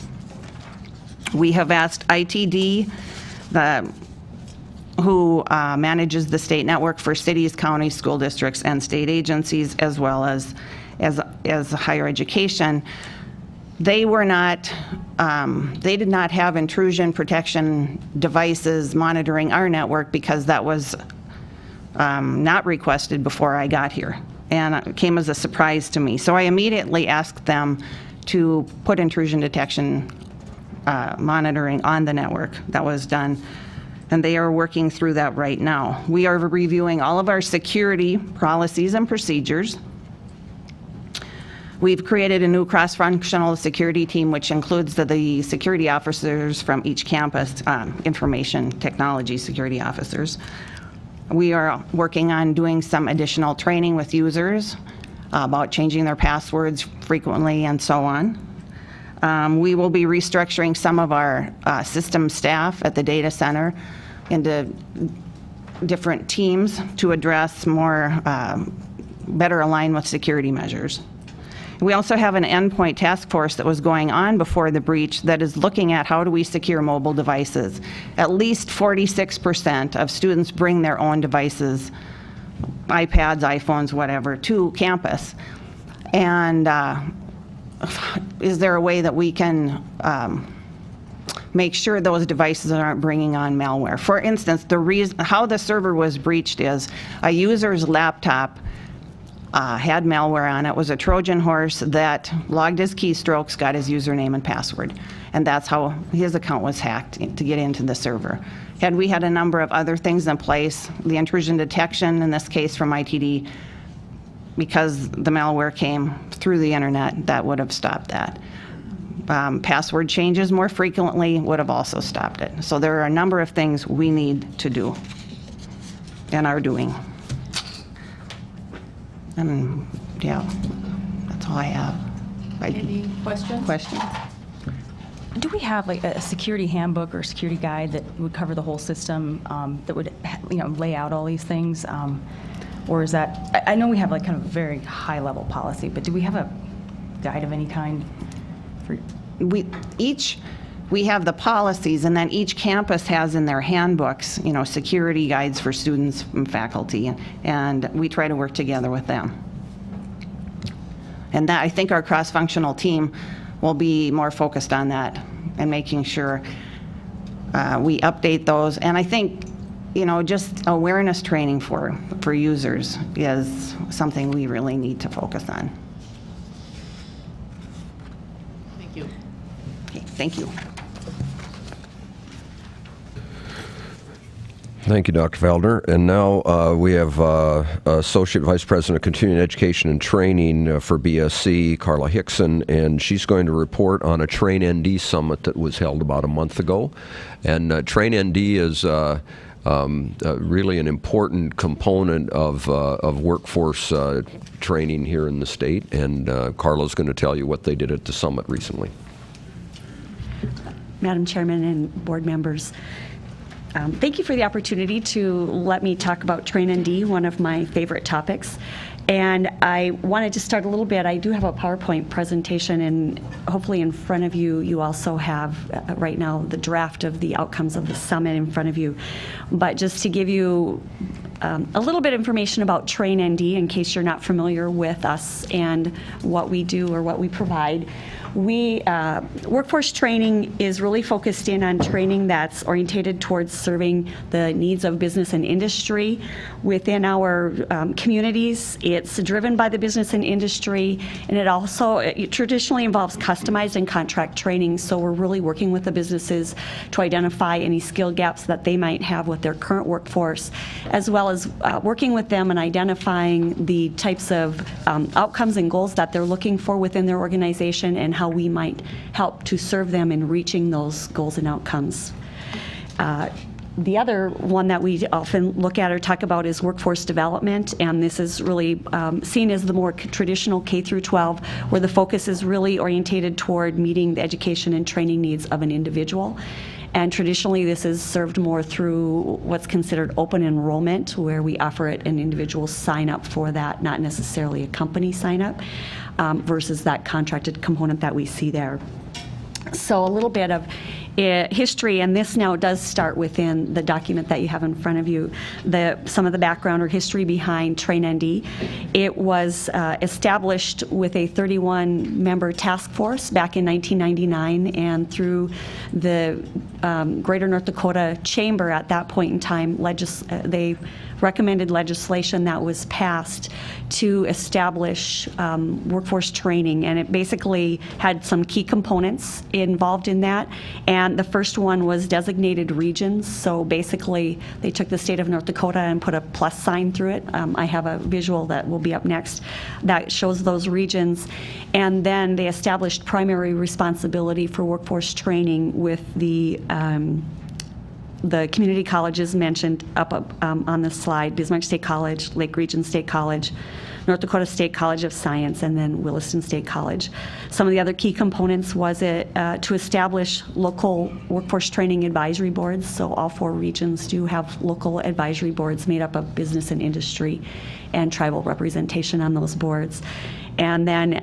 We have asked ITD, who manages the state network for cities, counties, school districts, and state agencies, as well as higher education. They were not, they did not have intrusion protection devices monitoring our network because that was not requested before I got here, and it came as a surprise to me. So I immediately asked them to put intrusion detection monitoring on the network. That was done, and they are working through that right now. We are reviewing all of our security policies and procedures. We've created a new cross-functional security team, which includes the security officers from each campus, information technology security officers. We are working on doing some additional training with users about changing their passwords frequently and so on. We will be restructuring some of our system staff at the data center into different teams to address more, better align with security measures. We also have an endpoint task force that was going on before the breach that is looking at how do we secure mobile devices. At least 46% of students bring their own devices, iPads, iPhones, whatever, to campus. And is there a way that we can make sure those devices aren't bringing on malware? For instance, the reason how the server was breached is a user's laptop had malware on it, was a Trojan horse that logged his keystrokes, got his username and password, and that's how his account was hacked to get into the server. Had we had a number of other things in place, the intrusion detection, in this case from ITD, because the malware came through the internet, that would have stopped that. Password changes more frequently would have also stopped it. So there are a number of things we need to do and are doing. And yeah, that's all I have. Any questions? Do we have like a security handbook or security guide that would cover the whole system, that would, lay out all these things? Or is that, I know we have like kind of a very high level policy, but do we have a guide of any kind? We have the policies, and then each campus has in their handbooks, security guides for students and faculty, and we try to work together with them. And that, I think our cross-functional team will be more focused on that and making sure we update those. And I think, you know, just awareness training for users is something we really need to focus on. Thank you. Okay, thank you. Thank you, Dr. Feldner. And now we have Associate Vice President of Continuing Education and Training for BSC, Carla Hickson, and she's going to report on a Train ND summit that was held about a month ago. And Train ND is really an important component of workforce training here in the state, and Carla's going to tell you what they did at the summit recently. Madam Chairman and board members, thank you for the opportunity to let me talk about Train ND, one of my favorite topics. And I wanted to start a little bit. I do have a PowerPoint presentation, and hopefully in front of you, you also have right now the draft of the outcomes of the summit in front of you. But just to give you a little bit of information about Train ND in case you're not familiar with us and what we do or what we provide. Workforce training is really focused in on training that's orientated towards serving the needs of business and industry within our communities. It's driven by the business and industry, and it traditionally involves customized and contract training. So we're really working with the businesses to identify any skill gaps that they might have with their current workforce, as well as working with them and identifying the types of outcomes and goals that they're looking for within their organization and how we might help to serve them in reaching those goals and outcomes. The other one that we often look at or talk about is workforce development, and this is really seen as the more traditional K through 12, where the focus is really orientated toward meeting the education and training needs of an individual. And traditionally, this is served more through what's considered open enrollment, where we offer it an individual sign up for that, not necessarily a company sign up, versus that contracted component that we see there. So a little bit of history, and this now does start within the document that you have in front of you, some of the background or history behind Train ND. It was established with a 31-member task force back in 1999, and through the Greater North Dakota Chamber at that point in time, they recommended legislation that was passed to establish workforce training, and it basically had some key components involved in that. And the first one was designated regions. So basically, they took the state of North Dakota and put a plus sign through it. I have a visual that will be up next that shows those regions. And then they established primary responsibility for workforce training with the community colleges mentioned up on this slide: Bismarck State College, Lake Region State College, North Dakota State College of Science, and then Williston State College. Some of the other key components was to establish local workforce training advisory boards. So all 4 regions do have local advisory boards made up of business and industry and tribal representation on those boards. And then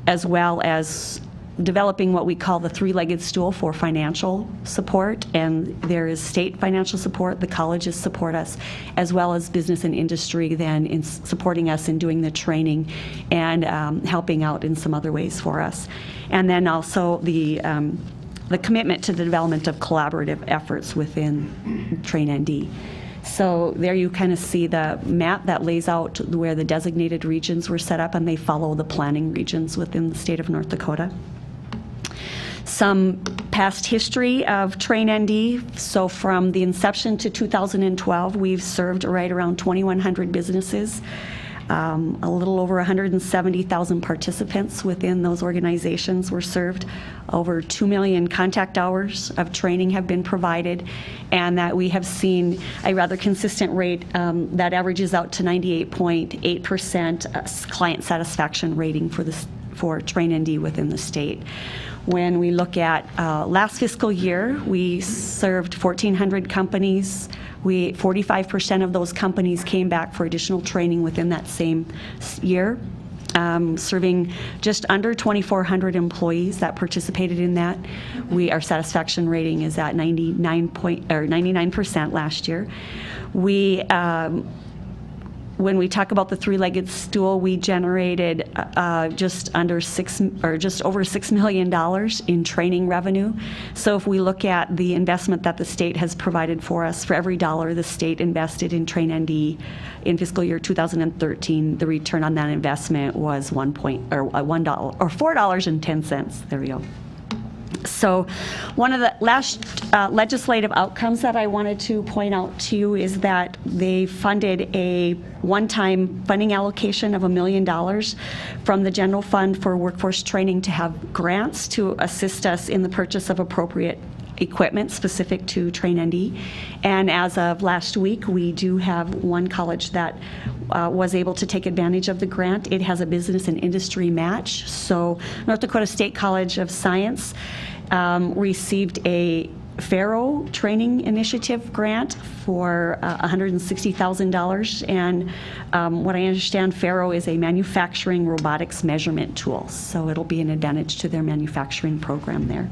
as well as developing what we call the 3-legged stool for financial support, and there is state financial support, the colleges support us, as well as business and industry then in supporting us in doing the training and helping out in some other ways for us. And then also the commitment to the development of collaborative efforts within Train ND. So there you kind of see the map that lays out where the designated regions were set up, and they follow the planning regions within the state of North Dakota. Some past history of Train ND. So from the inception to 2012, we've served right around 2,100 businesses, a little over 170,000 participants within those organizations were served. Over 2 million contact hours of training have been provided, and that we have seen a rather consistent rate that averages out to 98.8% client satisfaction rating for Train ND within the state. When we look at last fiscal year, we served 1,400 companies. 45% of those companies came back for additional training within that same year, serving just under 2,400 employees that participated in that. Our satisfaction rating is at 99% last year. We when we talk about the three-legged stool, we generated just over $6 million in training revenue. So if we look at the investment that the state has provided for us, for every dollar the state invested in Train ND in fiscal year 2013, the return on that investment was $1 or $4.10. There we go. So one of the last legislative outcomes that I wanted to point out to you is that they funded a one-time funding allocation of $1 million from the general fund for workforce training to have grants to assist us in the purchase of appropriate equipment specific to Train ND. And as of last week, we do have one college that was able to take advantage of the grant. It has a business and industry match. So North Dakota State College of Science received a FARO training initiative grant for $160,000. And what I understand, FARO is a manufacturing robotics measurement tool. So it'll be an advantage to their manufacturing program there.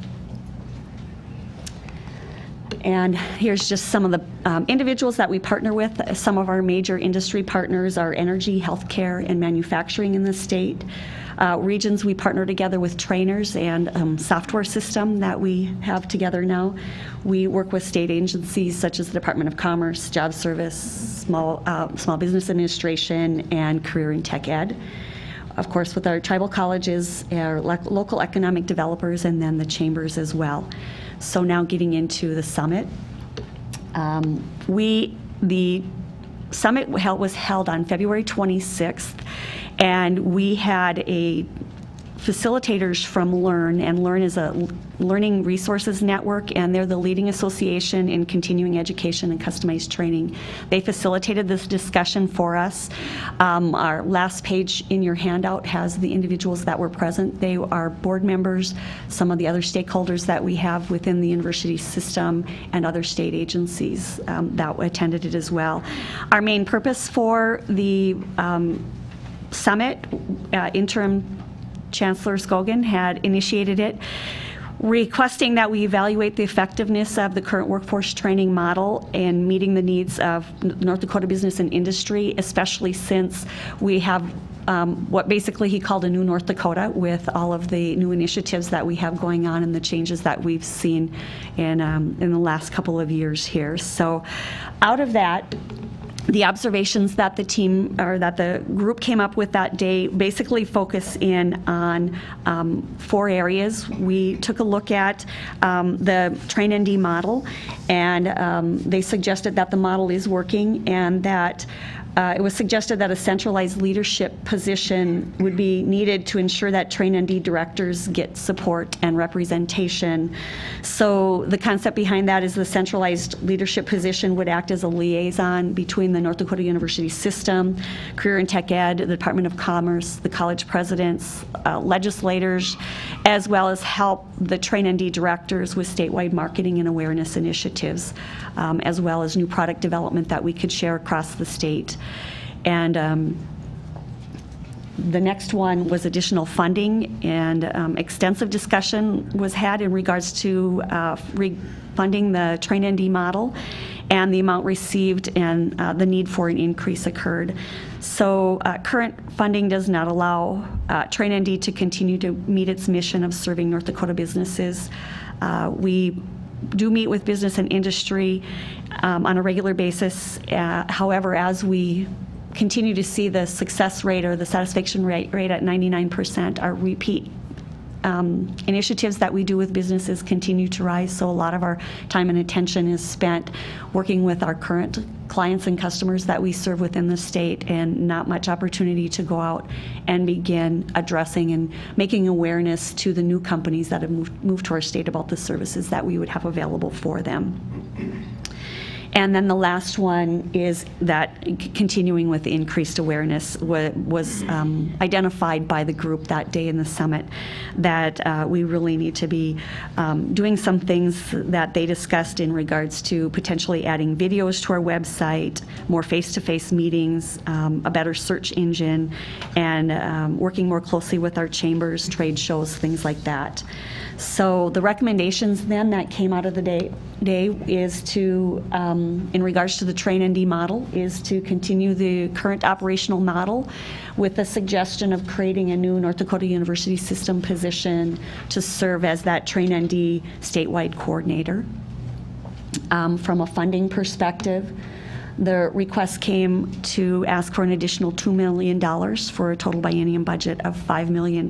And here's just some of the individuals that we partner with. Some of our major industry partners are energy, healthcare, and manufacturing in the state. Regions, we partner together with trainers and software system that we have together now. We work with state agencies such as the Department of Commerce, Job Service, Small Business Administration, and Career and Tech Ed. Of course, with our tribal colleges, our local economic developers, and then the chambers as well. So now getting into the summit. The summit was held on February 26th, and we had facilitators from LEARN, and LEARN is a learning resources network, and they're the leading association in continuing education and customized training. They facilitated this discussion for us. Our last page in your handout has the individuals that were present. They are board members, some of the other stakeholders that we have within the university system, and other state agencies that attended it as well. Our main purpose for the summit, interim Chancellor Scogan had initiated it, requesting that we evaluate the effectiveness of the current workforce training model and meeting the needs of North Dakota business and industry, especially since we have what basically he called a new North Dakota with all of the new initiatives that we have going on and the changes that we've seen in the last couple of years here. So out of that, the observations that the team or that the group came up with that day basically focus in on 4 areas. We took a look at the Train ND model, and they suggested that the model is working, and that it was suggested that a centralized leadership position would be needed to ensure that Train ND directors get support and representation. So the concept behind that is the centralized leadership position would act as a liaison between the North Dakota University system, Career and Tech Ed, the Department of Commerce, the college presidents, legislators, as well as help the Train ND directors with statewide marketing and awareness initiatives, as well as new product development that we could share across the state. And the next one was additional funding, and extensive discussion was had in regards to funding the Train ND model, and the amount received and the need for an increase occurred. So current funding does not allow Train ND to continue to meet its mission of serving North Dakota businesses. We do meet with business and industry on a regular basis. However, as we continue to see the success rate or the satisfaction rate at 99%, our repeat initiatives that we do with businesses continue to rise. So a lot of our time and attention is spent working with our current clients and customers that we serve within the state, and not much opportunity to go out and begin addressing and making awareness to the new companies that have moved to our state about the services that we would have available for them. And then the last one is that continuing with increased awareness was identified by the group that day in the summit, that we really need to be doing some things that they discussed in regards to potentially adding videos to our website, more face-to-face meetings, a better search engine, and working more closely with our chambers, trade shows, things like that. So the recommendations then that came out of the day today is to, in regards to the Train ND model, is to continue the current operational model with a suggestion of creating a new North Dakota University System position to serve as that Train ND statewide coordinator. From a funding perspective, the request came to ask for an additional $2 million for a total biennium budget of $5 million.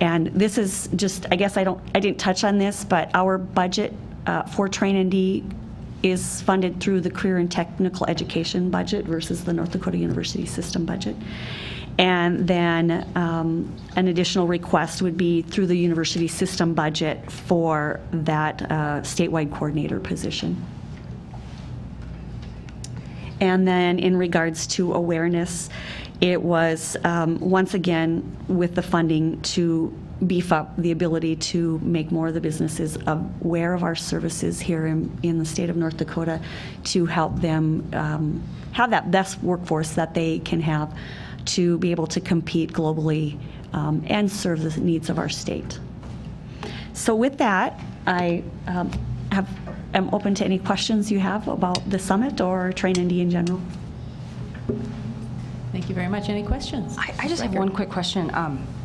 And this is just, I guess I didn't touch on this, but our budget for Train ND is funded through the career and technical education budget versus the North Dakota University System budget. And then an additional request would be through the university system budget for that statewide coordinator position. And then in regards to awareness, it was, once again, with the funding to beef up the ability to make more of the businesses aware of our services here in the state of North Dakota, to help them have that best workforce that they can have to be able to compete globally and serve the needs of our state. So with that, I am open to any questions you have about the summit or Train ND in general. Thank you very much. Any questions? I just have one quick question.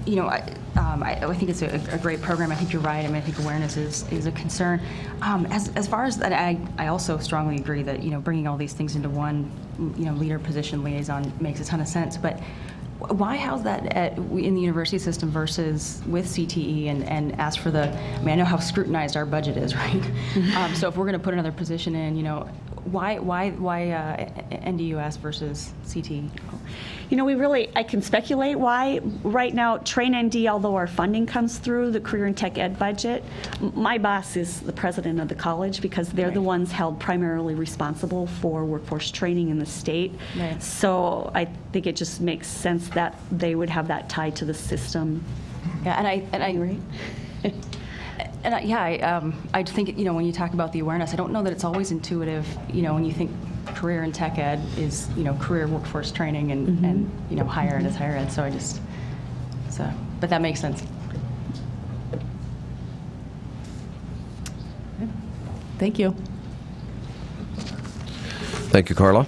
You know, I think it's a great program. I think you're right. I mean, I think awareness is a concern. As far as that, I also strongly agree that, you know, bringing all these things into one, you know, leader position liaison makes a ton of sense. But why house that in the university system versus with CTE and ask for the, I mean, I know how scrutinized our budget is, right? So if we're going to put another position in, you know, why NDUS versus CTE? You know, I can speculate why. Right now, Train ND, although our funding comes through the career and tech ed budget, my boss is the president of the college because they're the ones held primarily responsible for workforce training in the state. Right. So I think it just makes sense that they would have that tied to the system. Yeah, and I agree. And I think, you know, when you talk about the awareness, I don't know that it's always intuitive, you know, when you think career and tech ed is, you know, career workforce training and you know, higher ed is higher ed. So but that makes sense. Thank you. Thank you, Carla.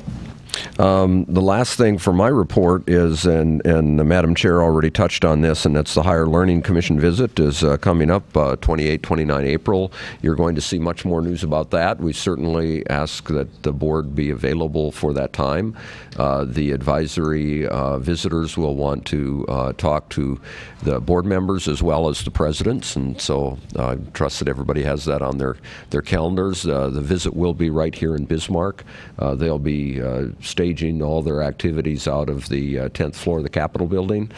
The last thing for my report is, and the Madam Chair already touched on this, and that's the Higher Learning Commission visit is coming up 28, 29 April. You're going to see much more news about that. We certainly ask that the board be available for that time. The advisory visitors will want to talk to the board members as well as the presidents, and so I trust that everybody has that on their calendars. The visit will be right here in Bismarck. They'll be staging all their activities out of the 10th floor of the Capitol building.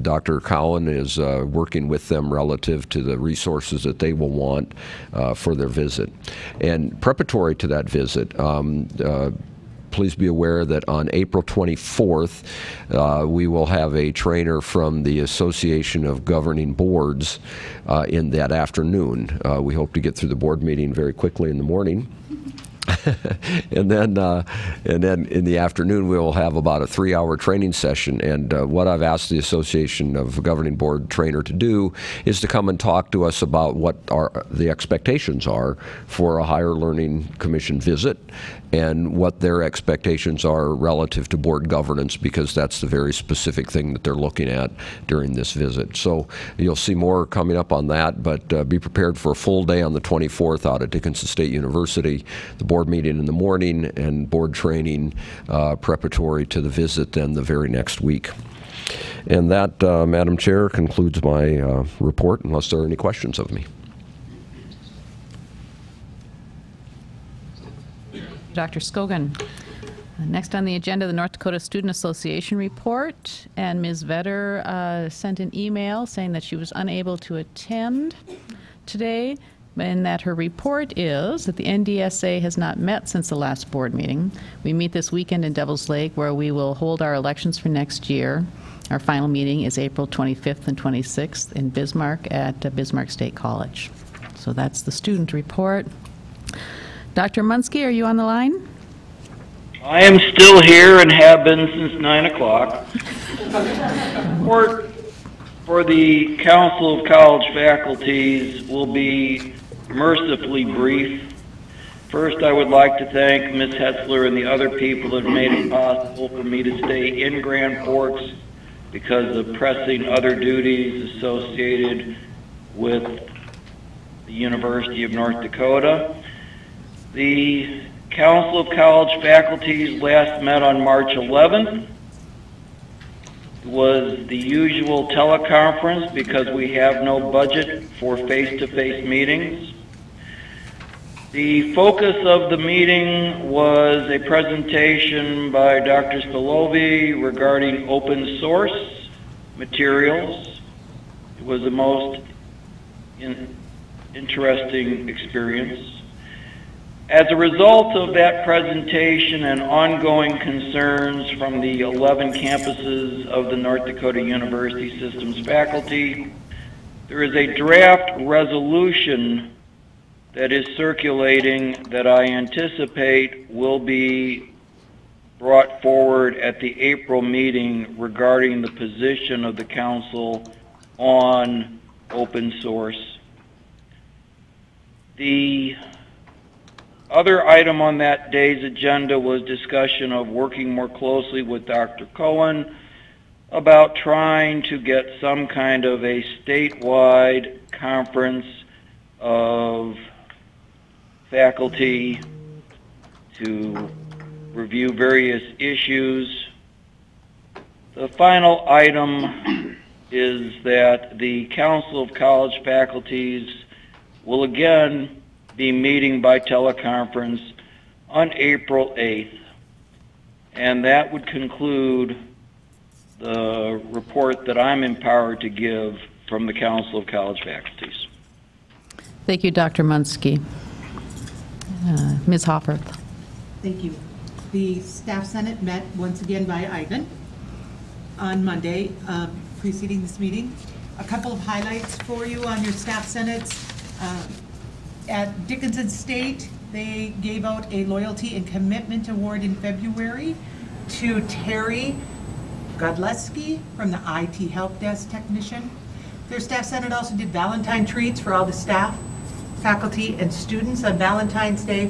Dr. Cowan is working with them relative to the resources that they will want for their visit. And preparatory to that visit, please be aware that on April 24th, we will have a trainer from the Association of Governing Boards in that afternoon. We hope to get through the board meeting very quickly in the morning. and then in the afternoon we will have about a 3-hour training session. And what I've asked the Association of Governing Board trainer to do is to come and talk to us about what the expectations are for a Higher Learning Commission visit and what their expectations are relative to board governance, because that's the very specific thing that they're looking at during this visit. So you'll see more coming up on that, but be prepared for a full day on the 24th out at Dickinson State University, the board meeting in the morning and board training preparatory to the visit then the very next week. And that, Madam Chair, concludes my report, unless there are any questions of me. Dr. Skogan. Next on the agenda, the North Dakota Student Association report, and Ms. Vetter sent an email saying that she was unable to attend today, and that her report is that the NDSA has not met since the last board meeting. We meet this weekend in Devil's Lake, where we will hold our elections for next year. Our final meeting is April 25th and 26th in Bismarck at Bismarck State College. So that's the student report. Dr. Munsky, are you on the line? I am still here and have been since 9 o'clock. for the Council of College Faculties will be mercifully brief. First, I would like to thank Ms. Hetzler and the other people that have made it possible for me to stay in Grand Forks because of pressing other duties associated with the University of North Dakota. The Council of College Faculties last met on March 11th. It was the usual teleconference because we have no budget for face-to-face meetings. The focus of the meeting was a presentation by Dr. Spillovi regarding open source materials. It was the most interesting experience. As a result of that presentation and ongoing concerns from the 11 campuses of the North Dakota University Systems faculty, there is a draft resolution that is circulating that I anticipate will be brought forward at the April meeting regarding the position of the council on open source. The other item on that day's agenda was discussion of working more closely with Dr. Cohen about trying to get some kind of a statewide conference of faculty to review various issues. The final item is that the Council of College Faculties will again be meeting by teleconference on April 8th. And that would conclude the report that I'm empowered to give from the Council of College Faculties. Thank you, Dr. Munsky. Ms. Hofferth. Thank you. The Staff Senate met once again by Ivan on Monday preceding this meeting. A couple of highlights for you on your Staff Senates. At Dickinson State, they gave out a Loyalty and Commitment Award in February to Terry Godleski from the IT Help Desk Technician. Their Staff Senate also did Valentine treats for all the staff, faculty, and students on Valentine's Day.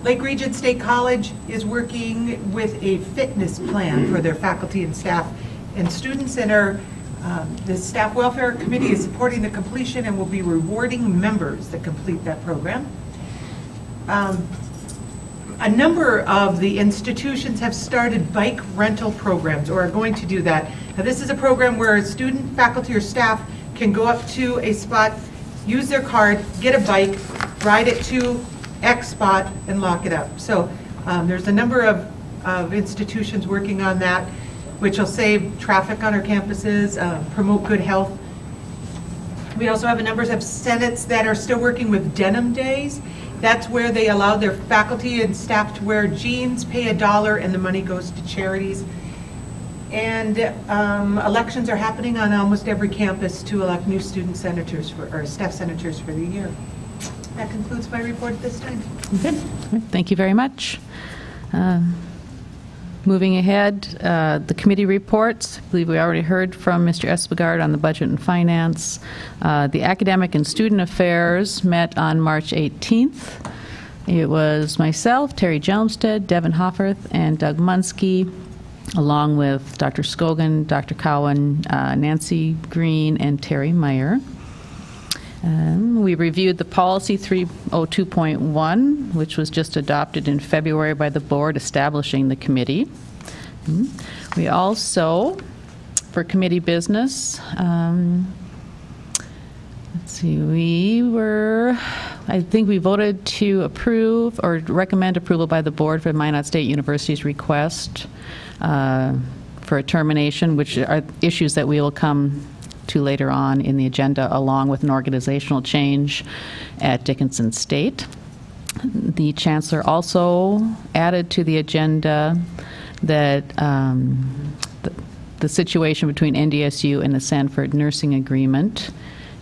Lake Region State College is working with a fitness plan for their faculty and staff and students, and the Staff Welfare Committee is supporting the completion and will be rewarding members that complete that program. A number of the institutions have started bike rental programs or are going to do that. Now, this is a program where a student, faculty, or staff can go up to a spot, use their card, get a bike, ride it to X spot, and lock it up. So there's a number of institutions working on that, which will save traffic on our campuses, promote good health. We also have a number of senates that are still working with denim days. That's where they allow their faculty and staff to wear jeans, pay $1, and the money goes to charities. And elections are happening on almost every campus to elect new student senators or staff senators for the year. That concludes my report at this time. Good. Thank you very much. Moving ahead, the committee reports. I believe we already heard from Mr. Espegard on the budget and finance. The academic and student affairs met on March 18th. It was myself, Terry Jelmstead, Devin Hofferth, and Doug Munsky, along with Dr. Scogan, Dr. Cowan, Nancy Green, and Terry Meyer. We reviewed the policy 302.1, which was just adopted in February by the board establishing the committee. We also, for committee business, let's see, I think we voted to approve or recommend approval by the board for Minot State University's request for a termination, which are issues that we will come to later on in the agenda, along with an organizational change at Dickinson State. The chancellor also added to the agenda that the situation between NDSU and the Sanford nursing agreement,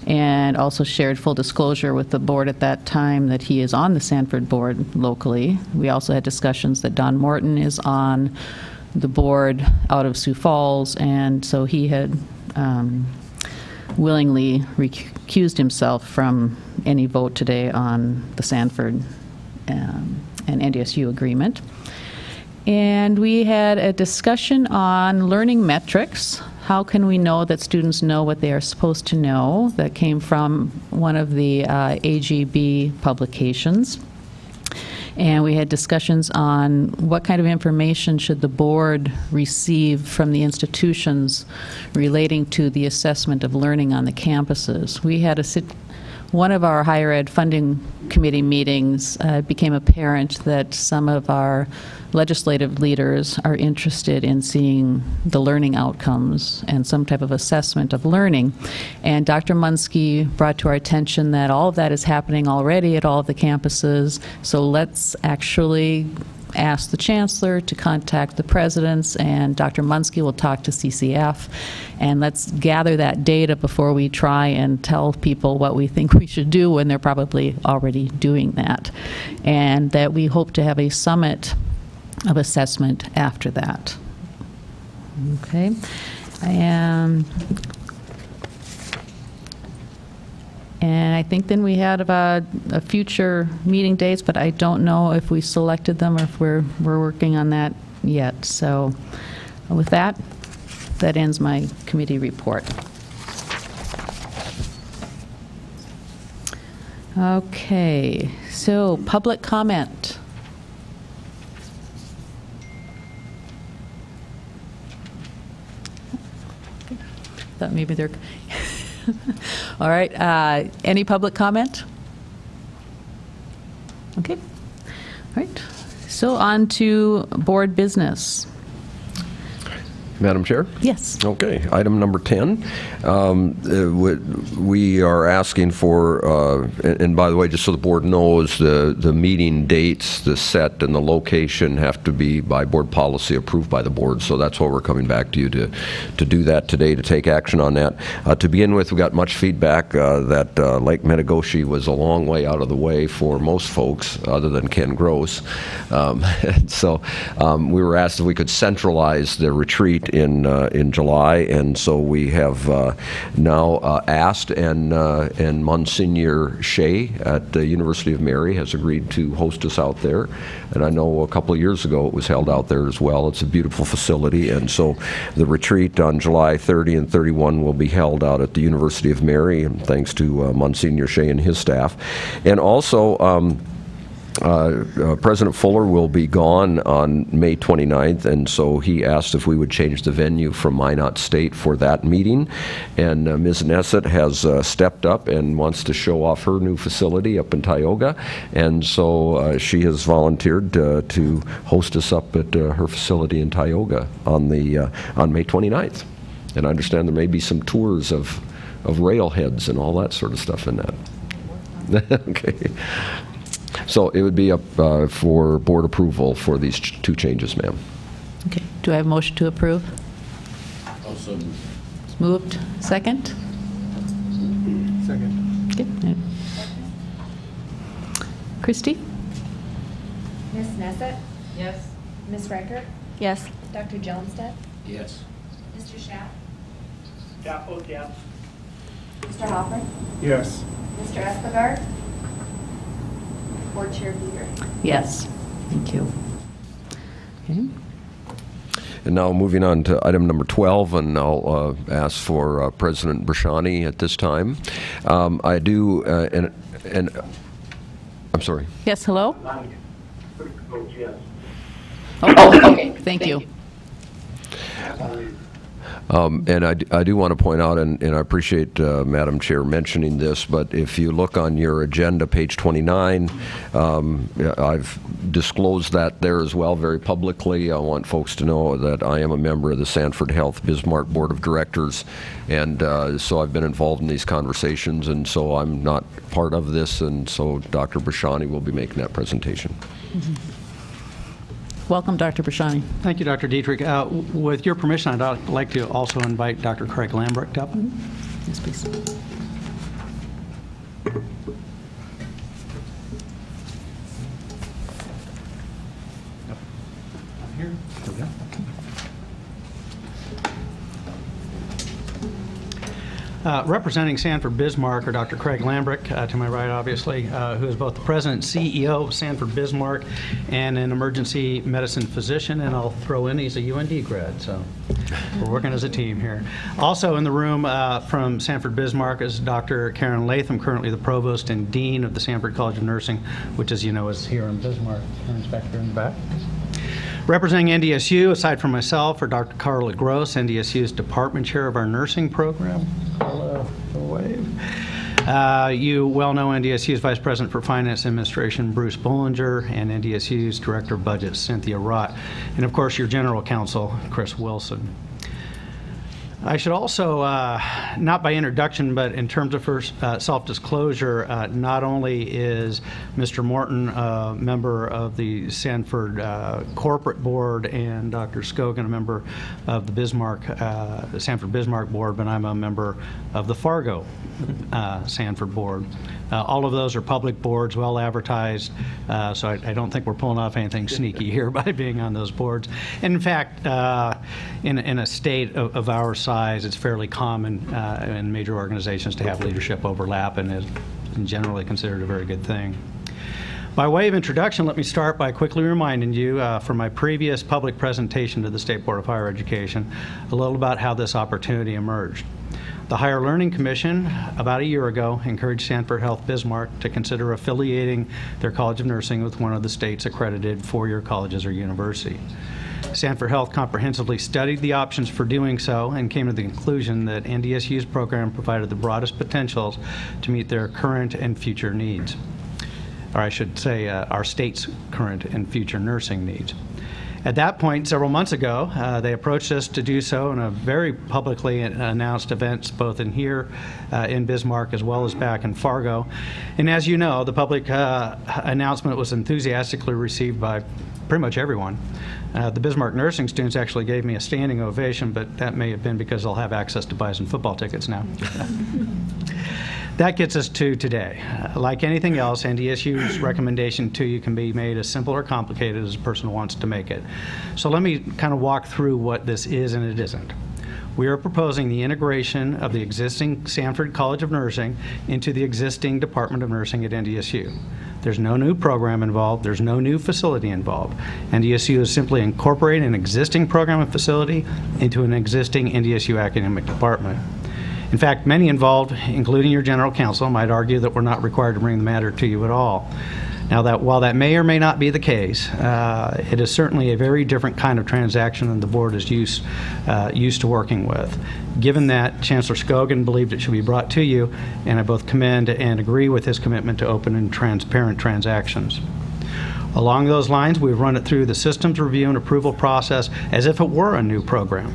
and also shared full disclosure with the board at that time that he is on the Sanford board locally. We also had discussions that Don Morton is on the board out of Sioux Falls, and so he had willingly recused himself from any vote today on the Sanford and NDSU agreement. And we had a discussion on learning metrics. How can we know that students know what they are supposed to know? That came from one of the AGB publications. And we had discussions on what kind of information should the board receive from the institutions relating to the assessment of learning on the campuses. We had one of our higher ed funding committee meetings became apparent that some of our legislative leaders are interested in seeing the learning outcomes and some type of assessment of learning. And Dr. Munsky brought to our attention that all of that is happening already at all of the campuses, so let's actually ask the chancellor to contact the presidents, and Dr. Munsky will talk to CCF, and let's gather that data before we try and tell people what we think we should do when they're probably already doing that. And that we hope to have a summit of assessment after that. Okay. And I think then we had about a future meeting dates, but I don't know if we selected them or if we're working on that yet. So with that, that ends my committee report. Okay, so public comment. Thought maybe they're all right. Any public comment? Okay. All right. So on to board business. Madam Chair? Yes. Okay. Item number 10. We are asking for, and by the way, just so the board knows, the meeting dates, the set and the location have to be by board policy approved by the board. So that's why we're coming back to you to do that today, to take action on that. To begin with, we got much feedback that Lake Metagoshi was a long way out of the way for most folks, other than Ken Gross. And so we were asked if we could centralize the retreat in July, and so we have now asked, and Monsignor Shea at the University of Mary has agreed to host us out there. And I know a couple of years ago it was held out there as well. It's a beautiful facility, and so the retreat on July 30 and 31 will be held out at the University of Mary, and thanks to Monsignor Shea and his staff. And also President Fuller will be gone on May 29th, and so he asked if we would change the venue from Minot State for that meeting. And Ms. Nessett has stepped up and wants to show off her new facility up in Tioga, and so she has volunteered to host us up at her facility in Tioga on May 29th. And I understand there may be some tours of railheads and all that sort of stuff in that. Okay. So it would be up for board approval for these two changes, ma'am. Okay. Do I have a motion to approve? Also moved. It's moved. Second? Second. Okay. Christy? Ms. Nessett? Yes. Ms. Reichert? Yes. Dr. Jonested? Yes. Mr. Schaff? Schaff votes yes. Mr. Hoffman? Yes. Mr. Espegard? Board Chair Beater? Yes. Thank you. Okay. And now moving on to item number 12, and I'll ask for President Brashani at this time. I do, and I'm sorry. Yes, hello? Votes yes. Oh, okay. Thank you. And I do want to point out, and I appreciate Madam Chair mentioning this, but if you look on your agenda, page 29, I've disclosed that there as well very publicly. I want folks to know that I am a member of the Sanford Health Bismarck Board of Directors, and so I've been involved in these conversations, and so I'm not part of this, and so Dr. Brashani will be making that presentation. Mm-hmm. Welcome, Dr. Brashani. Thank you, Dr. Dietrich. With your permission, I'd like to also invite Dr. Craig Lambrecht up. Yes, please. Here. There we go. Representing Sanford Bismarck are Dr. Craig Lambrick, to my right, obviously, who is both the president and CEO of Sanford Bismarck and an emergency medicine physician, and I'll throw in he's a UND grad, so we're working as a team here. Also in the room from Sanford Bismarck is Dr. Karen Latham, currently the provost and dean of the Sanford College of Nursing, which, as you know, is here in Bismarck. Karen's back there in the back. Representing NDSU, aside from myself, are Dr. Carla Gross, NDSU's department chair of our nursing program. Carla, wave. You well know NDSU's Vice President for Finance and Administration, Bruce Bollinger, and NDSU's Director of Budget, Cynthia Rott, and of course your General Counsel, Chris Wilson. I should also, not by introduction, but in terms of first self-disclosure, not only is Mr. Morton a member of the Sanford Corporate Board and Dr. Scogan a member of the Sanford Bismarck Board, but I'm a member of the Fargo Sanford Board. All of those are public boards, well advertised, so I don't think we're pulling off anything sneaky here by being on those boards. And in fact, in a state of our size, it's fairly common in major organizations to have leadership overlap, and is generally considered a very good thing. By way of introduction, let me start by quickly reminding you from my previous public presentation to the State Board of Higher Education a little about how this opportunity emerged. The Higher Learning Commission, about a year ago, encouraged Sanford Health Bismarck to consider affiliating their College of Nursing with one of the state's accredited four-year colleges or university. Sanford Health comprehensively studied the options for doing so and came to the conclusion that NDSU's program provided the broadest potentials to meet their current and future needs. Or I should say our state's current and future nursing needs. At that point, several months ago, they approached us to do so in a very publicly announced events, both in here in Bismarck as well as back in Fargo. And as you know, the public announcement was enthusiastically received by pretty much everyone. The Bismarck nursing students actually gave me a standing ovation, but that may have been because they'll have access to Bison football tickets now. That gets us to today. Like anything else, NDSU's recommendation to you can be made as simple or complicated as a person wants to make it. So let me kind of walk through what this is and it isn't. We are proposing the integration of the existing Sanford College of Nursing into the existing Department of Nursing at NDSU. There's no new program involved. There's no new facility involved. NDSU is simply incorporating an existing program and facility into an existing NDSU academic department. In fact, many involved, including your general counsel, might argue that we're not required to bring the matter to you at all. Now, while that may or may not be the case, it is certainly a very different kind of transaction than the board is used to working with. Given that, Chancellor Scogan believed it should be brought to you, and I both commend and agree with his commitment to open and transparent transactions. Along those lines, we've run it through the systems review and approval process as if it were a new program.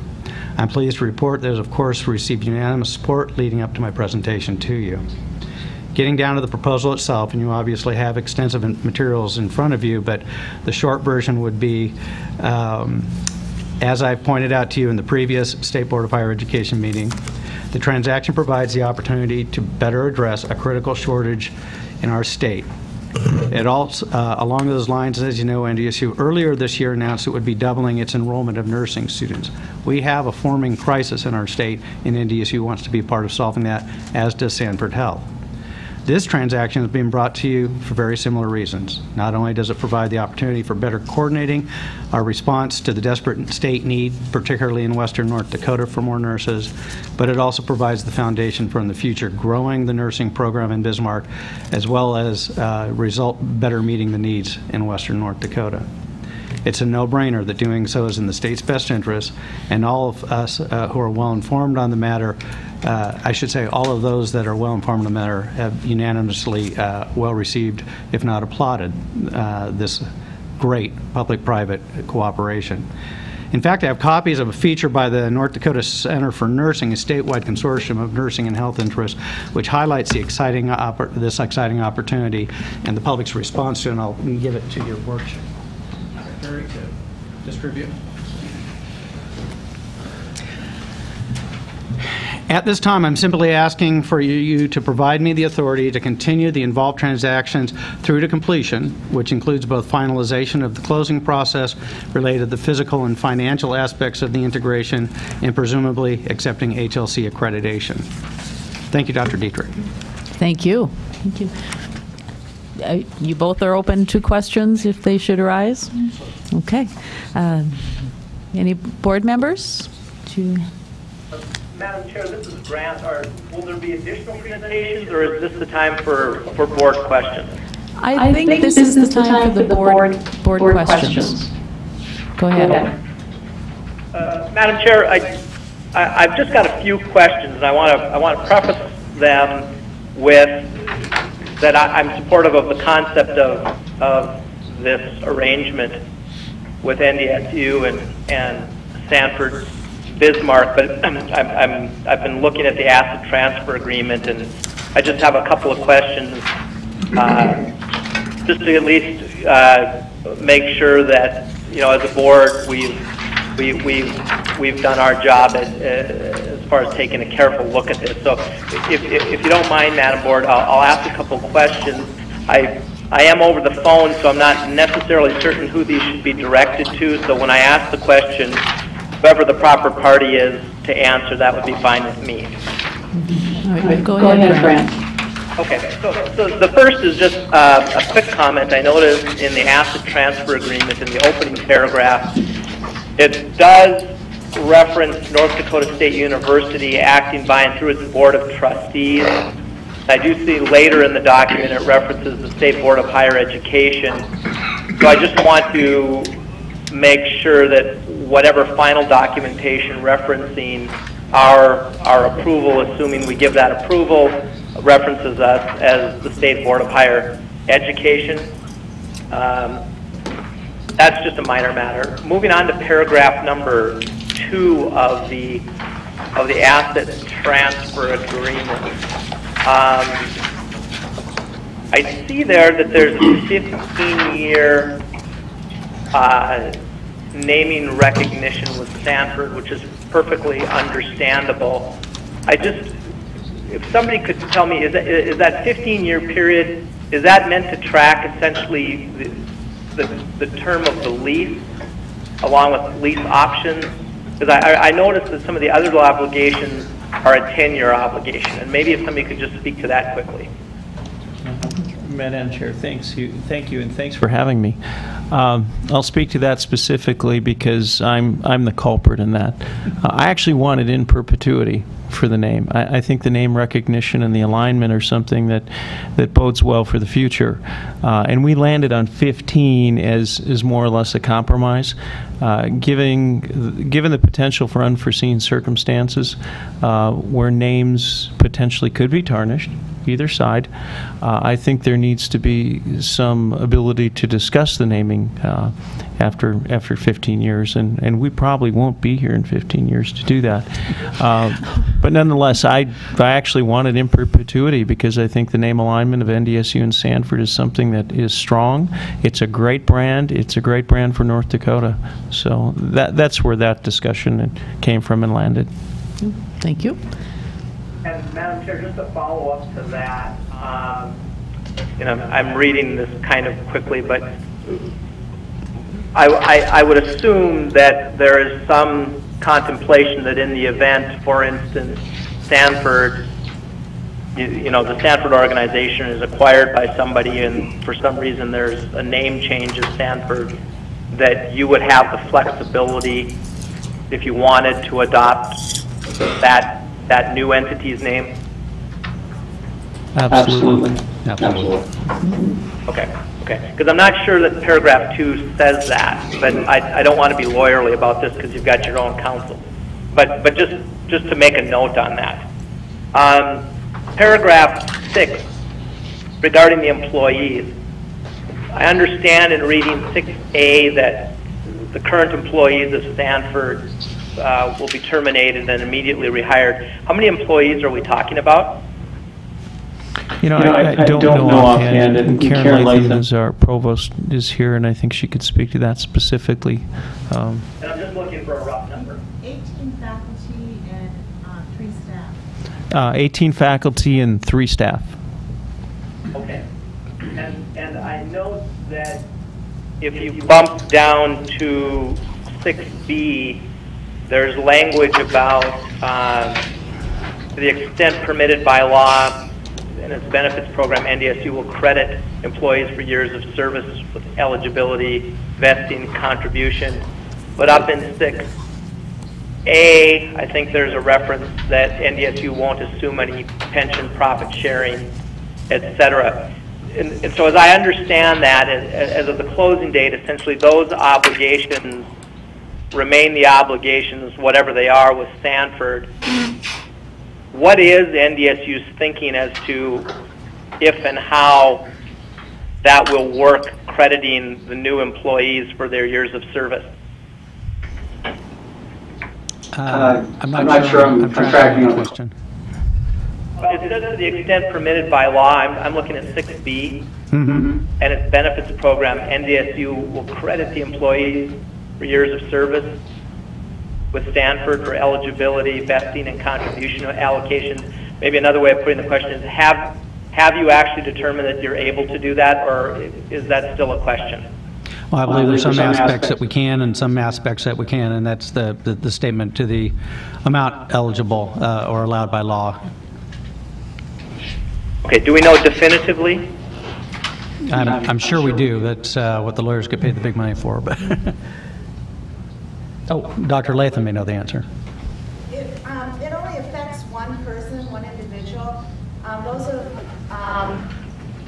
I'm pleased to report that it has, of course, received unanimous support leading up to my presentation to you. Getting down to the proposal itself, and you obviously have extensive materials in front of you, but the short version would be, as I pointed out to you in the previous State Board of Higher Education meeting, the transaction provides the opportunity to better address a critical shortage in our state. It also, along those lines, as you know, NDSU earlier this year announced it would be doubling its enrollment of nursing students. We have a forming crisis in our state, and NDSU wants to be part of solving that, as does Sanford Health. This transaction is being brought to you for very similar reasons. Not only does it provide the opportunity for better coordinating our response to the desperate state need, particularly in western North Dakota for more nurses, but it also provides the foundation for in the future growing the nursing program in Bismarck, as well as better meeting the needs in western North Dakota. It's a no-brainer that doing so is in the state's best interest, and all of us who are well informed on the matter, I should say all of those that are well informed on the matter have unanimously well received, if not applauded, this great public-private cooperation. In fact, I have copies of a feature by the North Dakota Center for Nursing, a statewide consortium of nursing and health interests, which highlights the this exciting opportunity and the public's response to it, and I'll give it to your workshop. Very good. Distribute. At this time, I'm simply asking for you to provide me the authority to continue the involved transactions through to completion, which includes both finalization of the closing process related to the physical and financial aspects of the integration and presumably accepting HLC accreditation. Thank you, Dr. Dietrich. Thank you. Thank you. You both are open to questions if they should arise? Okay. Any board members? Madam Chair, this is Grant. Will there be additional presentations, or is this the time for board questions? I think this is the time for the board questions. Go ahead. Madam Chair, I've just got a few questions, and I want to preface them with that I'm supportive of the concept of this arrangement with NDSU and Sanford Bismarck, but I've been looking at the asset transfer agreement, and I just have a couple of questions, just to at least make sure that, you know, as a board we've done our job as far as taking a careful look at this. So if you don't mind, Madam Board, I'll ask a couple questions. I am over the phone, so I'm not necessarily certain who these should be directed to, so when I ask the question, whoever the proper party is to answer, that would be fine with me. All right, go ahead, Grant. Okay, so the first is just a quick comment. I noticed in the asset transfer agreement in the opening paragraph, it does reference North Dakota State University acting by and through its Board of Trustees. I do see later in the document it references the State Board of Higher Education. So I just want to make sure that whatever final documentation referencing our approval, assuming we give that approval, references us as the State Board of Higher Education. That's just a minor matter. Moving on to paragraph number 2 of the asset transfer agreement. I see there that there's a 15-year naming recognition with Sanford, which is perfectly understandable. If somebody could tell me, is that 15-year period, is that meant to track essentially the term of the lease along with lease options? Because I noticed that some of the other obligations are a 10-year obligation, and maybe if somebody could just speak to that quickly. Madam Chair, thank you, and thanks for having me. I'll speak to that specifically because I'm the culprit in that. I actually wanted in perpetuity for the name. I think the name recognition and the alignment are something that bodes well for the future. And we landed on 15 as more or less a compromise, given the potential for unforeseen circumstances where names potentially could be tarnished, either side. I think there needs to be some ability to discuss the naming after 15 years, and we probably won't be here in 15 years to do that. But nonetheless, I actually wanted in perpetuity because I think the name alignment of NDSU and Sanford is something that is strong. It's a great brand. It's a great brand for North Dakota. So that's where that discussion came from and landed. Thank you. And Madam Chair, just to follow up to that, I'm reading this kind of quickly, but I would assume that there is some contemplation that in the event, for instance, Sanford, the Sanford organization is acquired by somebody and for some reason there's a name change of Sanford, that you would have the flexibility if you wanted to adopt that new entity's name? Absolutely. Okay. Because I'm not sure that paragraph 2 says that, but I don't want to be lawyerly about this because you've got your own counsel. But just to make a note on that. Paragraph 6, regarding the employees. I understand in reading 6A that the current employees of Sanford will be terminated and immediately rehired. How many employees are we talking about? I don't know offhand, and Karen Latham is our provost is here, and I think she could speak to that specifically. And I'm just looking for a rough number. 18 faculty and 3 staff. 18 faculty and 3 staff. Okay. And I know that if you bump down to 6B, there's language about to the extent permitted by law and its benefits program, NDSU will credit employees for years of service with eligibility, vesting, contribution. But up in 6A, I think there's a reference that NDSU won't assume any pension profit sharing, et cetera. And so as I understand that, as of the closing date, essentially those obligations remain the obligations, whatever they are, with Sanford. What is NDSU's thinking as to if and how that will work crediting the new employees for their years of service? I'm not sure I'm tracking the question. It says to the extent permitted by law. I'm looking at 6B and its benefits program. NDSU will credit the employees for years of service with Stanford for eligibility, vesting, and contribution allocations. Maybe another way of putting the question is, have you actually determined that you're able to do that, or is that still a question? Well, I believe there's some aspects that we can and some aspects that we can, and that's the statement to the amount eligible or allowed by law. Okay, do we know definitively? I'm sure we do. That's what the lawyers get paid the big money for. But oh, Dr. Latham may know the answer. It only affects one person, one individual. Those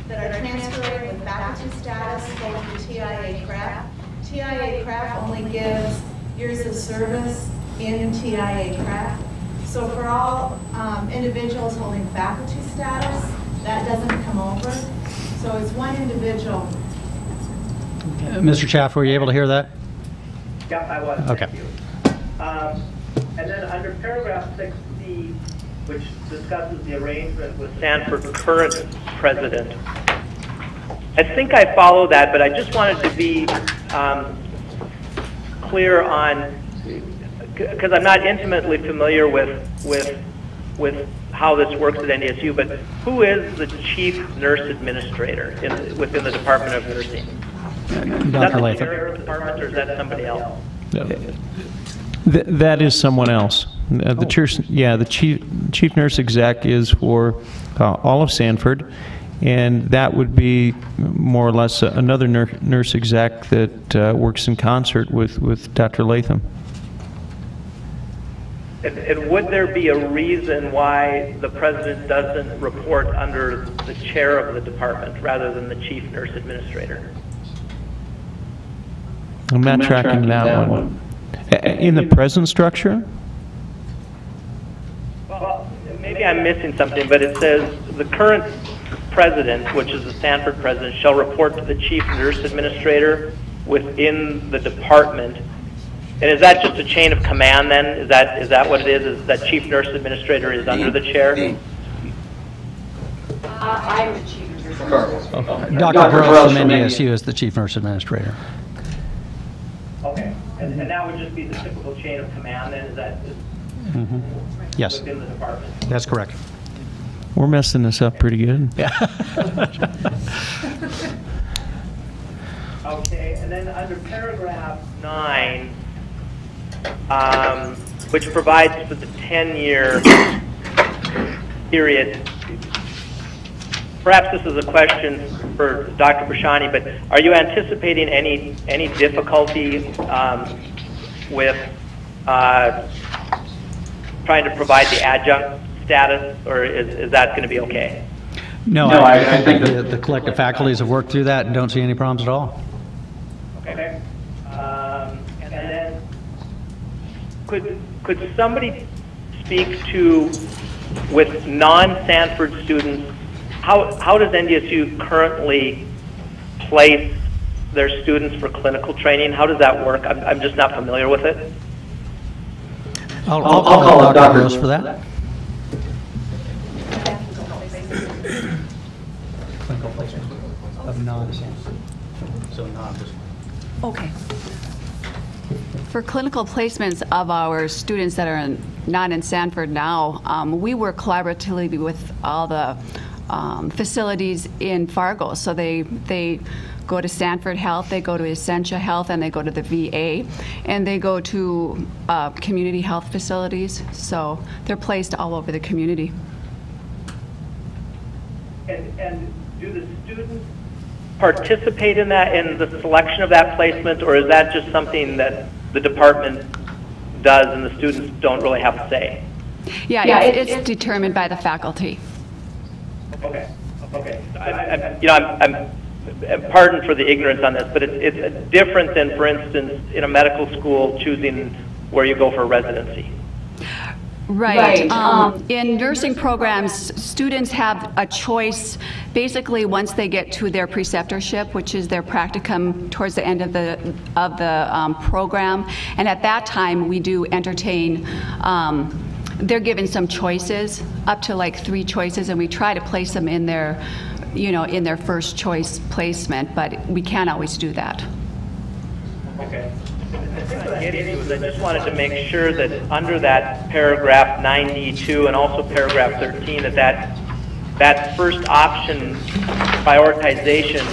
that are transferring with faculty status go to TIA CRAF. TIA CRAF only gives years of service in TIA CRAF. So for all individuals holding faculty status, that doesn't come over. So it's one individual. Mr. Chaff, were you able to hear that? Yep, I was. Okay. Thank you. And then under paragraph 6C, which discusses the arrangement with Stanford's current president, I think I follow that, but I just wanted to be clear on, because I'm not intimately familiar with how this works at NDSU, but who is the chief nurse administrator within the Department of Nursing? Dr. Latham. Is that the chair of the department, or is that somebody else? That is someone else. The chief nurse exec is for all of Sanford, and that would be more or less another nurse exec that works in concert with Dr. Latham. And would there be a reason why the president doesn't report under the chair of the department rather than the chief nurse administrator? I'm not tracking that one. In the present structure? Well, maybe I'm missing something, but it says the current president, which is the Stanford president, shall report to the chief nurse administrator within the department. And is that just a chain of command then? Is that what it is? Is that chief nurse administrator is under the chair? I'm the chief nurse administrator. Dr. Gross from NDSU is the chief nurse administrator. Okay. And that would just be the typical chain of command then? Is that Yes. within the department? That's correct. We're messing this up pretty good. Yeah. Okay, and then under paragraph 9, which provides for the 10-year period, perhaps this is a question for Dr. Brashani, but are you anticipating any difficulty with trying to provide the adjunct status, or is that going to be okay? No, I think the collective faculties have worked through that and don't see any problems at all. Okay. And then could somebody speak to, with non-Sanford students, how does NDSU currently place their students for clinical training? How does that work? I'm just not familiar with it. I'll call up Dr. Gross for that. Of non-Sanford. So not this one. Okay. For clinical placements of our students that are not in Sanford now, we work collaboratively with all the facilities in Fargo. So they go to Sanford Health, they go to Essentia Health, and they go to the VA, and they go to community health facilities. So they're placed all over the community. And do the students participate in that, in the selection of that placement, or is that just something that the department does and the students don't really have a say? Yeah, it's determined by the faculty. Okay. Okay. I'm pardon for the ignorance on this, but it's different than, for instance, in a medical school choosing where you go for residency. Right. In nursing programs, students have a choice basically once they get to their preceptorship, which is their practicum towards the end of the program. And at that time, we do entertain, they're given some choices, up to like 3 choices, and we try to place them in their, in their first choice placement, but we can't always do that. Okay. I just wanted to make sure that under that paragraph 92 and also paragraph 13 that first option prioritization,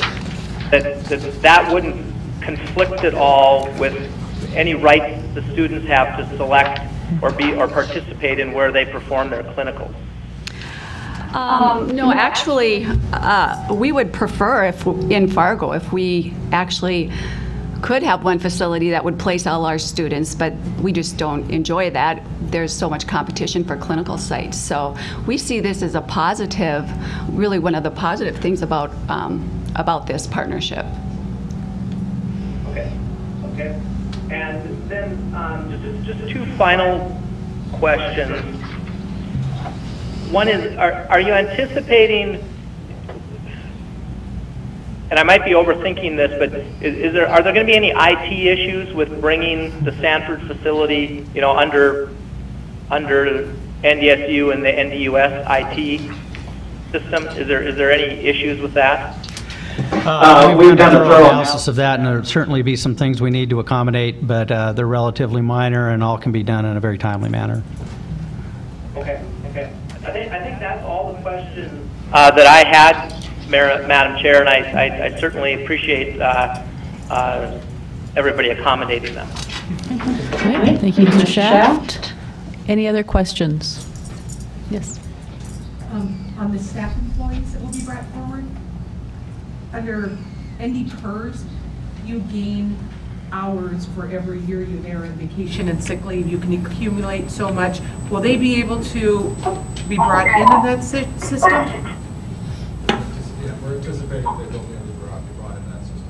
that wouldn't conflict at all with any rights the students have to select or participate in where they perform their clinicals. No, actually, we would prefer in Fargo if we actually could have one facility that would place all our students, but we just don't enjoy that. There's so much competition for clinical sites. So we see this as a positive, really one of the positive things about this partnership. Okay. Okay. And then just 2 final questions. One is, are you anticipating, and I might be overthinking this, but are there going to be any IT issues with bringing the Sanford facility, under NDSU and the NDUS IT system? Is there any issues with that? We've done a thorough analysis of that, and there certainly be some things we need to accommodate, but they're relatively minor and all can be done in a very timely manner. Okay. Okay. I think that's all the questions that I had, Madam Chair, and I certainly appreciate everybody accommodating them. Okay, thank you, Mr. Shaft. Any other questions? Yes. On the staff employees that will be brought forward, under ND PERS, you gain hours for every year you're there in vacation and sick leave. You can accumulate so much. Will they be able to be brought into that system? Yeah, we're anticipating that they'll be able to be brought in that system.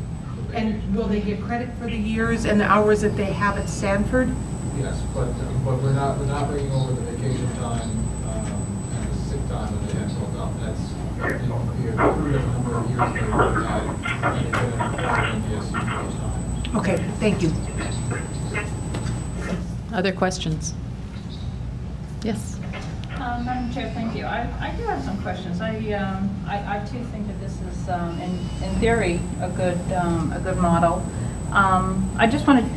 And will they get credit for the years and the hours that they have at Sanford? Yes, but we're not bringing over the vacation time and the sick time that they have built up. That's through the number of years they were at. Okay, thank you. Other questions? Yes. Madam Chair, thank you. I do have some questions. I too think that this is, in theory, a good model. I just wanted,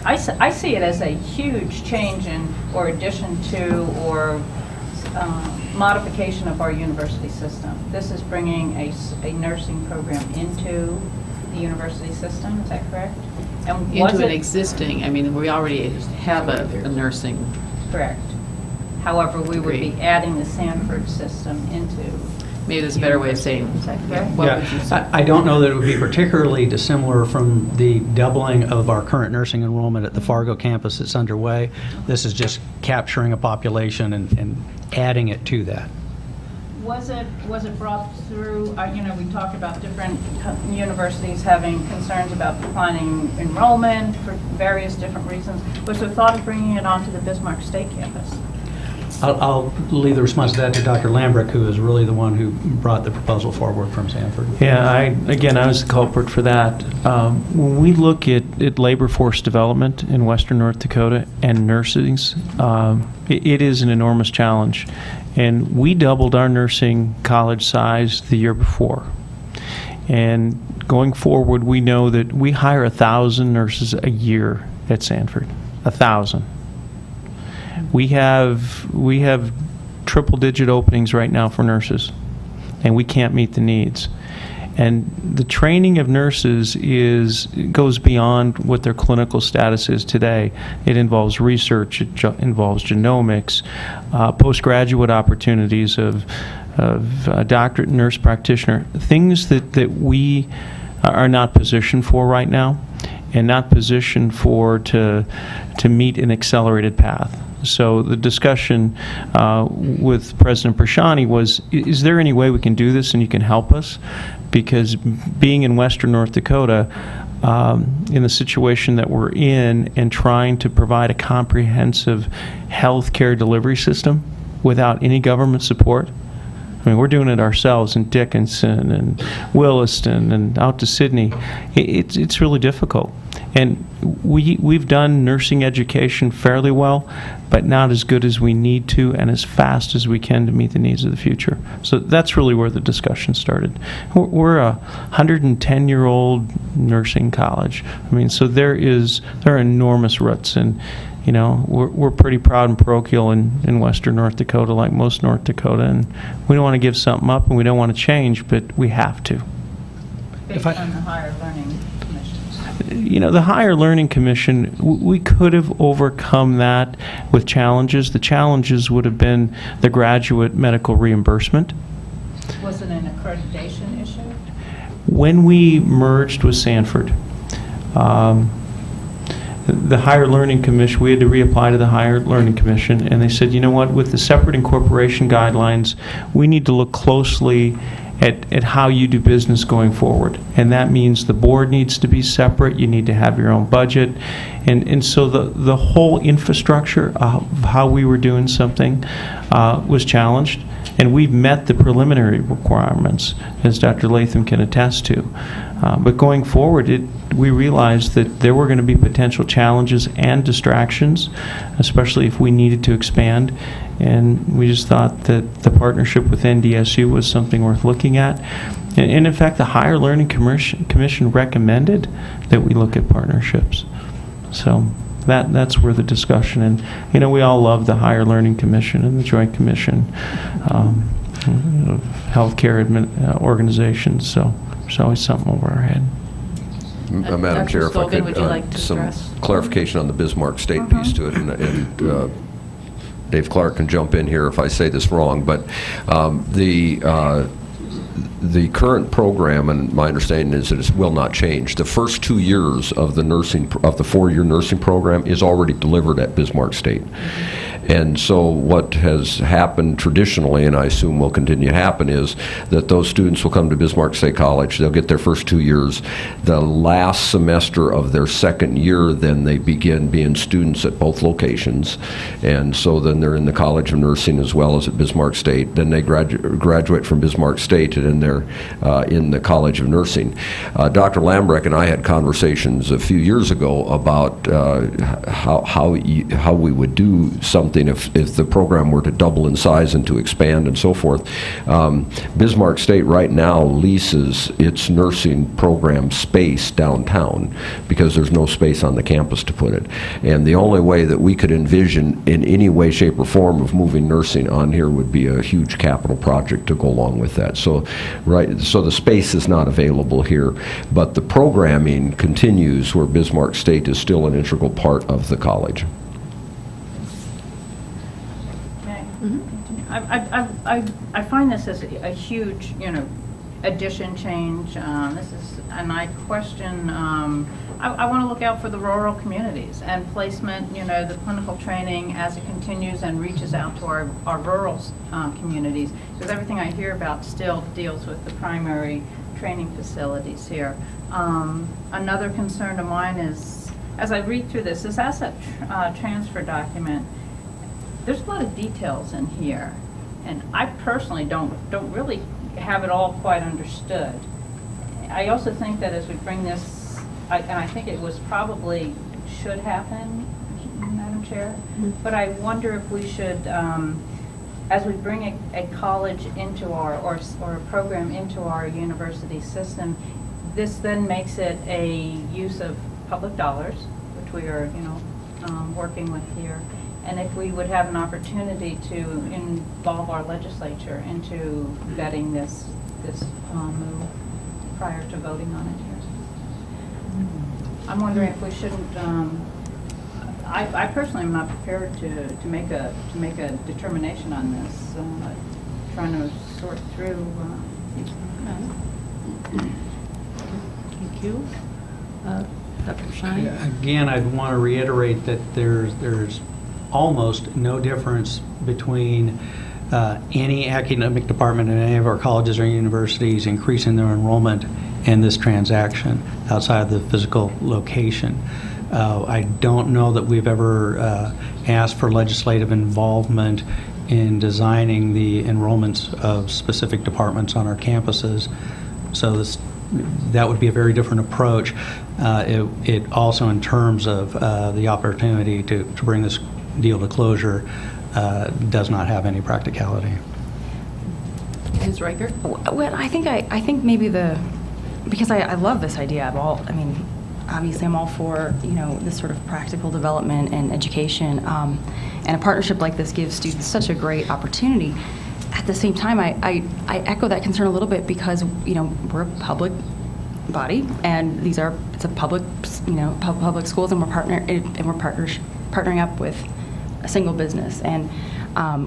I see it as a huge change in, or addition to, or modification of our university system. This is bringing a nursing program into the university system. Is that correct? And into an existing. I mean, we already have a nursing. Correct. However, we would be adding the Sanford system into. Maybe there's a better way of saying. Is that correct? Yeah, I don't know that it would be particularly dissimilar from the doubling of our current nursing enrollment at the Fargo campus that's underway. This is just capturing a population and adding it to that. Was it brought through, we talked about different universities having concerns about declining enrollment for various different reasons. Was there thought of bringing it onto the Bismarck State campus? I'll leave the response to that to Dr. Lambrick, who is really the one who brought the proposal forward from Sanford. Yeah, I was the culprit for that. When we look at labor force development in Western North Dakota and nurses, it is an enormous challenge. And we doubled our nursing college size the year before. And going forward, we know that we hire 1,000 nurses a year at Sanford, 1,000. We have triple-digit openings right now for nurses, and we can't meet the needs. And the training of nurses goes beyond what their clinical status is today. It involves research, it involves genomics, postgraduate opportunities of doctorate nurse practitioner, things that we are not positioned for right now, and not positioned for to meet an accelerated path. So the discussion with President Prashani was, is there any way we can do this and you can help us? Because being in Western North Dakota, in the situation that we're in and trying to provide a comprehensive health care delivery system without any government support, I mean, we're doing it ourselves in Dickinson and Williston and out to Sydney. It's really difficult. And we've done nursing education fairly well, but not as good as we need to and as fast as we can to meet the needs of the future. So that's really where the discussion started. We're a 110-year-old nursing college. I mean, so there are enormous roots, and you know, we're pretty proud and parochial in Western North Dakota, like most North Dakota, and we don't want to give something up and we don't want to change, but we have to. Based on the higher learning commissions. You know, the Higher Learning Commission, we could have overcome that with challenges. The challenges would have been the graduate medical reimbursement. Was it an accreditation issue? When we merged with Sanford, the Higher Learning Commission, we had to reapply to the Higher Learning Commission, and they said, you know what, with the separate incorporation guidelines, we need to look closely at how you do business going forward. And that means the board needs to be separate, you need to have your own budget, and so the whole infrastructure of how we were doing something was challenged, and we've met the preliminary requirements, as Dr. Latham can attest to. But going forward, we realized that there were going to be potential challenges and distractions, especially if we needed to expand. And we just thought that the partnership with NDSU was something worth looking at. And in fact, the Higher Learning Commission recommended that we look at partnerships. So that's where the discussion, and you know, we all love the Higher Learning Commission and the Joint Commission of healthcare organizations. So there's always something over our head. Madam Chair, if I could, would you like to some address? clarification on the Bismarck State piece to it, and Dave Clark can jump in here if I say this wrong, but the current program, and my understanding is that it will not change. The first 2 years of the the 4-year nursing program is already delivered at Bismarck State. And so what has happened traditionally, and I assume will continue to happen, is that those students will come to Bismarck State College, they'll get their first 2 years. The last semester of their second year, then they begin being students at both locations. And so then they're in the College of Nursing as well as at Bismarck State. Then they graduate from Bismarck State, and then they're in the College of Nursing. Dr. Lambrecht and I had conversations a few years ago about how we would do something if the program were to double in size and to expand and so forth. Bismarck State right now leases its nursing program space downtown because there's no space on the campus to put it. And the only way that we could envision in any way, shape, or form of moving nursing on here would be a huge capital project to go along with that. So, so the space is not available here, but the programming continues where Bismarck State is still an integral part of the college. I find this as a huge, addition change. And I question. I want to look out for the rural communities and placement. The clinical training as it continues and reaches out to our rural communities, because everything I hear about still deals with the primary training facilities here. Another concern of mine is, as I read through this asset transfer document, there's a lot of details in here, and I personally don't really have it all quite understood. I also think that as we bring this, and I think it was probably should happen, Madam Chair, but I wonder if we should, as we bring a college into our, or a program into our university system, this then makes it a use of public dollars, which we are, working with here. And if we would have an opportunity to involve our legislature into vetting this move. prior to voting on it here. I'm wondering if we shouldn't, I personally am not prepared to make a determination on this, trying to sort through. Thank you. Dr. Shine? Again, I'd want to reiterate that there's almost no difference between any academic department in any of our colleges or universities increasing their enrollment in this transaction outside of the physical location. I don't know that we've ever asked for legislative involvement in designing the enrollments of specific departments on our campuses. So that would be a very different approach. It also, in terms of the opportunity to bring this deal to closure, does not have any practicality. Ms. Reichert? Well, I think maybe because I love this idea. Obviously I'm all for, this sort of practical development and education, and a partnership like this gives students such a great opportunity. At the same time, I echo that concern a little bit because, we're a public body, and it's a public, public schools, and we're partnering up with a single business, and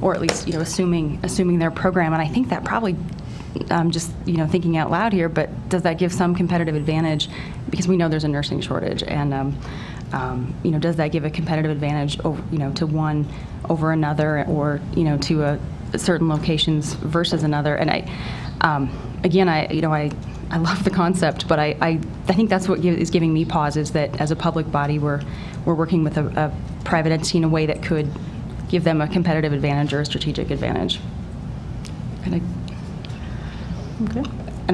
or at least, assuming their program. And I think that probably, just thinking out loud here, but does that give some competitive advantage? Because we know there's a nursing shortage, and does that give a competitive advantage over, to one over another, or to certain locations versus another? And I love the concept, but I think that's what is giving me pause, is that as a public body, we're working with a private entity in a way that could give them a competitive advantage or a strategic advantage. And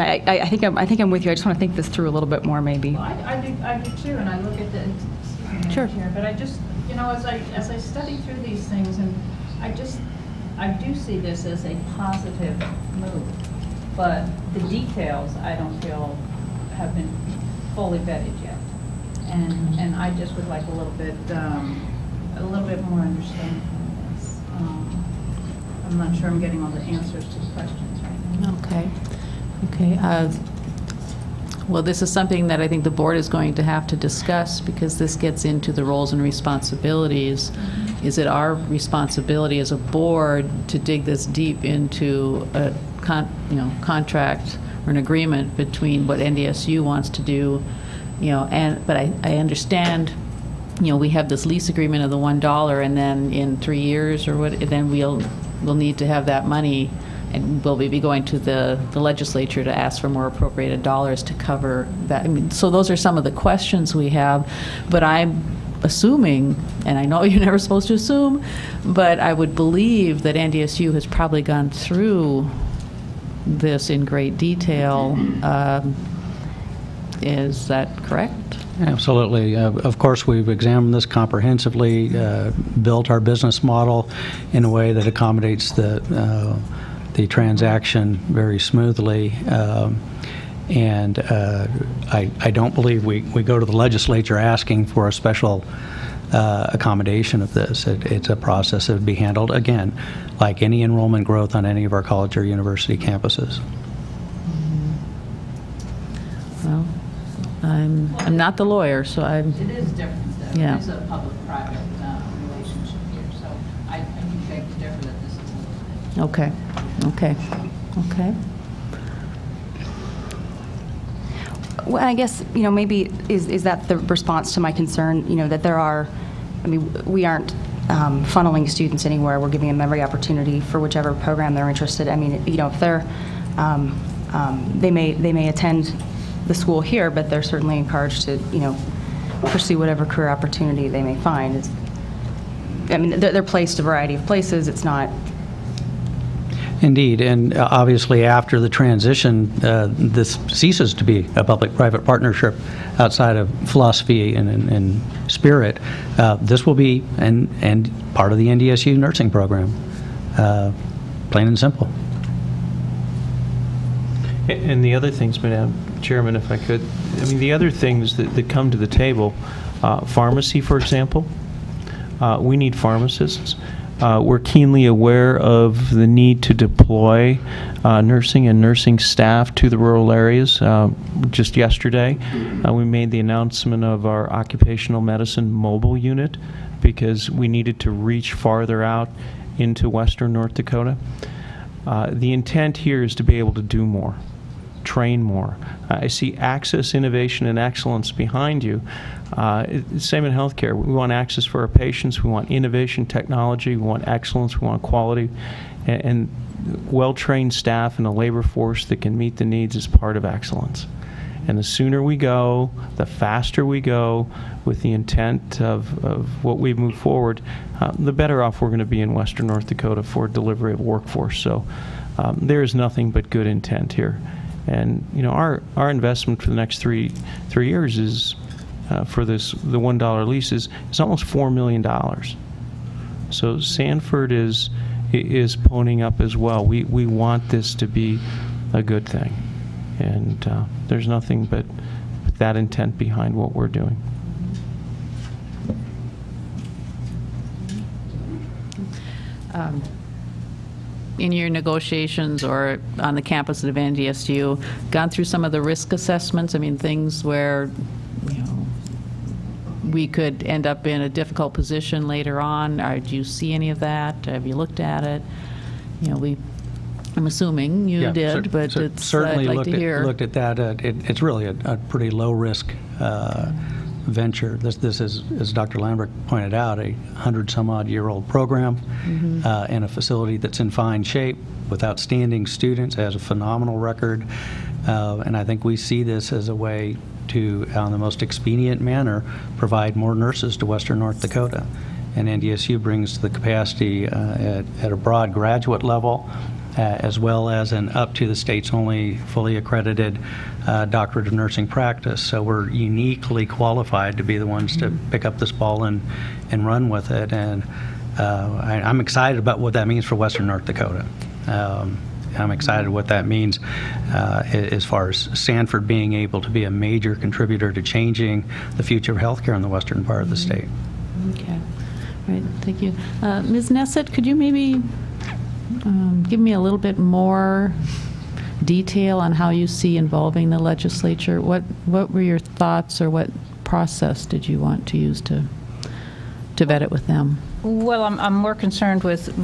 I think I'm with you. I just want to think this through a little bit more, maybe. Well, I do too, and I look at the Sure. here, but I just, as I study through these things, and I do see this as a positive move, but the details I don't feel have been fully vetted yet, and I just would like a little bit more understanding from this. I'm not sure I'm getting all the answers to the questions right now. Okay. Well, this is something that I think the board is going to have to discuss, because this gets into the roles and responsibilities. Mm-hmm. Is it our responsibility as a board to dig this deep into a contract or an agreement between what NDSU wants to do, but I understand, we have this lease agreement of the $1, and then in 3 years or what, then we'll need to have that money. And will we be going to the legislature to ask for more appropriated dollars to cover that? So those are some of the questions we have. But I'm assuming, and I know you're never supposed to assume, but I would believe that NDSU has probably gone through this in great detail. Is that correct? Absolutely. Of course, we've examined this comprehensively, built our business model in a way that accommodates the transaction very smoothly, and I don't believe we go to the legislature asking for a special accommodation of this. It's a process that would be handled, again, like any enrollment growth on any of our college or university campuses. Well, I'm not the lawyer, so I'm... It is different, though. Yeah. It is a public-private relationship here, so I do beg to differ that this is a little bit. Okay. Well, I guess, maybe is that the response to my concern, that there are, we aren't funneling students anywhere. We're giving them every opportunity for whichever program they're interested in. If they're, they may attend the school here, but they're certainly encouraged to, pursue whatever career opportunity they may find. They're placed a variety of places. It's not... Indeed, and obviously after the transition, this ceases to be a public-private partnership outside of philosophy and spirit. This will be and part of the NDSU nursing program, plain and simple. And the other things, Madam Chairman, if I could, the other things that come to the table, pharmacy, for example, we need pharmacists. We're keenly aware of the need to deploy nursing and nursing staff to the rural areas. Just yesterday, we made the announcement of our occupational medicine mobile unit because we needed to reach farther out into western North Dakota. The intent here is to be able to do more, train more. I see access, innovation, and excellence behind you. Same in healthcare. We want access for our patients. We want innovation, technology. We want excellence. We want quality. And well-trained staff and a labor force that can meet the needs is part of excellence. And the sooner we go, the faster we go with the intent of what we move forward, the better off we're going to be in western North Dakota for delivery of workforce. So there is nothing but good intent here. And you know, our investment for the next three years is for the $1 leases is almost $4 million. So Sanford is ponying up as well. We want this to be a good thing, and there's nothing but that intent behind what we're doing. In your negotiations or on the campus of NDSU, gone through some of the risk assessments? I mean, things where, you know, we could end up in a difficult position later on. Or do you see any of that? Have you looked at it? You know, I'm assuming you did, but it's certainly I'd like to hear. looked at that. It's really a pretty low risk venture. This is, as Dr. Lambert pointed out, a 100-some-odd-year-old program in a facility that's in fine shape with outstanding students, has a phenomenal record, and I think we see this as a way to, in the most expedient manner, provide more nurses to western North Dakota. And NDSU brings the capacity at a broad graduate level, as well as an up to the state's only fully accredited doctorate of nursing practice. So we're uniquely qualified to be the ones to pick up this ball and run with it. And I'm excited about what that means for western North Dakota. I'm excited what that means as far as Sanford being able to be a major contributor to changing the future of healthcare in the western part of the state. Okay. All right. Thank you. Ms. Nessett, could you maybe give me a little bit more detail on how you see involving the legislature? What were your thoughts, or what process did you want to use to vet it with them? Well, I'm more concerned with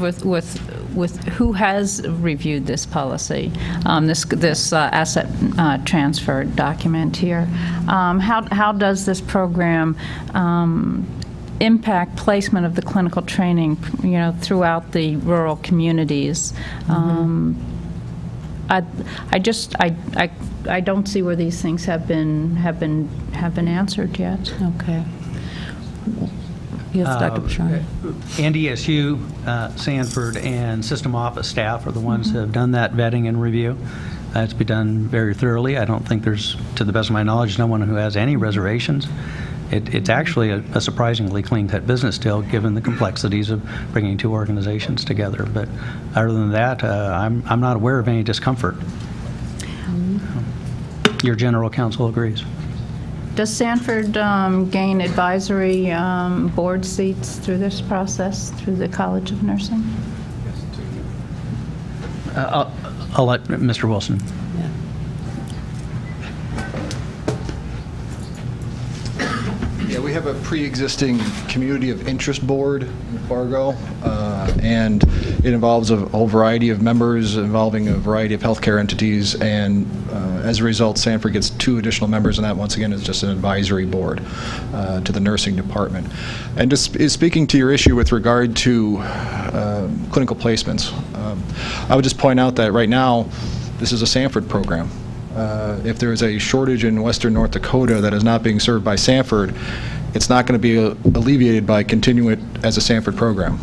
who has reviewed this policy, this asset transfer document here. How does this program impact placement of the clinical training, you know, throughout the rural communities? I don't see where these things have been answered yet. Okay. Yes, Dr. Pastrana. NDSU, Sanford, and system office staff are the ones that have done that vetting and review. It's been done very thoroughly. I don't think there's, to the best of my knowledge, no one who has any reservations. It's actually a surprisingly clean-cut business deal, given the complexities of bringing two organizations together. But other than that, I'm not aware of any discomfort. Your general counsel agrees. Does Sanford gain advisory board seats through this process, through the College of Nursing? I'll let Mr. Wilson. Yeah, we have a pre-existing community of interest board in Fargo, and it involves a whole variety of members involving a variety of healthcare entities, and as a result, Sanford gets 2 additional members, and that, once again, is just an advisory board to the nursing department. And just speaking to your issue with regard to clinical placements, I would just point out that right now, this is a Sanford program. If there is a shortage in western North Dakota that is not being served by Sanford, it's not going to be alleviated by continuing it as a Sanford program.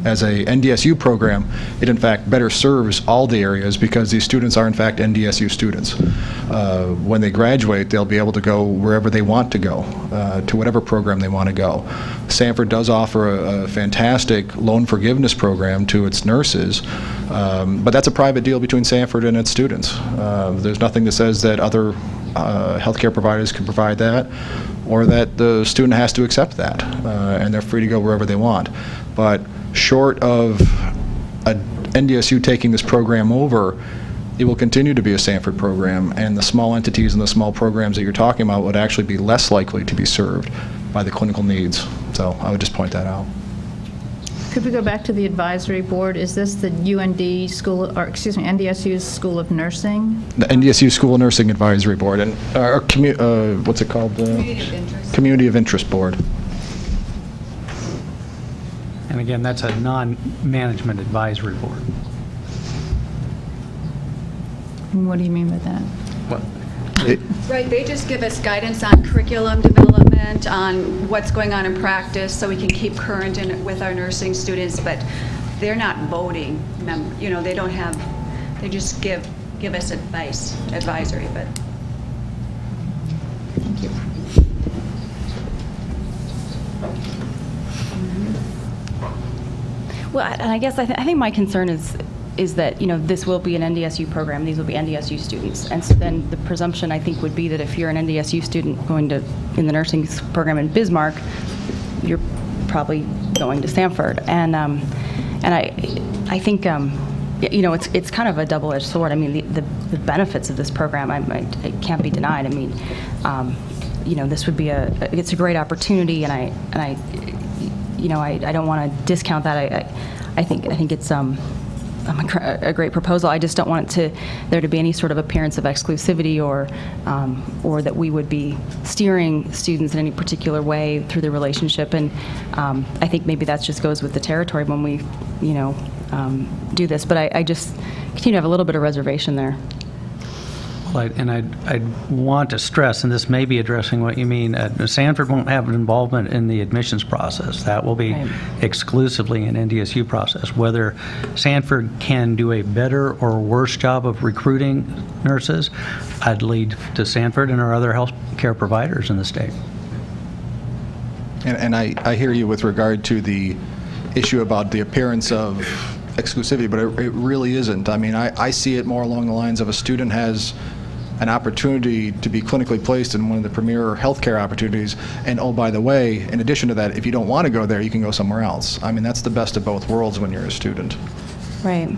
As a NDSU program, it in fact better serves all the areas because these students are in fact NDSU students. When they graduate, they'll be able to go wherever they want to go, to whatever program they want to go. Sanford does offer a fantastic loan forgiveness program to its nurses, but that's a private deal between Sanford and its students. There's nothing that says that other healthcare providers can provide that, or that the student has to accept that, and they're free to go wherever they want. But short of a NDSU taking this program over, it will continue to be a Sanford program, and the small entities and the small programs that you're talking about would actually be less likely to be served by the clinical needs. So I would just point that out. Could we go back to the advisory board? Is this the UND School, or excuse me, NDSU's School of Nursing? The NDSU School of Nursing Advisory Board, and what's it called? Community of Interest. Community of Interest Board. And again, that's a non-management advisory board. What do you mean by that? Right, they just give us guidance on curriculum development, on what's going on in practice, so we can keep current with our nursing students, but they're not voting, you know, they don't have, they just give us advice, advisory, but. Thank you. Well, and I guess I think my concern is that, you know, this will be an NDSU program, these will be NDSU students, and so then the presumption, I think, would be that if you're an NDSU student going to, in the nursing program in Bismarck, you're probably going to Sanford, and I think, you know, it's kind of a double-edged sword. I mean, the benefits of this program, it can't be denied. I mean, you know, this would be it's a great opportunity, and I you know, I don't want to discount that. I think it's a great proposal. I just don't want there to be any sort of appearance of exclusivity or that we would be steering students in any particular way through the relationship. And I think maybe that just goes with the territory when we, you know, do this. But I just continue to have a little bit of reservation there. Well, I want to stress, and this may be addressing what you mean, Sanford won't have an involvement in the admissions process. That will be exclusively an NDSU process. Whether Sanford can do a better or worse job of recruiting nurses, I'd lead to Sanford and our other health care providers in the state. And I hear you with regard to the issue about the appearance of exclusivity, but it really isn't. I mean, I see it more along the lines of a student has an opportunity to be clinically placed in one of the premier healthcare opportunities, and oh, by the way, in addition to that, if you don't want to go there, you can go somewhere else. I mean, that's the best of both worlds when you're a student. Right.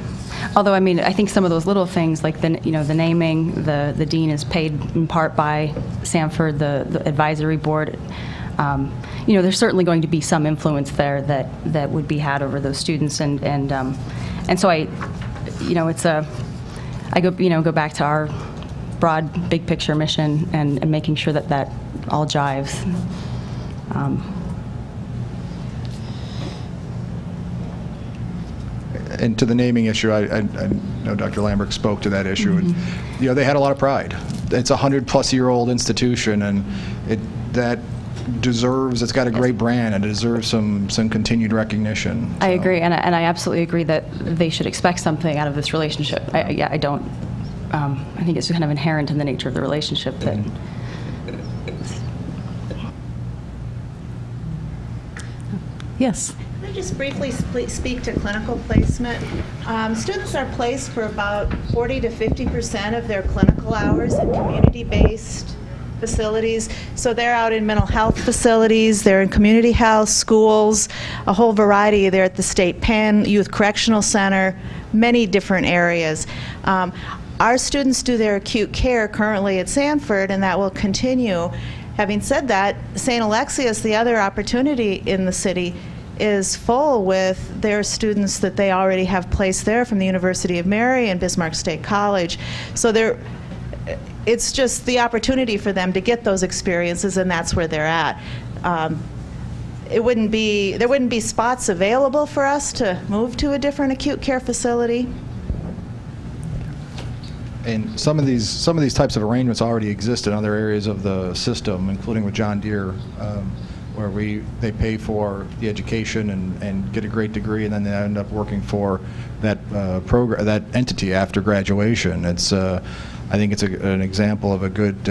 Although, I mean, I think some of those little things, like the naming, the dean is paid in part by Sanford, the advisory board. You know, there's certainly going to be some influence there that would be had over those students, and so you know, I go back to our broad, big picture mission and making sure that all jives. And to the naming issue, I know Dr. Lambert spoke to that issue. Mm-hmm. And, you know, they had a lot of pride. It's a 100-plus-year-old institution, and that deserves, it's got a great brand, and it deserves some continued recognition. I agree, and I absolutely agree that they should expect something out of this relationship. I don't. I think it's kind of inherent in the nature of the relationship that. Yes. Can I just briefly speak to clinical placement? Students are placed for about 40 to 50% of their clinical hours in community-based facilities. So they're out in mental health facilities, they're in community health, schools, a whole variety. They're at the State Penn, Youth Correctional Center, many different areas. Our students do their acute care currently at Sanford, and that will continue. Having said that, St. Alexius, the other opportunity in the city, is full with their students that they already have placed there from the University of Mary and Bismarck State College. So it's just the opportunity for them to get those experiences, and that's where they're at. There wouldn't be spots available for us to move to a different acute care facility. And some of these types of arrangements already exist in other areas of the system, including with John Deere, where they pay for the education and get a great degree, and then they end up working for that program, that entity after graduation. It's I think it's an example of a good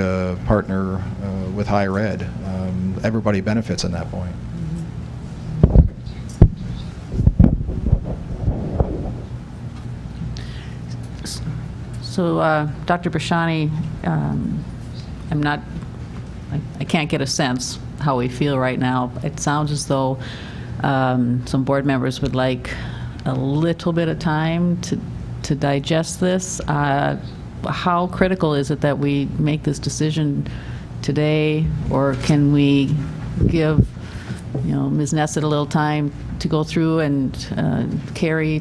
partner with higher ed. Everybody benefits in that point. So, Dr. Brashani, I can't get a sense how we feel right now. It sounds as though some board members would like a little bit of time to digest this. How critical is it that we make this decision today, or can we give, Ms. Nesset a little time to go through and Carrie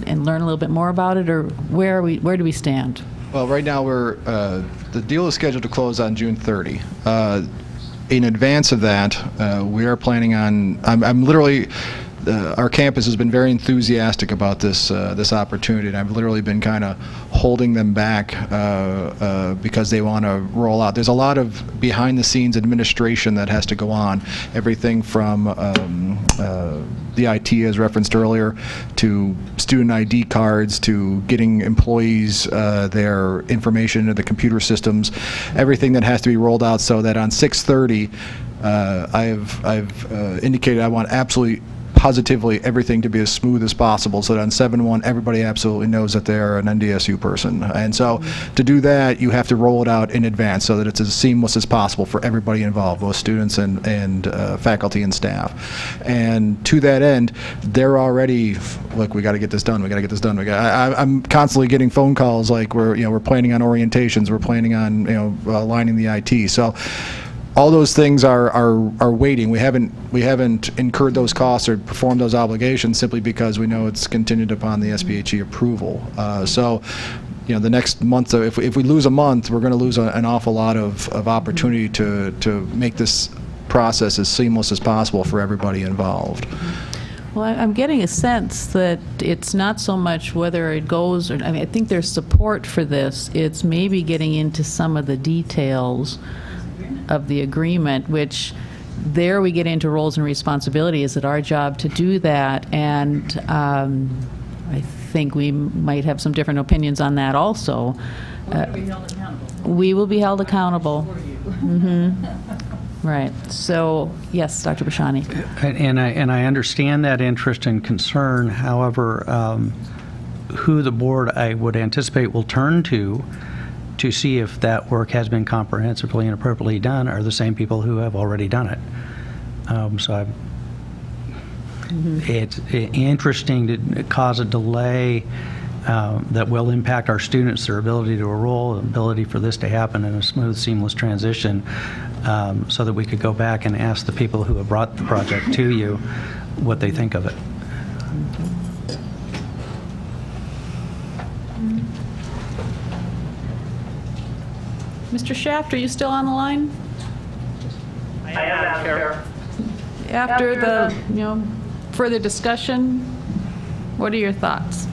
and learn a little bit more about it, or where do we stand? Well, right now the deal is scheduled to close on June 30. In advance of that, we are planning on. I'm literally. Our campus has been very enthusiastic about this opportunity, and I've literally been kind of holding them back because they want to roll out. There's a lot of behind-the-scenes administration that has to go on, everything from the IT, as referenced earlier, to student ID cards, to getting employees their information into the computer systems, everything that has to be rolled out, so that on 6/30, I've indicated I want absolutely positively everything to be as smooth as possible, so that on 7/1 everybody absolutely knows that they're an NDSU person. And so to do that, you have to roll it out in advance so that it's as seamless as possible for everybody involved, both students and faculty and staff. And to that end, they're already, look, we got to get this done, we got to get this done. I'm constantly getting phone calls like we're planning on orientations, we're planning on aligning the IT. So all those things are waiting. We haven't incurred those costs or performed those obligations simply because we know it's contingent upon the SBHE approval. So, the next month, if we lose a month, we're going to lose an awful lot of opportunity to make this process as seamless as possible for everybody involved. Well, I'm getting a sense that it's not so much whether it goes, or I think there's support for this. It's maybe getting into some of the details of the agreement, which there we get into roles and responsibility. Is it our job to do that? And I think we might have some different opinions on that also. We will be held accountable. Right. So, yes, Dr. Bashani. And I understand that interest and concern. However, who the board, I would anticipate, will turn to see if that work has been comprehensively and appropriately done are the same people who have already done it. It's interesting to cause a delay that will impact our students, their ability to enroll, ability for this to happen in a smooth, seamless transition, so that we could go back and ask the people who have brought the project to you what they think of it. Mr. Shaft, are you still on the line? I am, Chair. After the further discussion, what are your thoughts?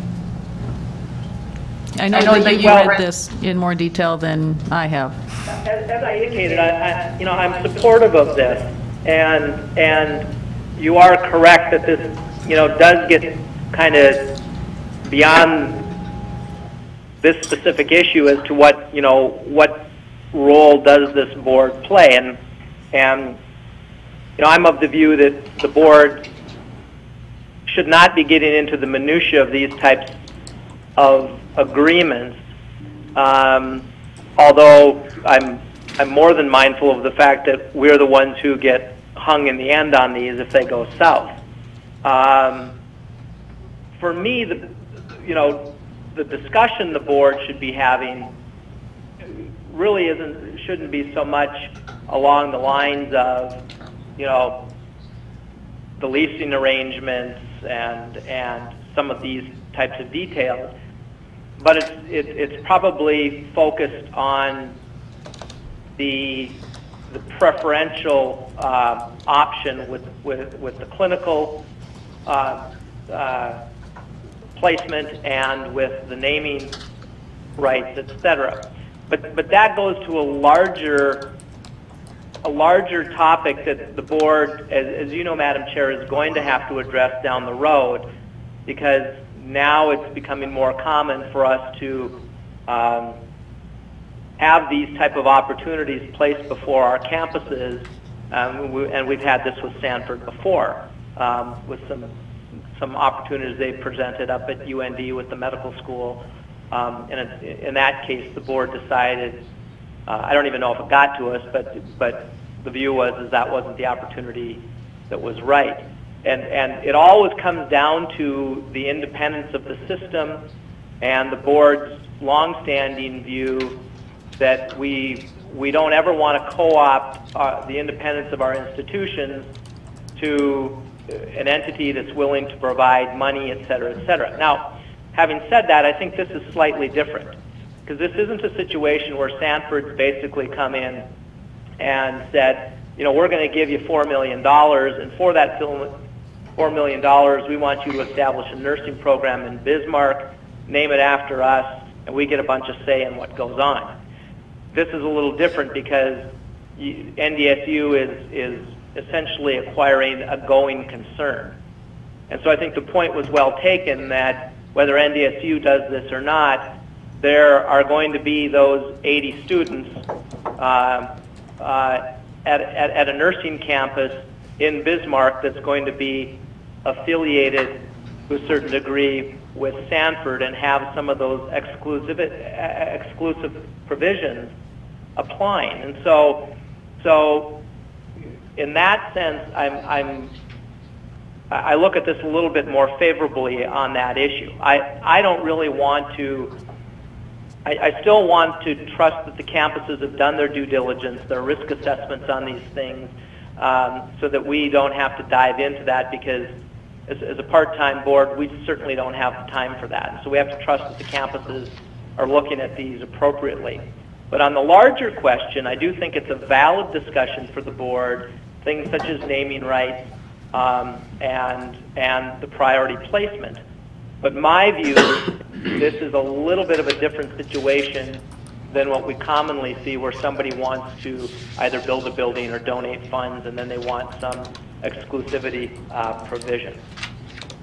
I know that you read this in more detail than I have. As I indicated, I'm supportive of this, and you are correct that this does get kind of beyond this specific issue as to what role does this board play, and I'm of the view that the board should not be getting into the minutia of these types of agreements, although I'm more than mindful of the fact that we're the ones who get hung in the end on these if they go south. For me, the discussion the board should be having really shouldn't be so much along the lines of the leasing arrangements and some of these types of details, but it's probably focused on the preferential option with the clinical placement and with the naming rights, etc. But that goes to a larger topic that the board, as you know, Madam Chair, is going to have to address down the road, because now it's becoming more common for us to have these type of opportunities placed before our campuses, and we've had this with Sanford before, with some opportunities they presented up at UND with the medical school. In that case, the board decided, I don't even know if it got to us, but the view was that wasn't the opportunity that was right. And it always comes down to the independence of the system and the board's longstanding view that we don't ever want to co-opt the independence of our institutions to an entity that's willing to provide money, et cetera, et cetera. Now, having said that, I think this is slightly different, because this isn't a situation where Sanford's basically come in and said, you know, we're going to give you $4 million, and for that $4 million, we want you to establish a nursing program in Bismarck, name it after us, and we get a bunch of say in what goes on. This is a little different because NDSU is essentially acquiring a going concern. And so I think the point was well taken that whether NDSU does this or not, there are going to be those 80 students at a nursing campus in Bismarck that's going to be affiliated to a certain degree with Sanford and have some of those exclusive provisions applying. And so in that sense, I look at this a little bit more favorably on that issue. I don't really want to. I still want to trust that the campuses have done their due diligence, their risk assessments on these things, so that we don't have to dive into that, because as a part-time board, we certainly don't have the time for that. And so we have to trust that the campuses are looking at these appropriately. But on the larger question, I do think it's a valid discussion for the board, things such as naming rights and the priority placement. But my view is this is a little bit of a different situation than what we commonly see, where somebody wants to either build a building or donate funds, and then they want some exclusivity provision.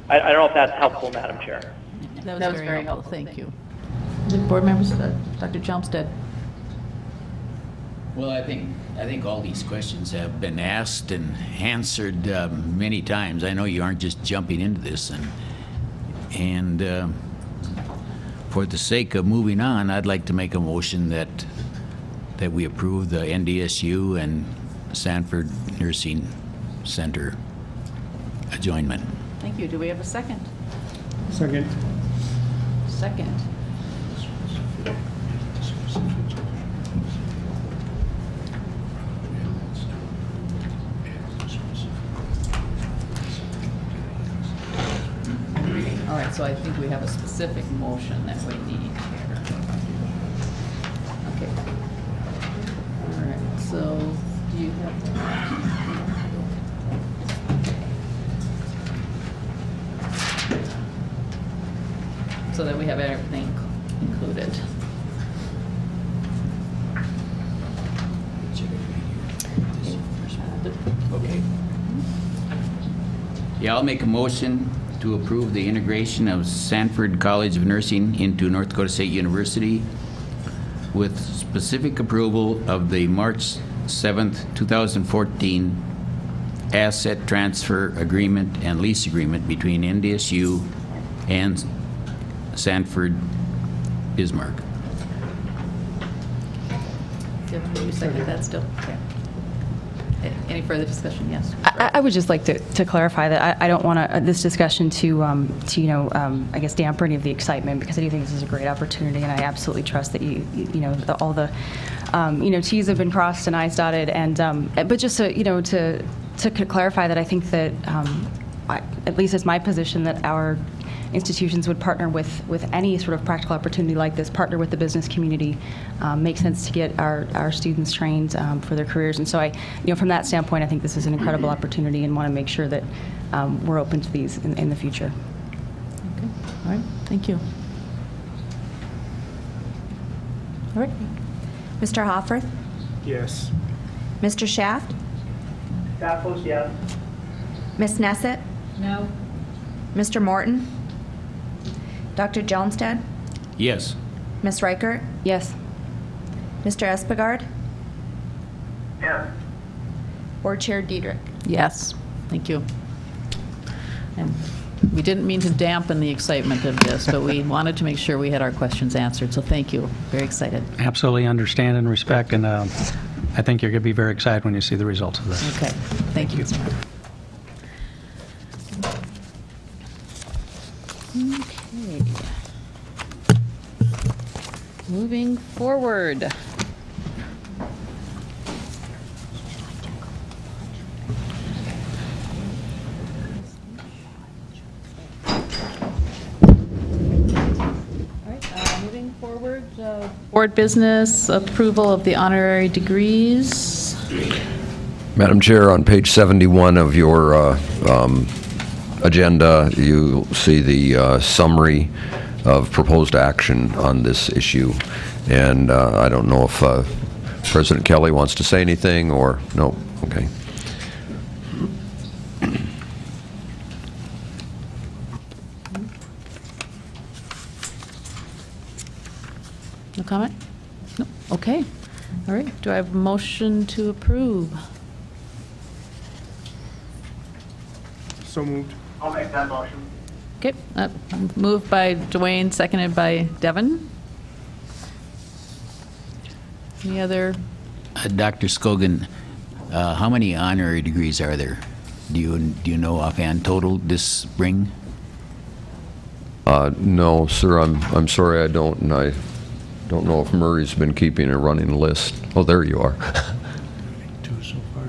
I don't know if that's helpful, Madam Chair. That was very helpful. Thank you. Board members, Dr. Chelmstead. Well, I think all these questions have been asked and answered many times. I know you aren't just jumping into this, and for the sake of moving on, I'd like to make a motion that we approve the NDSU and Sanford Nursing Center adjournment. Thank you. Do we have a second? Second. Second. All right, so I think we have a specific motion that we need here. Okay. All right, so do you have so that we have everything included? Okay. Yeah, I'll make a motion to approve the integration of Sanford College of Nursing into North Dakota State University with specific approval of the March 7th, 2014 asset transfer agreement and lease agreement between NDSU and Sanford Bismarck. Do you second that still? Okay. Any further discussion? Yes. I would just like to clarify that I don't want this discussion to I guess damper any of the excitement, because I do think this is a great opportunity, and I absolutely trust that all the T's have been crossed and I's dotted, and but just to clarify that I think that at least it's my position that our institutions would partner with any sort of practical opportunity like this, partner with the business community, makes sense to get our students trained for their careers. And so from that standpoint, I think this is an incredible opportunity, and want to make sure that we're open to these in the future. Okay. All right. Thank you. All right. Mr. Hofferth? Yes. Mr. Shaft? Scott votes yes. Ms. Nesset? No. Mr. Morton? Dr. Johnstead? Yes. Ms. Reichert? Yes. Mr. Espegard? Yes. Board Chair Diedrich? Yes. Thank you. And we didn't mean to dampen the excitement of this, but we wanted to make sure we had our questions answered. So thank you. Very excited. Absolutely understand and respect, and I think you're going to be very excited when you see the results of this. Okay. Thank you. moving forward. Moving forward, board business, approval of the honorary degrees. Madam Chair, on page 71 of your agenda, you see the summary of proposed action on this issue. And I don't know if President Kelly wants to say anything or no. Okay. No comment? No. Okay. All right. Do I have a motion to approve? So moved. I'll make that motion. Okay. Moved by Dwayne, seconded by Devin. Any other? Dr. Scogan, how many honorary degrees are there? Do you know offhand total this spring? No, sir. I'm sorry, I don't, and I don't know if Murray's been keeping a running list. Oh, there you are. 2 so far.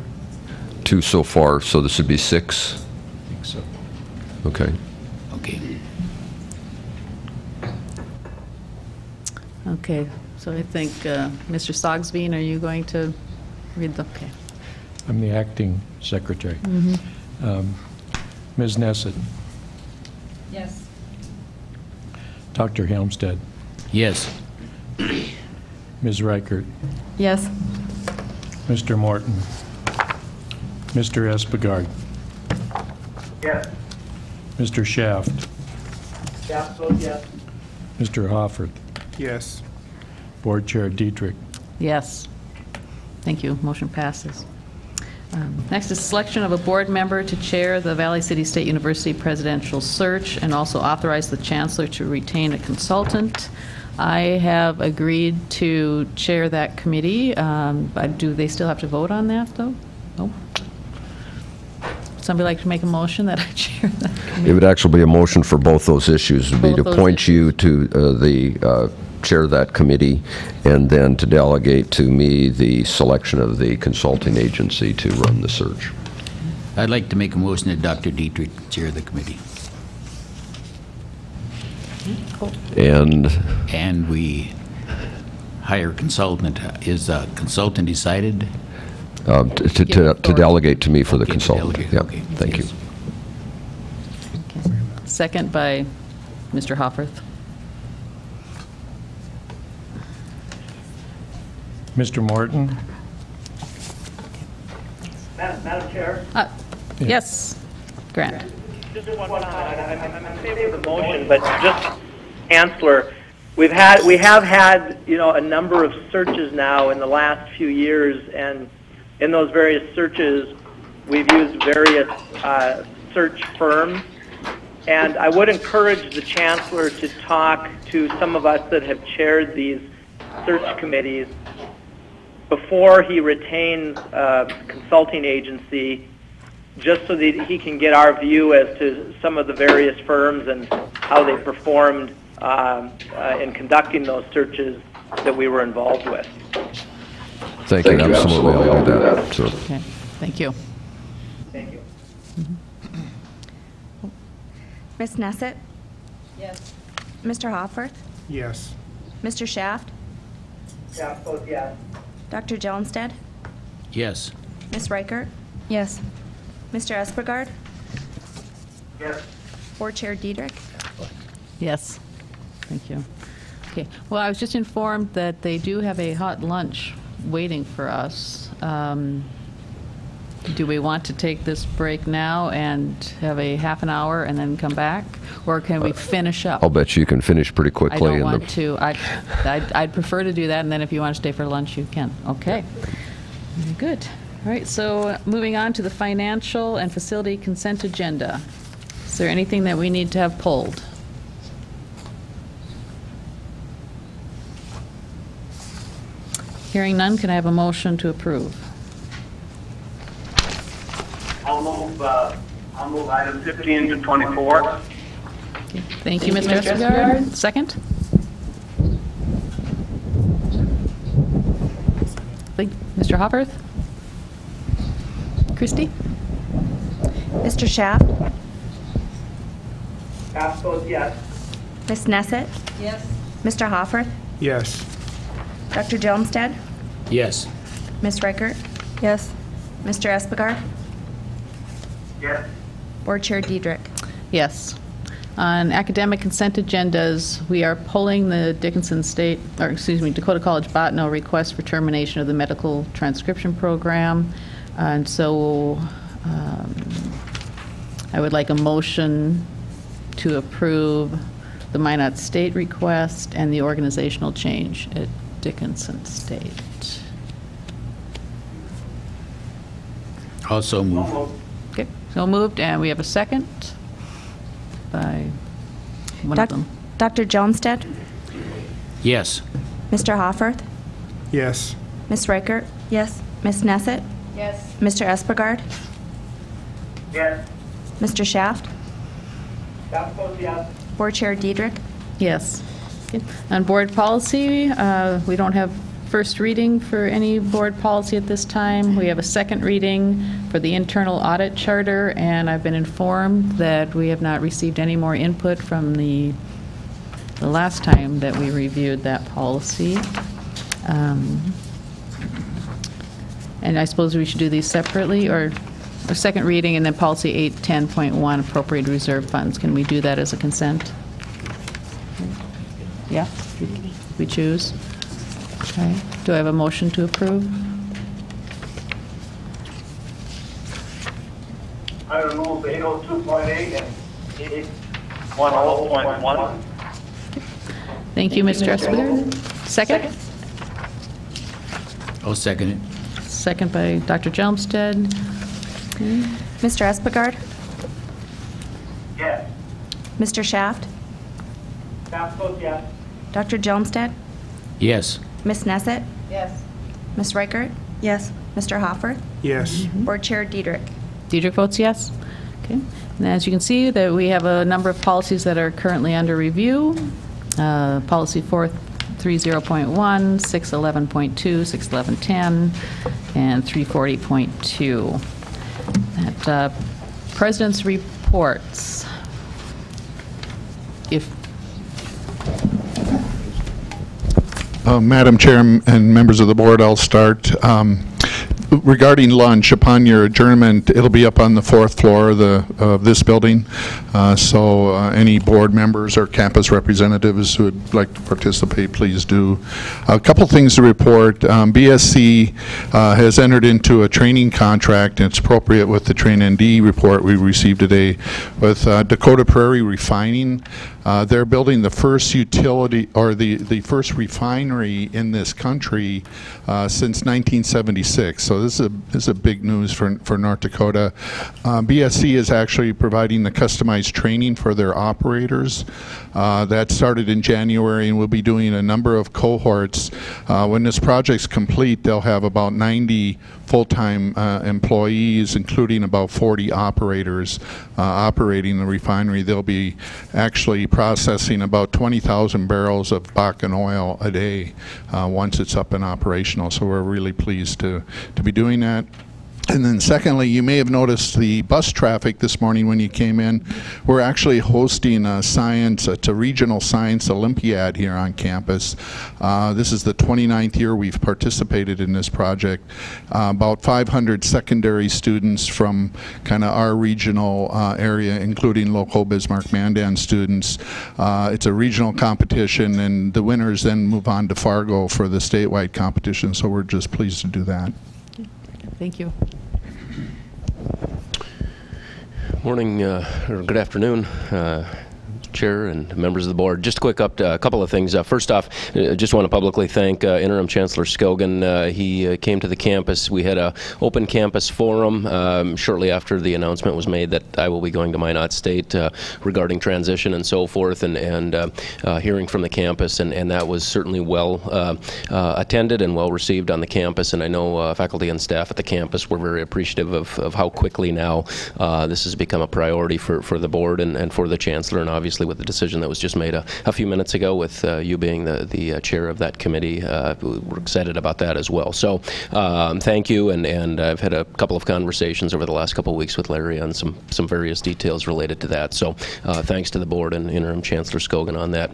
2 so far. So this would be 6. I think so. Okay. Okay. Okay. So I think, Mr. Sogsbean, are you going to read the? Okay. I'm the acting secretary. Mm-hmm. Ms. Nesset, Yes. Dr. Helmstead, Yes. Ms. Reichert, Yes. Mr. Morton, Mr. Espegard, Yes. Mr. Shaft, Shaft votes yes. Mr. Hoffert, Yes. Board Chair Dietrich. Yes. Thank you. Motion passes. Next is selection of a board member to chair the Valley City State University presidential search and also authorize the chancellor to retain a consultant. I have agreed to chair that committee. Do they still have to vote on that, though? No? Somebody like to make a motion that I chair that committee? It would actually be a motion for both those issues. It would be to Both those appoint you to the chair of that committee and then to delegate to me the selection of the consulting agency to run the search. I'd like to make a motion that Dr. Dietrich chair the committee. And we hire a consultant. Is a consultant decided? To delegate to me for the Okay, to consultant. delegate, Yeah, okay. thank you. Second by Mr. Hofferth. Mr. Morton, Madam Chair? Yes. Grant. Just one comment. I'm in favor of the motion, but just, Chancellor, we have had, a number of searches now in the last few years, and in those various searches, we've used various search firms, and I would encourage the Chancellor to talk to some of us that have chaired these search committees before he retains a consulting agency, just so that he can get our view as to some of the various firms and how they performed in conducting those searches that we were involved with. Thank you. Absolutely, I'll do that. So. Okay. Thank you. Thank you. Ms. Nesset? Yes. Mr. Hofferth? Yes. Mr. Shaft? Shaft votes yes. Dr. Johnstead? Yes. Ms. Reichert? Yes. Mr. Espegard? Yes. Board Chair Dietrich? Yes. Thank you. Okay. Well, I was just informed that they do have a hot lunch waiting for us. Do we want to take this break now and have a half an hour and then come back? Or can we finish up? I'll bet you can finish pretty quickly. I don't want to. I'd prefer to do that, and then if you want to stay for lunch, you can. Okay. Very good. All right, so moving on to the financial and facility consent agenda. Is there anything that we need to have pulled? Hearing none, can I have a motion to approve? I'll move items 15 to 24. Okay. Thank you, Mr. Espegard. Second? Mr. Hofferth? Christie? Mr. Schaaf? Schaaf votes yes. Ms. Nesset? Yes. Mr. Hofferth? Yes. Dr. Jelmstad? Yes. Ms. Reichert? Yes. Mr. Espegard? Yes. Board Chair Diedrich? Yes. On academic consent agendas, we are pulling the Dakota College Botno request for termination of the medical transcription program. And so I would like a motion to approve the Minot State request and the organizational change at Dickinson State. Also move. Okay, so moved, and we have a second by one of them. Dr. Jelmstad? Yes. Mr. Hofferth? Yes. Ms. Reichert? Yes. Ms. Nesset? Yes. Mr. Espegard? Yes. Mr. Schaaf? Schaaf votes yes. Board Chair Diedrich? Yes. Okay. On board policy, we don't have first reading for any board policy at this time. We have a second reading for the internal audit charter, and I've been informed that we have not received any more input from the last time that we reviewed that policy. And I suppose we should do these separately, or a second reading and then policy 810.1 appropriate reserve funds. Can we do that as a consent? Yeah, we choose. Okay. Do I have a motion to approve? I would move 802.8 and 810.1. Thank you, Mr. Espegard. Second? I'll second it. Second by Dr. Jelmstad. Okay. Mr. Espegard? Yes. Mr. Schaaf? Schaaf votes yes. Dr. Jelmstad? Yes. Ms. Nesset? Yes. Ms. Reichert? Yes. Mr. Hofferth? Yes. Board Chair Diedrich? Diedrich votes yes. Okay. And as you can see, that we have a number of policies that are currently under review. Policy 430.1, 611.2, 611.10, and 340.2. At President's reports. Madam Chair and members of the board, I'll start. Regarding lunch, upon your adjournment, it'll be up on the 4th floor of this building. So any board members or campus representatives who would like to participate, please do. A couple things to report. BSC has entered into a training contract, and it's appropriate with the Train ND report we received today, with Dakota Prairie Refining. They're building the first utility, or the first refinery in this country since 1976. So this is a big news for North Dakota. BSC is actually providing the customized training for their operators. That started in January, and we'll be doing a number of cohorts. When this project's complete, they'll have about 90 full-time employees, including about 40 operators operating the refinery. They'll be actually processing about 20,000 barrels of Bakken oil a day once it's up and operational. So we're really pleased to be doing that. And then secondly, you may have noticed the bus traffic this morning when you came in. We're actually hosting it's a regional science Olympiad here on campus. This is the 29th year we've participated in this project. About 500 secondary students from kind of our regional area, including local Bismarck Mandan students. It's a regional competition, and the winners then move on to Fargo for the statewide competition, so we're just pleased to do that. Thank you. Morning, or good afternoon, Chair and members of the board. Just a quick a couple of things. First off, just want to publicly thank Interim Chancellor Skogan. He came to the campus. We had an open campus forum shortly after the announcement was made that I will be going to Minot State regarding transition and so forth, and hearing from the campus, and that was certainly well attended and well received on the campus. And I know faculty and staff at the campus were very appreciative of how quickly now this has become a priority for the board and for the Chancellor, and obviously obviously with the decision that was just made a few minutes ago with you being the chair of that committee. We're excited about that as well. So thank you, and I've had a couple of conversations over the last couple of weeks with Larry on some various details related to that. So thanks to the board and Interim Chancellor Scogan on that.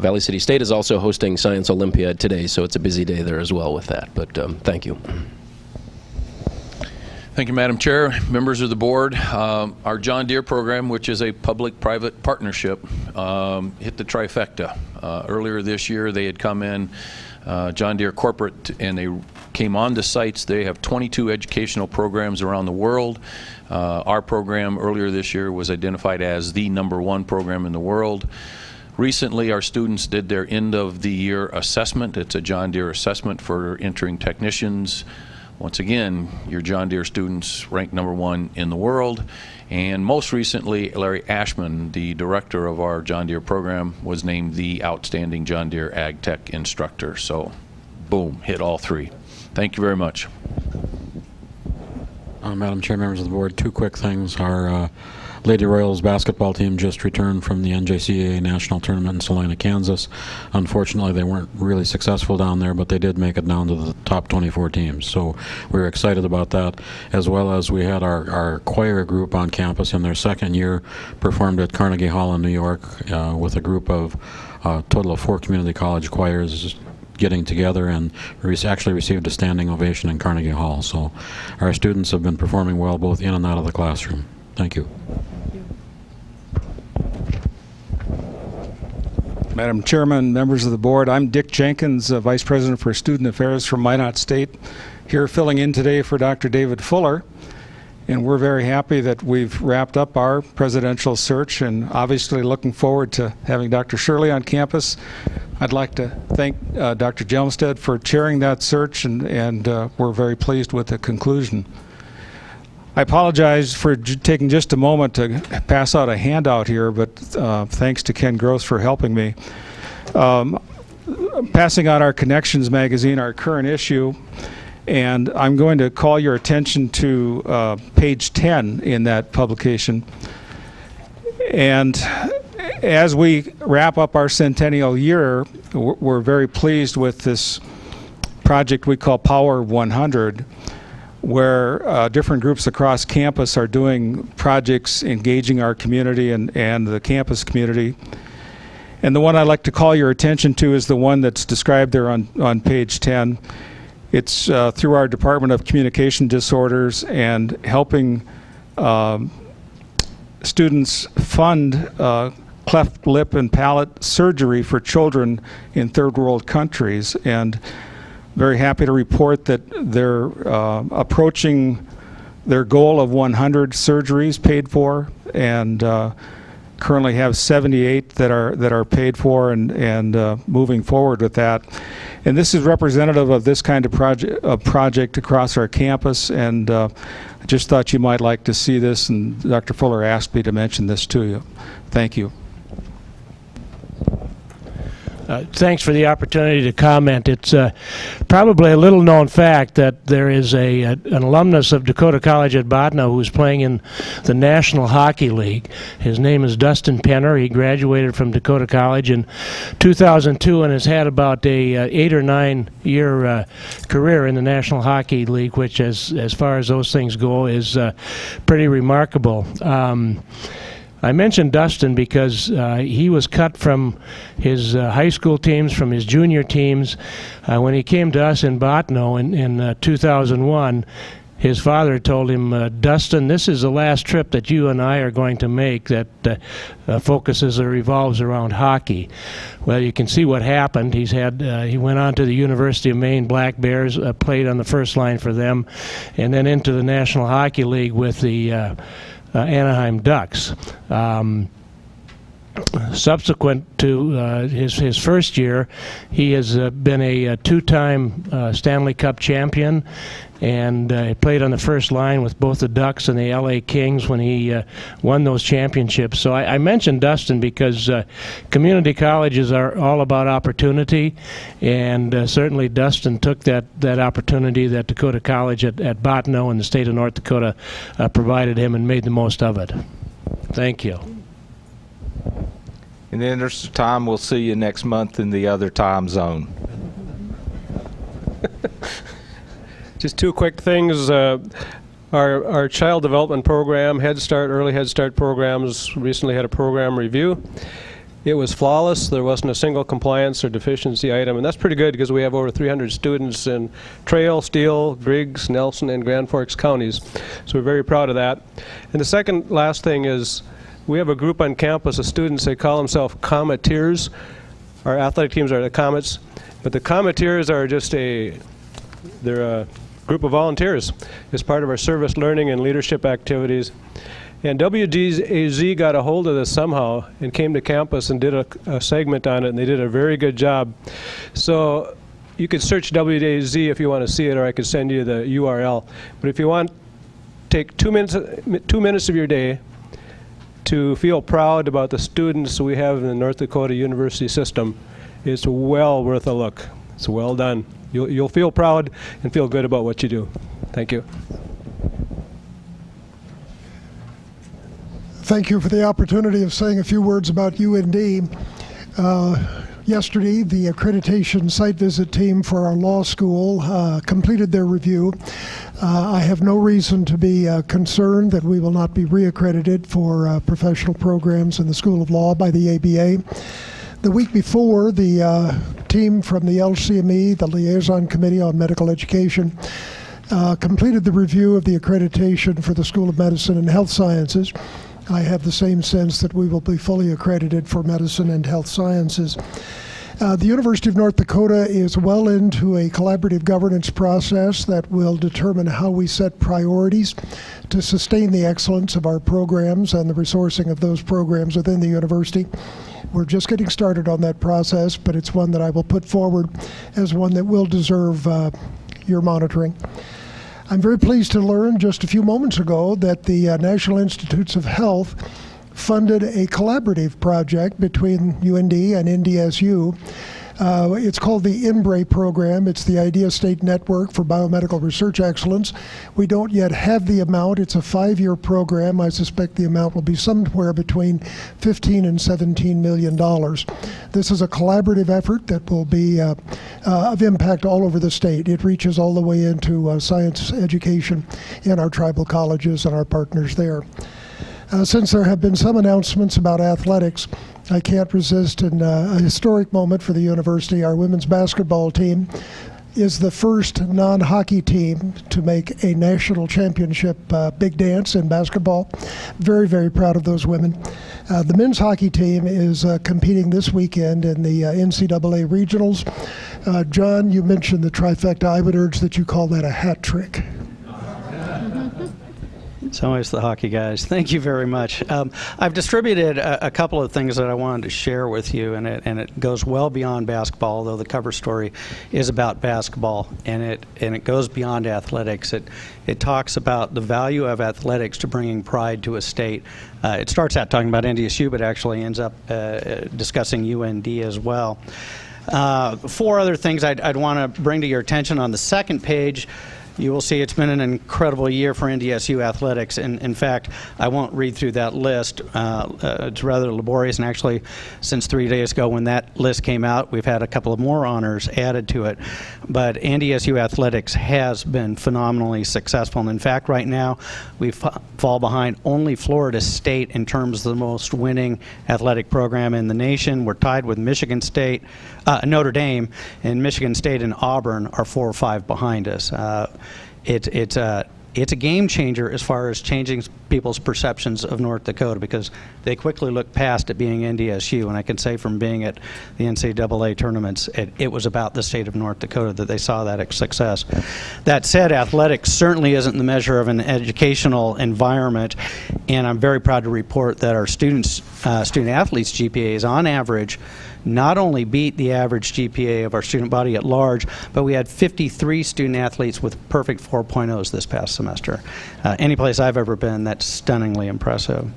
Valley City State is also hosting Science Olympiad today, so it's a busy day there as well with that. But thank you. Thank you, Madam Chair, members of the board. Our John Deere program, which is a public-private partnership, hit the trifecta. Earlier this year, they had come in, John Deere Corporate, and they came on to sites. They have 22 educational programs around the world. Our program earlier this year was identified as the #1 program in the world. Recently, our students did their end-of-the-year assessment. It's a John Deere assessment for entering technicians. Once again, your John Deere students ranked #1 in the world. And most recently, Larry Ashman, the director of our John Deere program, was named the outstanding John Deere Ag Tech instructor. So, boom, hit all 3. Thank you very much. Madam Chair, members of the board, 2 quick things. Our Lady Royals basketball team just returned from the NJCAA National Tournament in Salina, Kansas. Unfortunately, they weren't really successful down there, but they did make it down to the top 24 teams. So we were excited about that, as well as we had our choir group on campus in their 2nd year, performed at Carnegie Hall in New York with a group of a total of 4 community college choirs getting together, and actually received a standing ovation in Carnegie Hall. So our students have been performing well both in and out of the classroom. Thank you. Madam Chairman, members of the board, I'm Dick Jenkins, Vice President for Student Affairs from Minot State, here filling in today for Dr. David Fuller. And we're very happy that we've wrapped up our presidential search, and obviously looking forward to having Dr. Shirley on campus. I'd like to thank Dr. Jelmstead for chairing that search, and we're very pleased with the conclusion. I apologize for taking just a moment to pass out a handout here, but thanks to Ken Gross for helping me. Passing out our Connections magazine, our current issue, and I'm going to call your attention to page 10 in that publication. And as we wrap up our centennial year, we're very pleased with this project we call Power 100, where different groups across campus are doing projects engaging our community and the campus community. And the one I'd like to call your attention to is the one that's described there on page 10. It's through our Department of Communication Disorders and helping students fund cleft lip and palate surgery for children in third world countries. And very happy to report that they're approaching their goal of 100 surgeries paid for, and currently have 78 that are paid for, and moving forward with that. And this is representative of this kind of project across our campus, and I just thought you might like to see this, and Dr. Fuller asked me to mention this to you. Thank you. Thanks for the opportunity to comment. It's probably a little-known fact that there is an alumnus of Dakota College at Bottineau who's playing in the National Hockey League. His name is Dustin Penner. He graduated from Dakota College in 2002 and has had about a 8 or 9 year career in the National Hockey League, which, as far as those things go, is pretty remarkable. I mentioned Dustin because he was cut from his high school teams, from his junior teams. When he came to us in Bottineau in 2001, his father told him, Dustin, this is the last trip that you and I are going to make that focuses or revolves around hockey. Well, you can see what happened. He went on to the University of Maine Black Bears, played on the first line for them, and then into the National Hockey League with the Anaheim Ducks. Subsequent to his first year, he has been a 2-time Stanley Cup champion, and he played on the first line with both the Ducks and the LA Kings when he won those championships. So I mentioned Dustin because community colleges are all about opportunity, and certainly Dustin took that opportunity that Dakota College at Bottineau in the state of North Dakota provided him and made the most of it. Thank you. In the interest of time, we'll see you next month in the other time zone. Just two quick things. Our child development program, Head Start, early Head Start programs, recently had a program review. It was flawless. There wasn't a single compliance or deficiency item, and that's pretty good because we have over 300 students in Trail, Steele, Griggs, Nelson, and Grand Forks counties. So we're very proud of that. And the last thing is we have a group on campus of students. They call themselves Cometeers. Our athletic teams are the Comets, but the Cometeers are they're a group of volunteers as part of our service learning and leadership activities. And WDAZ got a hold of this somehow and came to campus and did a segment on it, and they did a very good job. So you could search WDAZ if you want to see it, or I could send you the URL. But if you want, take 2 minutes of your day to feel proud about the students we have in the North Dakota University system. It's well worth a look. It's well done. You'll feel proud and feel good about what you do. Thank you. Thank you for the opportunity of saying a few words about UND. Yesterday, the accreditation site visit team for our law school completed their review. I have no reason to be concerned that we will not be reaccredited for professional programs in the School of Law by the ABA. The week before, the team from the LCME, the Liaison Committee on Medical Education, completed the review of the accreditation for the School of Medicine and Health Sciences. I have the same sense that we will be fully accredited for medicine and health sciences. The University of North Dakota is well into a collaborative governance process that will determine how we set priorities to sustain the excellence of our programs and the resourcing of those programs within the university. We're just getting started on that process, but it's one that I will put forward as one that will deserve your monitoring. I'm very pleased to learn just a few moments ago that the National Institutes of Health funded a collaborative project between UND and NDSU. It's called the INBRE program. It's the Idea State Network for Biomedical Research Excellence. We don't yet have the amount. It's a 5-year program. I suspect the amount will be somewhere between $15 and $17 million. This is a collaborative effort that will be of impact all over the state. It reaches all the way into science education in our tribal colleges and our partners there. Since there have been some announcements about athletics, I can't resist in a historic moment for the university. Our women's basketball team is the first non-hockey team to make a national championship big dance in basketball. Very, very proud of those women. The men's hockey team is competing this weekend in the NCAA regionals. John, you mentioned the trifecta. I would urge that you call that a hat trick. It's always the hockey guys. Thank you very much. I've distributed a couple of things that I wanted to share with you, and it goes well beyond basketball, although the cover story is about basketball, and it goes beyond athletics. It talks about the value of athletics to bringing pride to a state. It starts out talking about NDSU, but actually ends up discussing UND as well. 4 other things I'd want to bring to your attention on the second page. You will see it's been an incredible year for NDSU athletics. And in fact, I won't read through that list. It's rather laborious. And actually, since 3 days ago when that list came out, we've had a couple of more honors added to it. But NDSU athletics has been phenomenally successful. And in fact, right now, we fall behind only Florida State in terms of the most winning athletic program in the nation. We're tied with Michigan State, Notre Dame, and Michigan State and Auburn are 4 or 5 behind us. It's a game changer as far as changing people's perceptions of North Dakota, because they quickly look past it being NDSU. And I can say from being at the NCAA tournaments, it was about the state of North Dakota that they saw that success. That said, athletics certainly isn't the measure of an educational environment, and I'm very proud to report that our student athletes GPAs on average not only beat the average GPA of our student body at large, but we had 53 student athletes with perfect 4.0s this past semester. Any place I've ever been, that's stunningly impressive.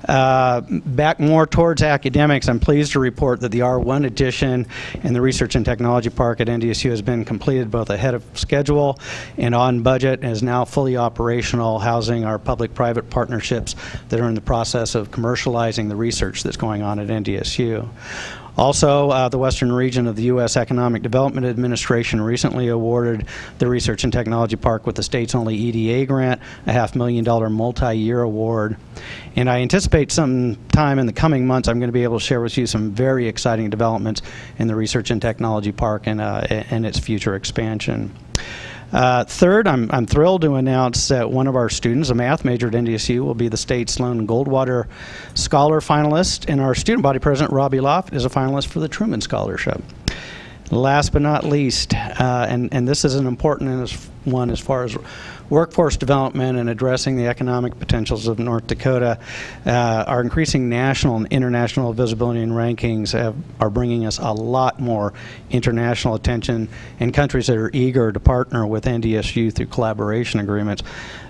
Back more towards academics, I'm pleased to report that the R1 addition in the Research and Technology Park at NDSU has been completed both ahead of schedule and on budget, and is now fully operational, housing our public-private partnerships that are in the process of commercializing the research that's going on at NDSU. Also, the Western region of the U.S. Economic Development Administration recently awarded the Research and Technology Park with the state's only EDA grant, a $500,000 multi-year award. And I anticipate sometime in the coming months I'm going to be able to share with you some very exciting developments in the Research and Technology Park and its future expansion. Third, I'm thrilled to announce that one of our students, a math major at NDSU, will be the state Sloan Goldwater Scholar finalist, and our student body president, Robbie Loft, is a finalist for the Truman Scholarship. Last but not least, and this is an important one as far as workforce development and addressing the economic potentials of North Dakota, our increasing national and international visibility and rankings are bringing us a lot more international attention in countries that are eager to partner with NDSU through collaboration agreements.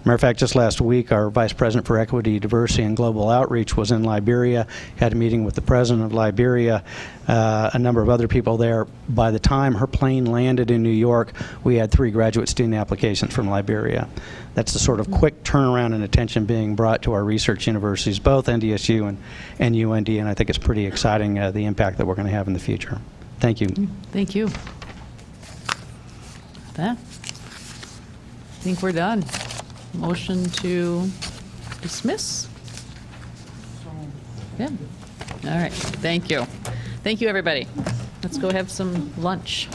Matter of fact, just last week, our Vice President for Equity, Diversity, and Global Outreach was in Liberia, had a meeting with the President of Liberia, a number of other people there. By the time her plane landed in New York, we had 3 graduate student applications from Liberia. That's the sort of quick turnaround and attention being brought to our research universities, both NDSU and UND, and I think it's pretty exciting, the impact that we're going to have in the future. Thank you. Thank you. That, I think we're done. Motion to dismiss? Yeah. All right. Thank you. Thank you, everybody. Let's go have some lunch.